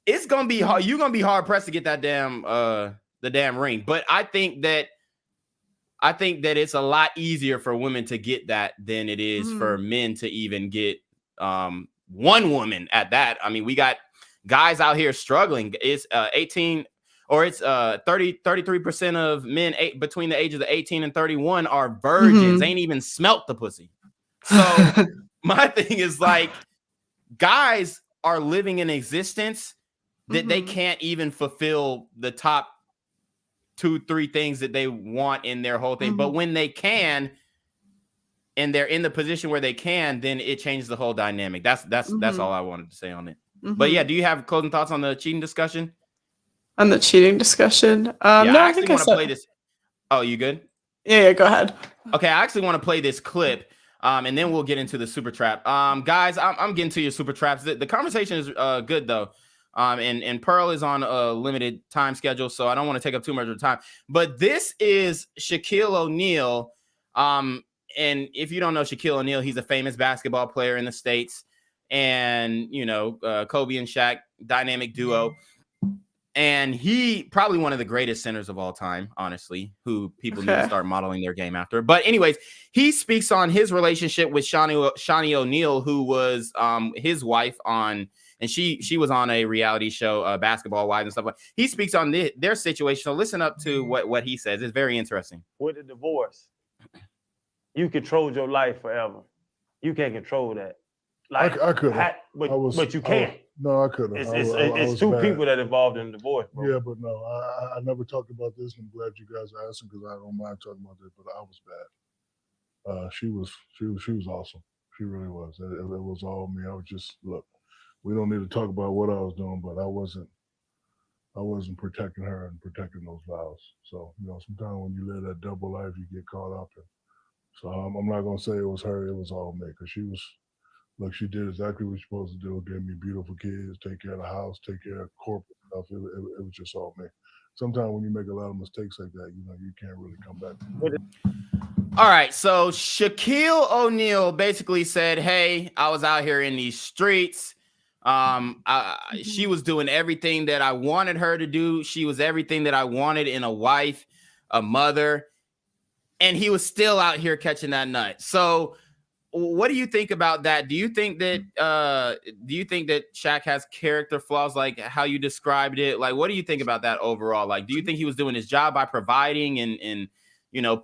it's gonna be hard. You're gonna be hard pressed to get that the damn ring. But I think that it's a lot easier for women to get that than it is for men to even get one woman at that. I mean, we got guys out here struggling. It's 33% of men between the ages of 18 and 31 are virgins, ain't even smelt the pussy. So my thing is like, guys are living in existence that they can't even fulfill the top 2-3 things that they want in their whole thing. But when they can, and they're in the position where they can, then it changes the whole dynamic. That's all I wanted to say on it. But yeah, do you have closing thoughts on the cheating discussion? On the cheating discussion? No, I actually want to play this. Oh, you good? Yeah, go ahead. Okay, I actually want to play this clip, and then we'll get into the super trap. Guys, I'm getting to your super traps. The conversation is good though. And Pearl is on a limited time schedule, so I don't want to take up too much of the time. But this is Shaquille O'Neal. And if you don't know Shaquille O'Neal, he's a famous basketball player in the States, and Kobe and Shaq dynamic duo. And he probably one of the greatest centers of all time, honestly, who people need to start modeling their game after. But anyways, he speaks on his relationship with Shawnee O'Neal, who was his wife on, and she was on a reality show, Basketball Wives and stuff like that. He speaks on their situation. So listen up to what he says. It's very interesting. With the divorce, you controlled your life forever. You can't control that. Like I could, but you can't. No, I couldn't. It's two people that involved in the divorce, bro. Yeah, but no, I never talked about this. I'm glad you guys are asking because I don't mind talking about this, but I was bad. She was awesome. She really was. It was all me. I was just look. We don't need to talk about what I was doing, but I wasn't protecting her and protecting those vows. So sometimes when you live that double life, you get caught up. So I'm not gonna say it was her. It was all me because she was. Look, she did exactly what she's supposed to do. Gave me beautiful kids, take care of the house, take care of corporate stuff. It was just all me. Sometimes when you make a lot of mistakes like that, you can't really come back. All right, so Shaquille O'Neal basically said, "Hey, I was out here in these streets. She was doing everything that I wanted her to do. She was everything that I wanted in a wife, a mother, and he was still out here catching that nut." So, what do you think about that? Do you think that Shaq has character flaws like how you described it? Like, what do you think about that overall? Like, do you think he was doing his job by providing and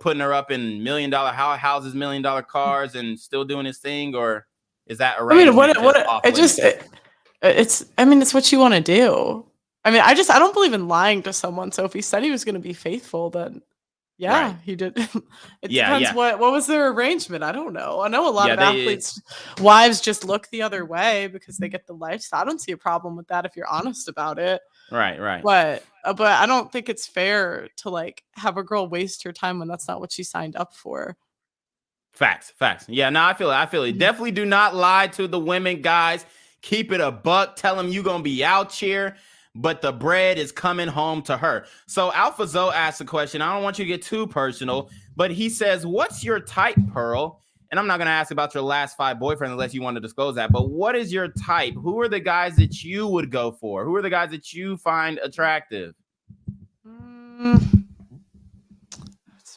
putting her up in $1 million houses, $1 million cars, and still doing his thing, or is that arrangement it's what you want to do. I mean, I don't believe in lying to someone. So if he said he was going to be faithful, then yeah, Right. he did. It Yeah, depends yeah. what was their arrangement. I don't know. I know a lot Yeah, of athletes' wives just look the other way because they get the lifestyle. I don't see a problem with that if you're honest about it. Right. But I don't think it's fair to like have a girl waste her time when that's not what she signed up for. Facts. Yeah, no, I feel it. Definitely do not lie to the women, guys. Keep it a buck. Tell them you're going to be out here, but the bread is coming home to her. So Alpha Zoe asked a question. I don't want you to get too personal, but he says, "What's your type, Pearl?" And I'm not going to ask about your last 5 boyfriends unless you want to disclose that. But what is your type? Who are the guys that you would go for? Who are the guys that you find attractive? That's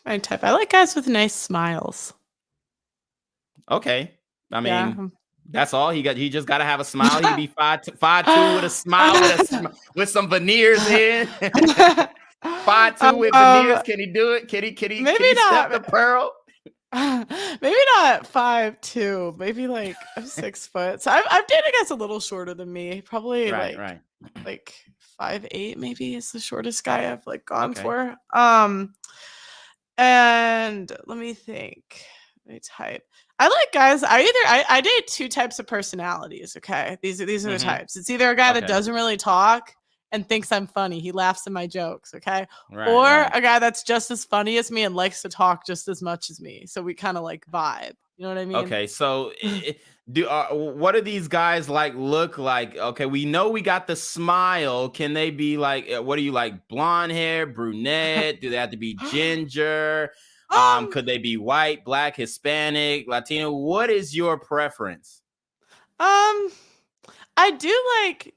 my type. I like guys with nice smiles. Okay. I mean, Yeah. that's all he got. He just got to have a smile. He'd be 5'2" with a smile with some veneers in. 5'2" with veneers. Can he do it? Can he maybe step not. the Pearl? Maybe not 5'2", maybe like 6 foot. So I've dated guys a little shorter than me. Probably Right. like 5'8" maybe is the shortest guy I've like gone Okay. for. And let me think. My type. I like guys. I date 2 types of personalities. Okay, these are the types. It's either a guy that Okay. doesn't really talk and thinks I'm funny. He laughs at my jokes. Okay, Right. a guy that's just as funny as me and likes to talk just as much as me. So we kind of like vibe. You know what I mean? Okay, so what do these guys look like? Okay, we know we got the smile. Can they be like, what do you like? Blonde hair, brunette? Do they have to be ginger? Could they be white, black, Hispanic, Latino? What is your preference? I do like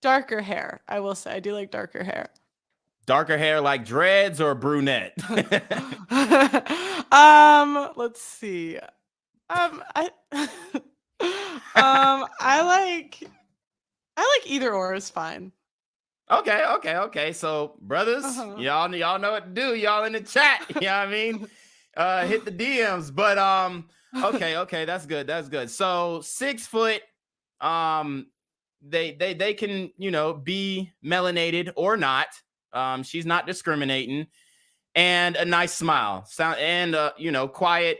darker hair. I will say I do like darker hair. Darker hair like dreads or brunette? Let's see. I like either or is fine. Okay. So, brothers, y'all know what to do. Y'all in the chat, you know what I mean? Hit the DMs. But okay, that's good. So 6 foot, they can, be melanated or not. She's not discriminating, and a nice smile, quiet,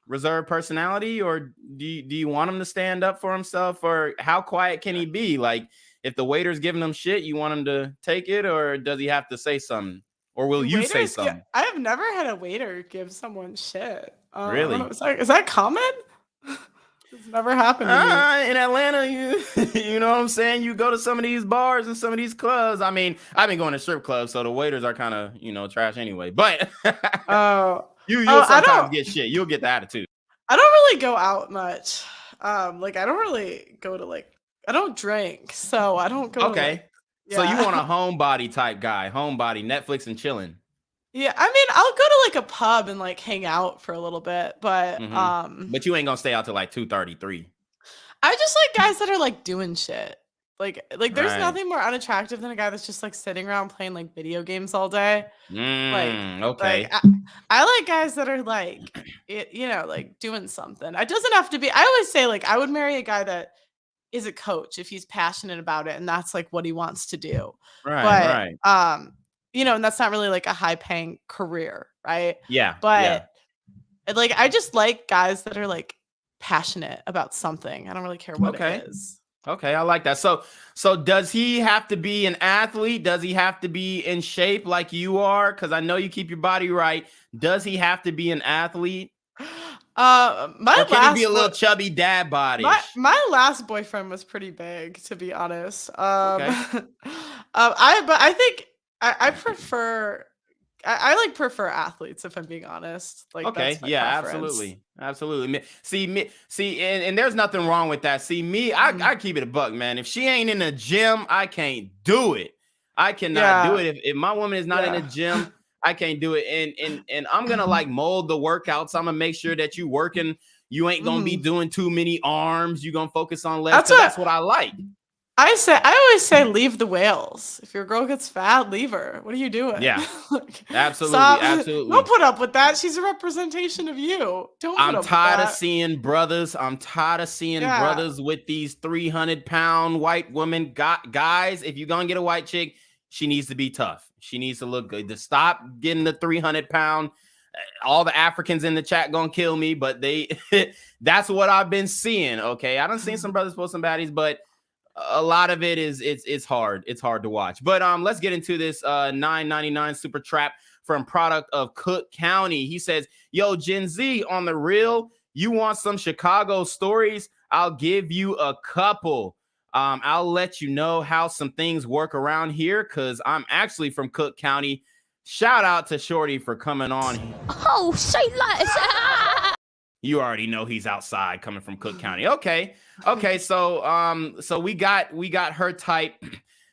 reserved personality. Or do you want him to stand up for himself, or how quiet can he be? Like, if the waiter's giving him shit, you want him to take it, or does he have to say something? Or will you say something? I have never had a waiter give someone shit. Really? Is that common? It's never happened to me. In Atlanta, you know what I'm saying? You go to some of these bars and some of these clubs. I mean, I've been going to strip clubs, so the waiters are kind of, trash anyway. But you'll sometimes get shit. You'll get the attitude. I don't really go out much. I don't really go to I don't drink, so I don't go. Okay. So you want a homebody type guy, homebody, Netflix and chilling. Yeah, I mean, I'll go to a pub and hang out for a little bit, but But you ain't gonna stay out till 2:33. I just like guys that are doing shit. There's Right. nothing more unattractive than a guy that's just sitting around playing video games all day. Okay. I like guys that are doing something. It doesn't have to be. I always say I would marry a guy that is a coach if he's passionate about it and that's what he wants to do. Right. But and that's not really a high paying career, right? Yeah. But yeah. And, like, I just like guys that are like passionate about something. I don't really care what Okay. it is. Okay, I like that. So does he have to be an athlete? Does he have to be in shape like you are? Because I know you keep your body right. Does he have to be an athlete? My Or can he be last a little chubby dad bodish? my last boyfriend was pretty big, to be honest. Okay. I think I prefer I like prefer athletes, if I'm being honest. Like, Okay, that's my yeah, preference. absolutely. See, and there's nothing wrong with that. See, me, I keep it a buck, man. If she ain't in the gym, I can't do it. I cannot do Yeah. it. If my woman is not in the Yeah. gym, I can't do it. And I'm gonna like mold the workouts. I'm gonna make sure that you working. You ain't gonna be Mhm. doing too many arms. You're gonna focus on legs That's because what that's what I like. I always say leave the whales. If your girl gets fat, leave her. What are you doing? Yeah, Like, absolutely, stop. Don't absolutely. put up with that. She's a representation of you. Don't put I'm up with tired of that. seeing brothers. I'm tired of seeing Yeah. brothers with these 300-pound white women. Guys, if you're gonna get a white chick, she needs to be tough. She needs to look good. To stop getting the 300-pound. All the Africans in the chat gonna kill me, but they that's what I've been seeing. Okay, I done seen some brothers post some baddies, but a lot of it is it's hard. It's hard to watch. But let's get into this $9.99 super trap from product of Cook County. He says, yo, Gen Z, on the real, you want some Chicago stories? I'll give you a couple. I'll let you know how some things work around here because I'm actually from Cook County. Shout out to Shorty for coming on. Oh, say less. You already know he's outside coming from Cook County. Okay. So we got her type.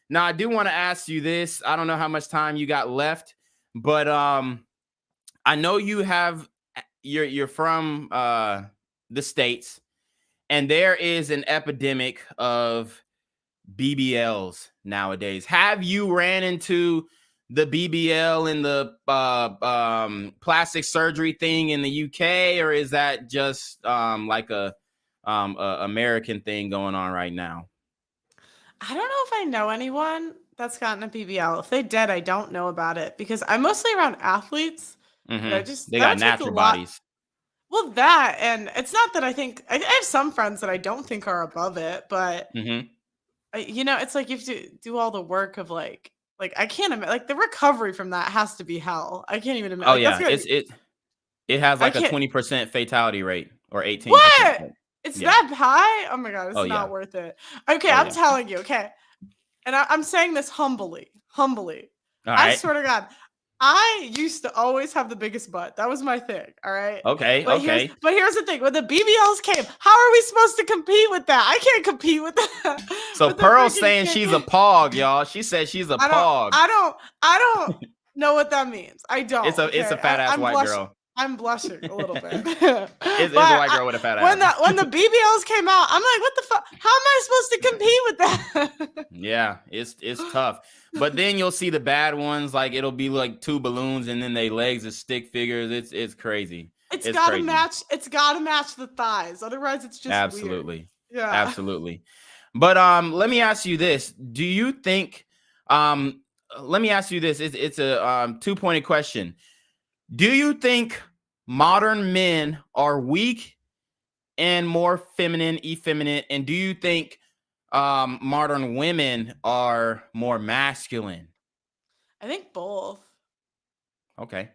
Now I do want to ask you this. I don't know how much time you got left, but I know you're from the States, and there is an epidemic of BBLs nowadays. Have you ran into the BBL and the plastic surgery thing in the UK, or is that just like a American thing going on right now? I don't know if I know anyone that's gotten a BBL. If they did, I don't know about it because I'm mostly around athletes. And I just They that got would take a natural lot. bodies. Well, that and it's not that I think I have some friends that I don't think are above it, but it's like you have to do all the work of like I can't imagine like the recovery from that has to be hell. I can't even imagine. Oh Like that's yeah, gonna, it has I like a can't. 20% fatality rate or 18%. What? It's Yeah. that high? Oh my god, it's Oh not yeah. worth it. Okay, Oh I'm yeah. telling you. Okay, and I'm saying this humbly. All I right. swear to God, I used to always have the biggest butt. That was my thing. All right. Okay. But Okay. here's the thing. When the BBLs came, how are we supposed to compete with that? I can't compete with that. So with the Pearl's freaking saying kid. she's a pog, y'all. She said she's a pog. I don't know what that means. I don't. It's a Okay? fat ass I'm white blushing. girl. I'm blushing a little bit. It's a white girl with a fat ass. When the BBLs came out, I'm like, what the fuck? How am I supposed to compete with that? Yeah, it's tough. But then you'll see the bad ones, like it'll be like two balloons and then they legs as stick figures. It's crazy. It's It's gotta crazy. match. It's gotta match the thighs. Otherwise, it's just Absolutely. weird. Yeah. Absolutely. But let me ask you this. Do you think let me ask you this. It's a two-pointed question. Do you think modern men are weak and more feminine, effeminate? And do you think modern women are more masculine? I think both. Okay.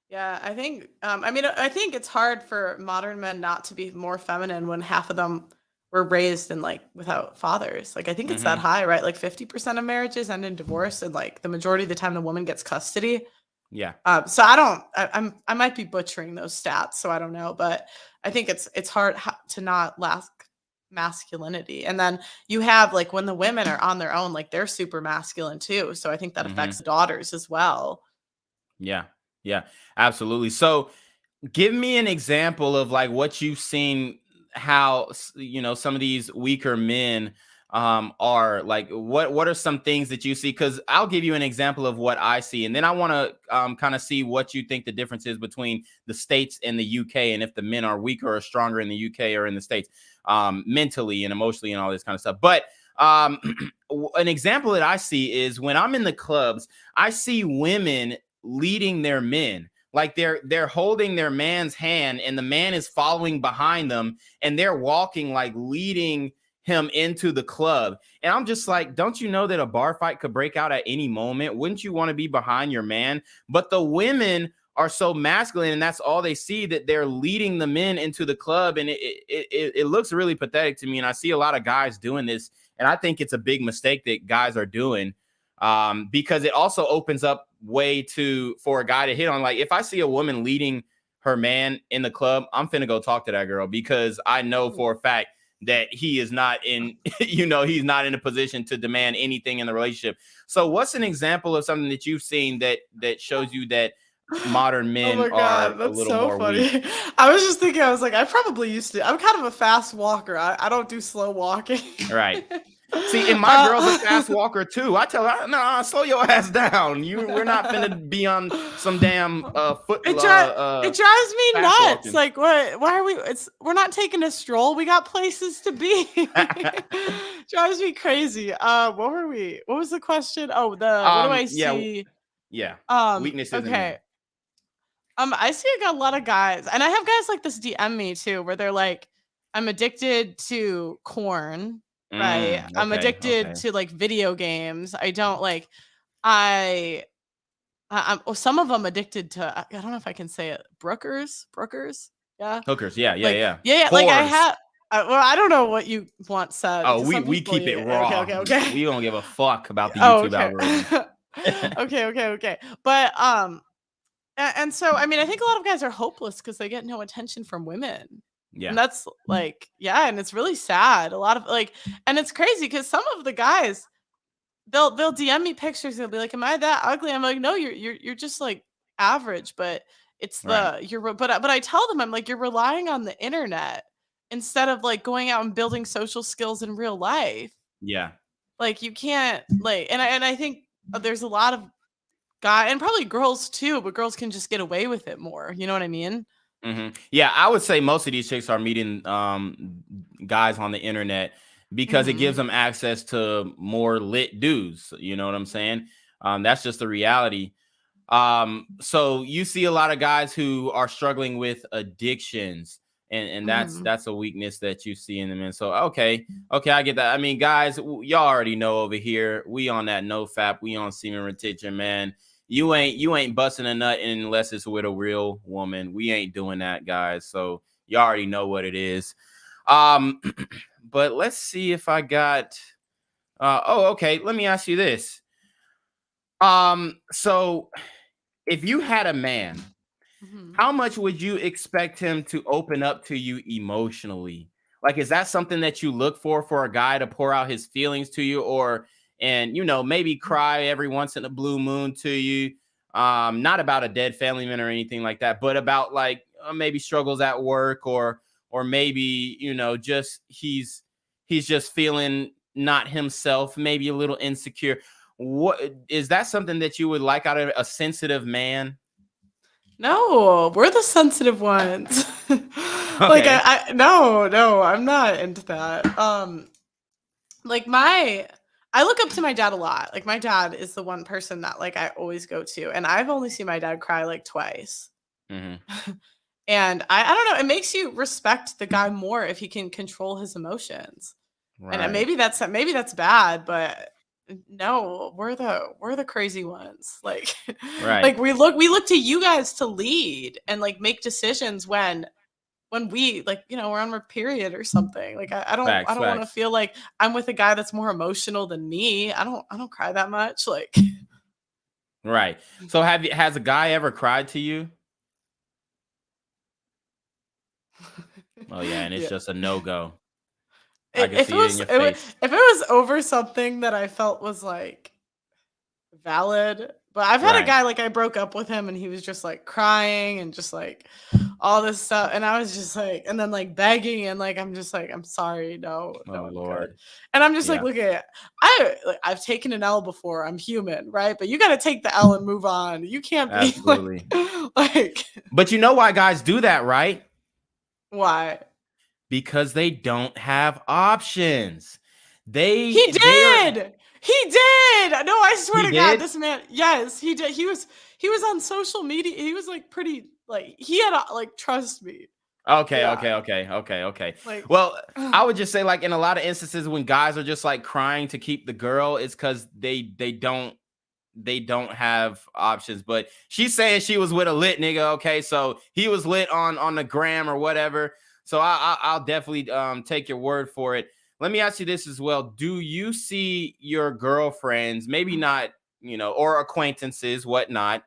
Yeah, I think. I think it's hard for modern men not to be more feminine when half of them were raised in like without fathers. Like I think it's that high, right? Like 50% of marriages end in divorce, and like the majority of the time the woman gets custody. Yeah. So I might be butchering those stats, so I don't know, but I think it's hard to not lack masculinity. And then you have like when the women are on their own, like they're super masculine too. So I think that affects daughters as well. Yeah. Yeah. Absolutely. So give me an example of like what you've seen, how some of these weaker men are like. What are some things that you see? Because I'll give you an example of what I see, and then I want to kind of see what you think the difference is between the States and the UK, and if the men are weaker or stronger in the UK or in the States, mentally and emotionally and all this kind of stuff. But an example that I see is when I'm in the clubs, I see women leading their men. Like they're holding their man's hand and the man is following behind them and they're walking, like leading him into the club. And I'm just like, don't you know that a bar fight could break out at any moment? Wouldn't you want to be behind your man? But the women are so masculine and that's all they see, that they're leading the men into the club. And it looks really pathetic to me. And I see a lot of guys doing this. And I think it's a big mistake that guys are doing, because it also opens up way for a guy to hit on. Like if I see a woman leading her man in the club, I'm finna go talk to that girl, because I know for a fact that he is not in, he's not in a position to demand anything in the relationship. So what's an example of something that you've seen that shows you that modern men are a little more weak? I was just thinking, I was like, I probably used to. I'm kind of a fast walker. I don't do slow walking. Right. See, and my girl's a fast walker too. I tell her, "Nah, slow your ass down. We're not finna be on some damn foot." It drives me nuts. walking. Like, what? Why are we? We're not taking a stroll. We got places to be. Drives me crazy. What were we? What was the question? Oh, what do I see? Yeah. Weaknesses. Okay. I see a lot of guys, and I have guys like this DM me too, where they're like, "I'm addicted to corn." Right. I'm addicted to like video games. I don't like, I'm some of them addicted to, I don't know if I can say it. Brookers. Yeah. Hookers. Yeah. Like I have, well, I don't know what you want said. Oh, we keep it raw. Okay. We don't give a fuck about the YouTube algorithm. Okay. But, and so, I mean, I think a lot of guys are hopeless because they get no attention from women. Yeah. And that's like, and it's really sad. A lot of and it's crazy because some of the guys, they'll DM me pictures. They'll be like, "Am I that ugly?" I'm like, "No, you're just like average." But it's but I tell them, I'm like, you're relying on the internet instead of like going out and building social skills in real life. Yeah. Like you can't and I think there's a lot of guys and probably girls too, but girls can just get away with it more. You know what I mean? Mm-hmm. Yeah, I would say most of these chicks are meeting guys on the internet because it gives them access to more lit dudes. You know what I'm saying? That's just the reality. So you see a lot of guys who are struggling with addictions, and that's a weakness that you see in them. And so okay, I get that. I mean, guys, y'all already know over here, we on that no fap, we on semen retention, man. You ain't busting a nut unless it's with a real woman. We ain't doing that, guys. So you already know what it is. But let's see if I got. Okay. Let me ask you this. So if you had a man, how much would you expect him to open up to you emotionally? Like, is that something that you look for a guy to pour out his feelings to you, and maybe cry every once in a blue moon to you, not about a dead family member or anything like that, but about like maybe struggles at work, or maybe just he's just feeling not himself, maybe a little insecure. What is that something that you would like out of a sensitive man? No, we're the sensitive ones. Like no, I'm not into that. Like I look up to my dad a lot. Like my dad is the one person that like I always go to, and I've only seen my dad cry like twice. And I don't know, it makes you respect the guy more if he can control his emotions. Right. And maybe that's bad, but no, we're the crazy ones. Like, like we look to you guys to lead and like make decisions when we like, we're on our period or something. Like I don't want to feel like I'm with a guy that's more emotional than me. I don't cry that much. Like, right. So has a guy ever cried to you? Oh yeah, and it's just a no-go. I can see it in your face. If it was over something that I felt was like valid, but I've had a guy, like I broke up with him and he was just like crying and just like all this stuff, and I was just like, and then like begging, and like I'm just like, I'm sorry, no, Lord. And I'm just like, look at I've taken an L before. I'm human, right? But you got to take the L and move on. You can't be like. But you know why guys do that, right? Why? Because they don't have options. He did. No, I swear to God, this man. Yes, he did. He was he was on social media. He was like pretty like he had like trust me. Okay, Yeah. okay. Like Well, I would just say like in a lot of instances when guys are just like crying to keep the girl, it's because they don't have options. But she's saying she was with a lit nigga. Okay, so he was lit on the gram or whatever. So I'll definitely take your word for it. Let me ask you this as well. Do you see your girlfriends, maybe not, or acquaintances, whatnot?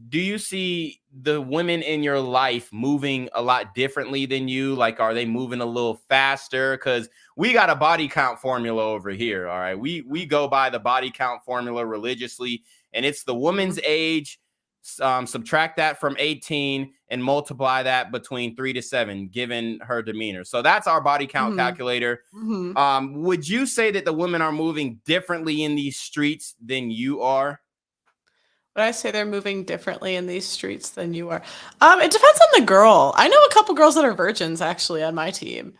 Do you see the women in your life moving a lot differently than you? Like, are they moving a little faster? Because we got a body count formula over here. All right. We go by the body count formula religiously, and it's the woman's age. Subtract that from 18 and multiply that between 3 to 7, given her demeanor. So that's our body count calculator. Would you say that the women are moving differently in these streets than you are? Would I say they're moving differently in these streets than you are? It depends on the girl. I know a couple girls that are virgins actually on my team.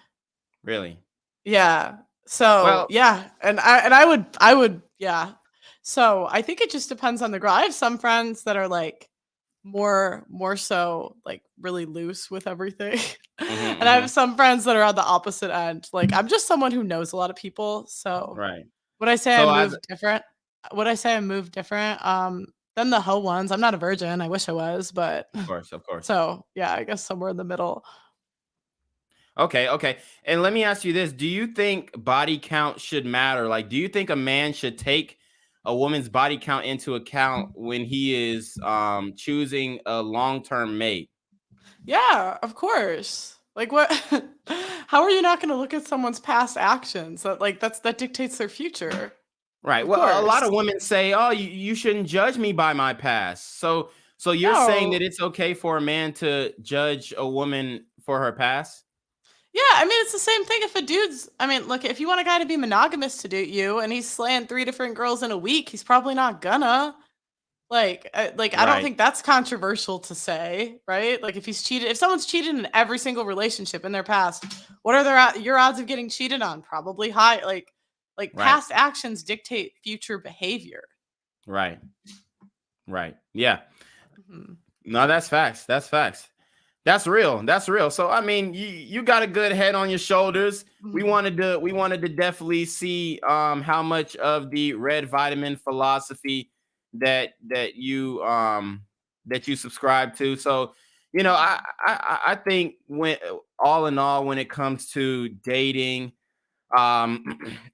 Really? Yeah. So Well, yeah, and I would yeah. So I think it just depends on the girl. I have some friends that are like more so like really loose with everything. And I have some friends that are on the opposite end. Like I'm just someone who knows a lot of people. So Right. would I say So I as move different? Would I say I move different? Than the hoe ones. I'm not a virgin. I wish I was, but of course. so yeah, I guess somewhere in the middle. Okay. And let me ask you this. Do you think body count should matter? Like, do you think a man should take a woman's body count into account when he is choosing a long-term mate? Yeah, of course. Like what how are you not going to look at someone's past actions? That dictates their future. Right. Of Well, a lot course. of women say, "Oh, you shouldn't judge me by my past." So you're saying that No. it's okay for a man to judge a woman for her past? Yeah, I mean, it's the same thing if a dude's I mean, look, if you want a guy to be monogamous to date you and he's slaying 3 different girls in a week, he's probably not gonna. I don't Right. think that's controversial to say, right? Like if someone's cheated in every single relationship in their past, what are your odds of getting cheated on? Probably high. Like Right. past actions dictate future behavior. Right. Yeah. Mhm. No, that's facts. That's real. So I mean, you got a good head on your shoulders. We Mhm. wanted to definitely see how much of the red vitamin philosophy that you subscribe to. So, I think when all in all, when it comes to dating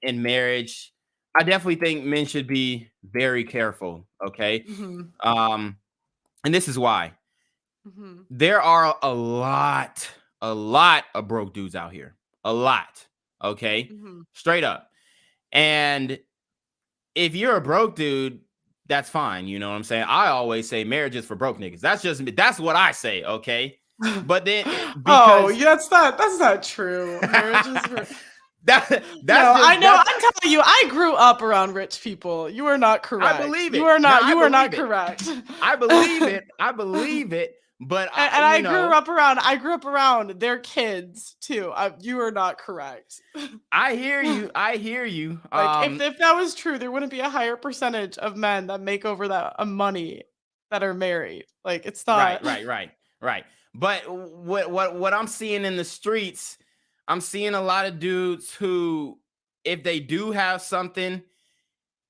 in marriage, I definitely think men should be very careful. Okay. Mhm. Um, and this is why. Mhm. There are a lot of broke dudes out here. A lot. Okay. Mhm. Straight up. And if you're a broke dude, that's fine. You know what I'm saying? I always say marriage is for broke niggas. That's what I say. Okay. But then Oh, because yeah, that's not true. Marriage is for that's No, I just know. that's I'm telling you, I grew up around rich people. You are not correct. I believe You it. are No, not. I You are not believe it. correct. I believe it. But And I grew up around. I grew up around their kids too. You are not correct. I hear you. Like if that was true, there wouldn't be a higher percentage of men that make over that money that are married. Like it's not. Right. But what I'm seeing in the streets, I'm seeing a lot of dudes who, if they do have something,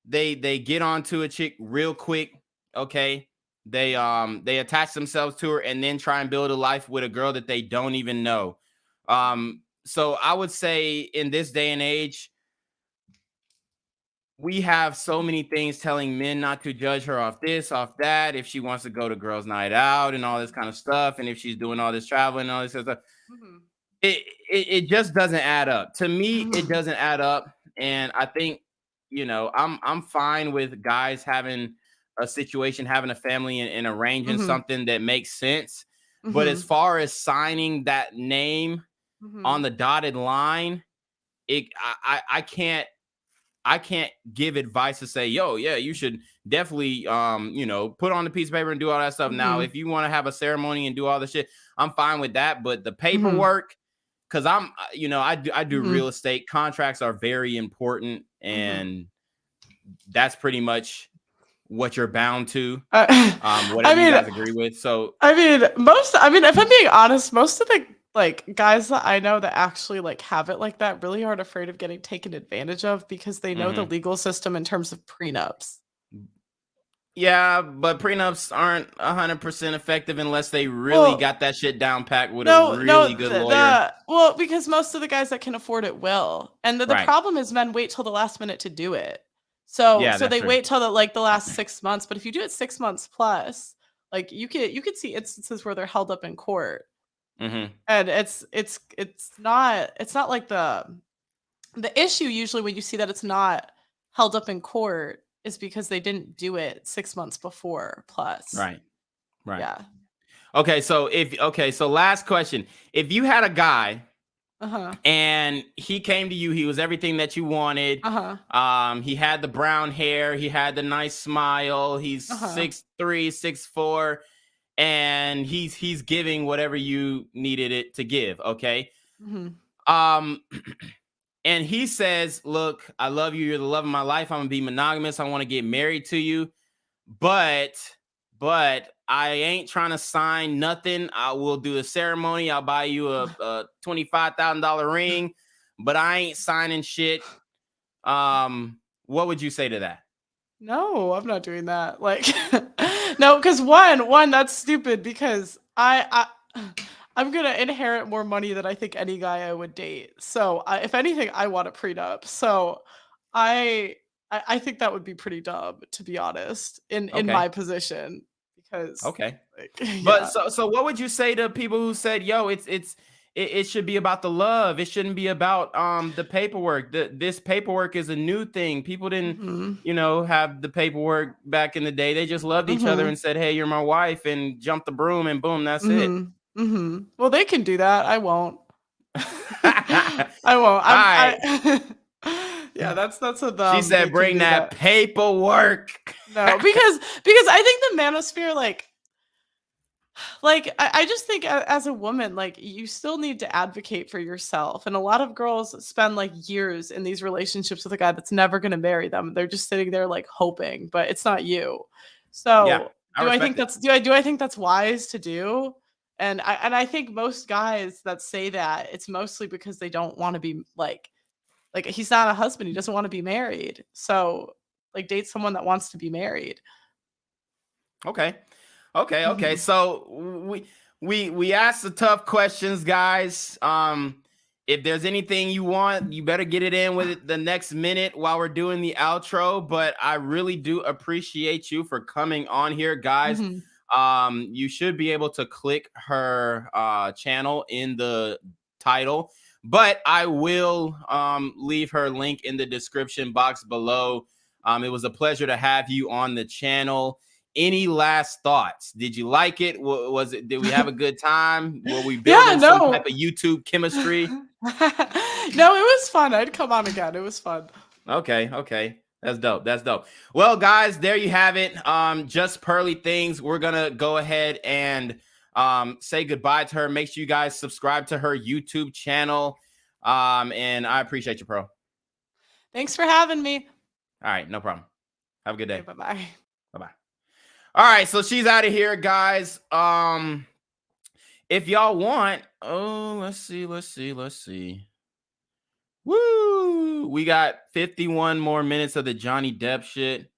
they get onto a chick real quick. Okay. They attach themselves to her and then try and build a life with a girl that they don't even know. So I would say in this day and age, we have so many things telling men not to judge her off this, off that, if she wants to go to girls' night out and all this kind of stuff, and if she's doing all this traveling and all this stuff. Mhm. It just doesn't add up. To me, it Mhm. doesn't add up. And I think, I'm fine with guys having a situation, having a family and arranging Mhm. something that makes sense. But as Mhm. far as signing that name on Mhm. the dotted line, I can't give advice to say, yo, yeah, you should definitely put on the piece of paper and do all that stuff. Now, Mhm. if you want to have a ceremony and do all the shit, I'm fine with that. But the Mhm. paperwork, because I do real Mhm. estate. Contracts are very important, Mhm. and that's pretty much what you're bound to, I whatever you mean, guys agree with. So I mean, if I'm being honest, most of the like guys that I know that actually like have it like that really aren't afraid of getting taken advantage of because they know the legal system in terms of prenups. yeah, but prenups aren't 100% effective unless they really Well, got that shit down packed with a really good lawyer. Well, because most of the guys that can afford it will. And the Right. problem is men wait till the last minute to do it. So Yeah, that's they true. wait till the last 6 months, but if you do it 6 months plus, like you could see instances where they're held up in court. Mm-hmm. And it's not like the issue usually when you see that it's not held up in court is because they didn't do it 6 months before plus. Right. Right. Yeah. Okay, so last question. If you had a guy Uh-huh. and he came to you, he was everything that you wanted. Uh-huh. He had the brown hair, he had the nice smile, he's 6'3", 6'4", and he's giving whatever you needed it to give, okay? Mm-hmm. And he says, look, I love you, you're the love of my life, I'm gonna be monogamous, I want to get married to you, but I ain't trying to sign nothing. I will do a ceremony, I'll buy you a $25,000 ring, but I ain't signing shit. What would you say to that? No, I'm not doing that. Like, no, because one, that's stupid because I'm gonna inherit more money than I think any guy I would date. So if anything, I want a prenup. So I think that would be pretty dumb, to be honest, in my position. Because Okay. like, But so what would you say to people who said, yo, it should be about the love. It shouldn't be about the paperwork. This paperwork is a new thing. People didn't, have the paperwork back in the day. They just loved each other and said, hey, you're my wife, and jumped the broom and boom, that's it. Well, they can do that. I won't. I won't. Yeah, that's a dumb. She said, bring that paperwork. No, because I think the manosphere, I just think as a woman, like you still need to advocate for yourself. And a lot of girls spend like years in these relationships with a guy that's never going to marry them. They're just sitting there like hoping, but it's not you. So Yeah, do I think that's wise to do? And I think most guys that say that, it's mostly because they don't want to be like he's not a husband. He doesn't want to be married. So like date someone that wants to be married. Okay. So we asked the tough questions, guys. If there's anything you want, you better get it in with it the next minute while we're doing the outro. But I really do appreciate you for coming on here, guys. You should be able to click her channel in the title, but I will leave her link in the description box below. It was a pleasure to have you on the channel. Any last thoughts? Did you like it? Did we have a good time? Were we building some type of YouTube chemistry? No, it was fun. I'd come on again. It was fun. Okay. That's dope. Well, guys, there you have it. Just Pearly Things. We're gonna go ahead and say goodbye to her. Make sure you guys subscribe to her YouTube channel. And I appreciate you, Pro. Thanks for having me. All right, no problem. Have a good day. Okay, bye-bye. Bye-bye. All right, so she's out of here, guys. If y'all want, let's see. Woo! We got 51 more minutes of the Johnny Depp shit,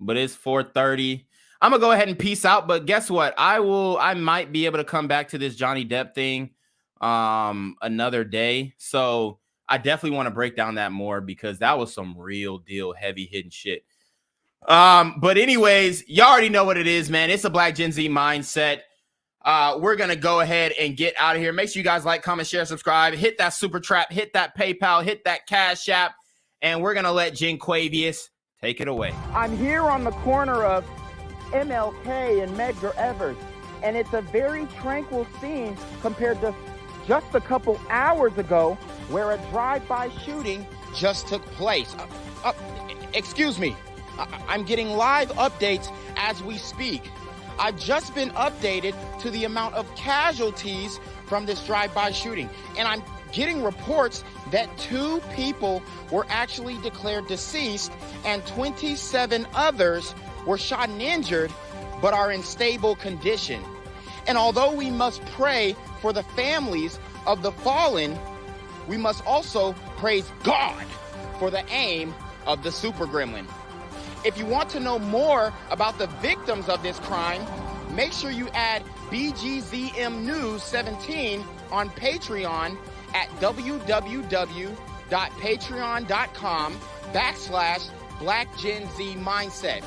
but it's 4:30. I'm gonna go ahead and peace out, but guess what? I might be able to come back to this Johnny Depp thing another day. So I definitely want to break down that more because that was some real deal heavy hitting shit. But anyways, y'all already know what it is, man. It's a Black Gen Z mindset. We're gonna go ahead and get out of here. Make sure you guys like, comment, share, subscribe, hit that super trap, hit that PayPal, hit that Cash App, and we're gonna let Jinquavious take it away. I'm here on the corner of MLK and Medgar Evers, and it's a very tranquil scene compared to just a couple hours ago where a drive-by shooting just took place. Excuse me. I'm getting live updates as we speak. I've just been updated to the amount of casualties from this drive-by shooting. And I'm getting reports that 2 people were actually declared deceased and 27 others were shot and injured, but are in stable condition. And although we must pray for the families of the fallen, we must also praise God for the aim of the super gremlin. If you want to know more about the victims of this crime, make sure you add BGZM News 17 on Patreon at www.patreon.com/blackgenzmindset.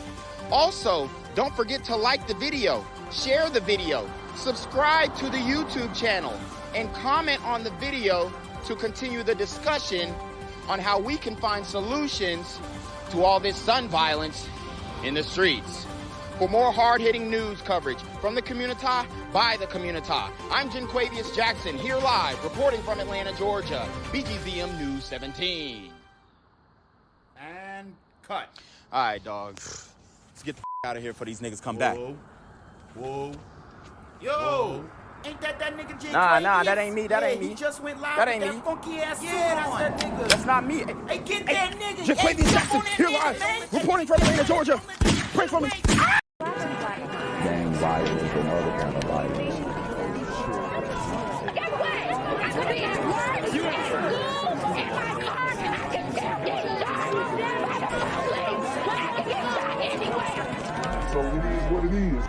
Also, don't forget to like the video, share the video, subscribe to the YouTube channel, and comment on the video to continue the discussion on how we can find solutions to all this gun violence in the streets. For more hard-hitting news coverage from the community, by the community, I'm Jenquavius Jackson, here live, reporting from Atlanta, Georgia, BGZM News 17. And cut. All right, dog. Let's get the out of here before these niggas come back. Whoa. Yo. Ain't that nigga J? Nah, that ain't me. That ain't me. He just went live. That with ain't me. Funky ass Yeah, suit that's on. that nigga. That's not me. Hey, get that nigga. Jaquavius Jackson, here live, reporting from Atlanta, Georgia. Pray for me. Gang violence and other kind of violence. So it is what it is.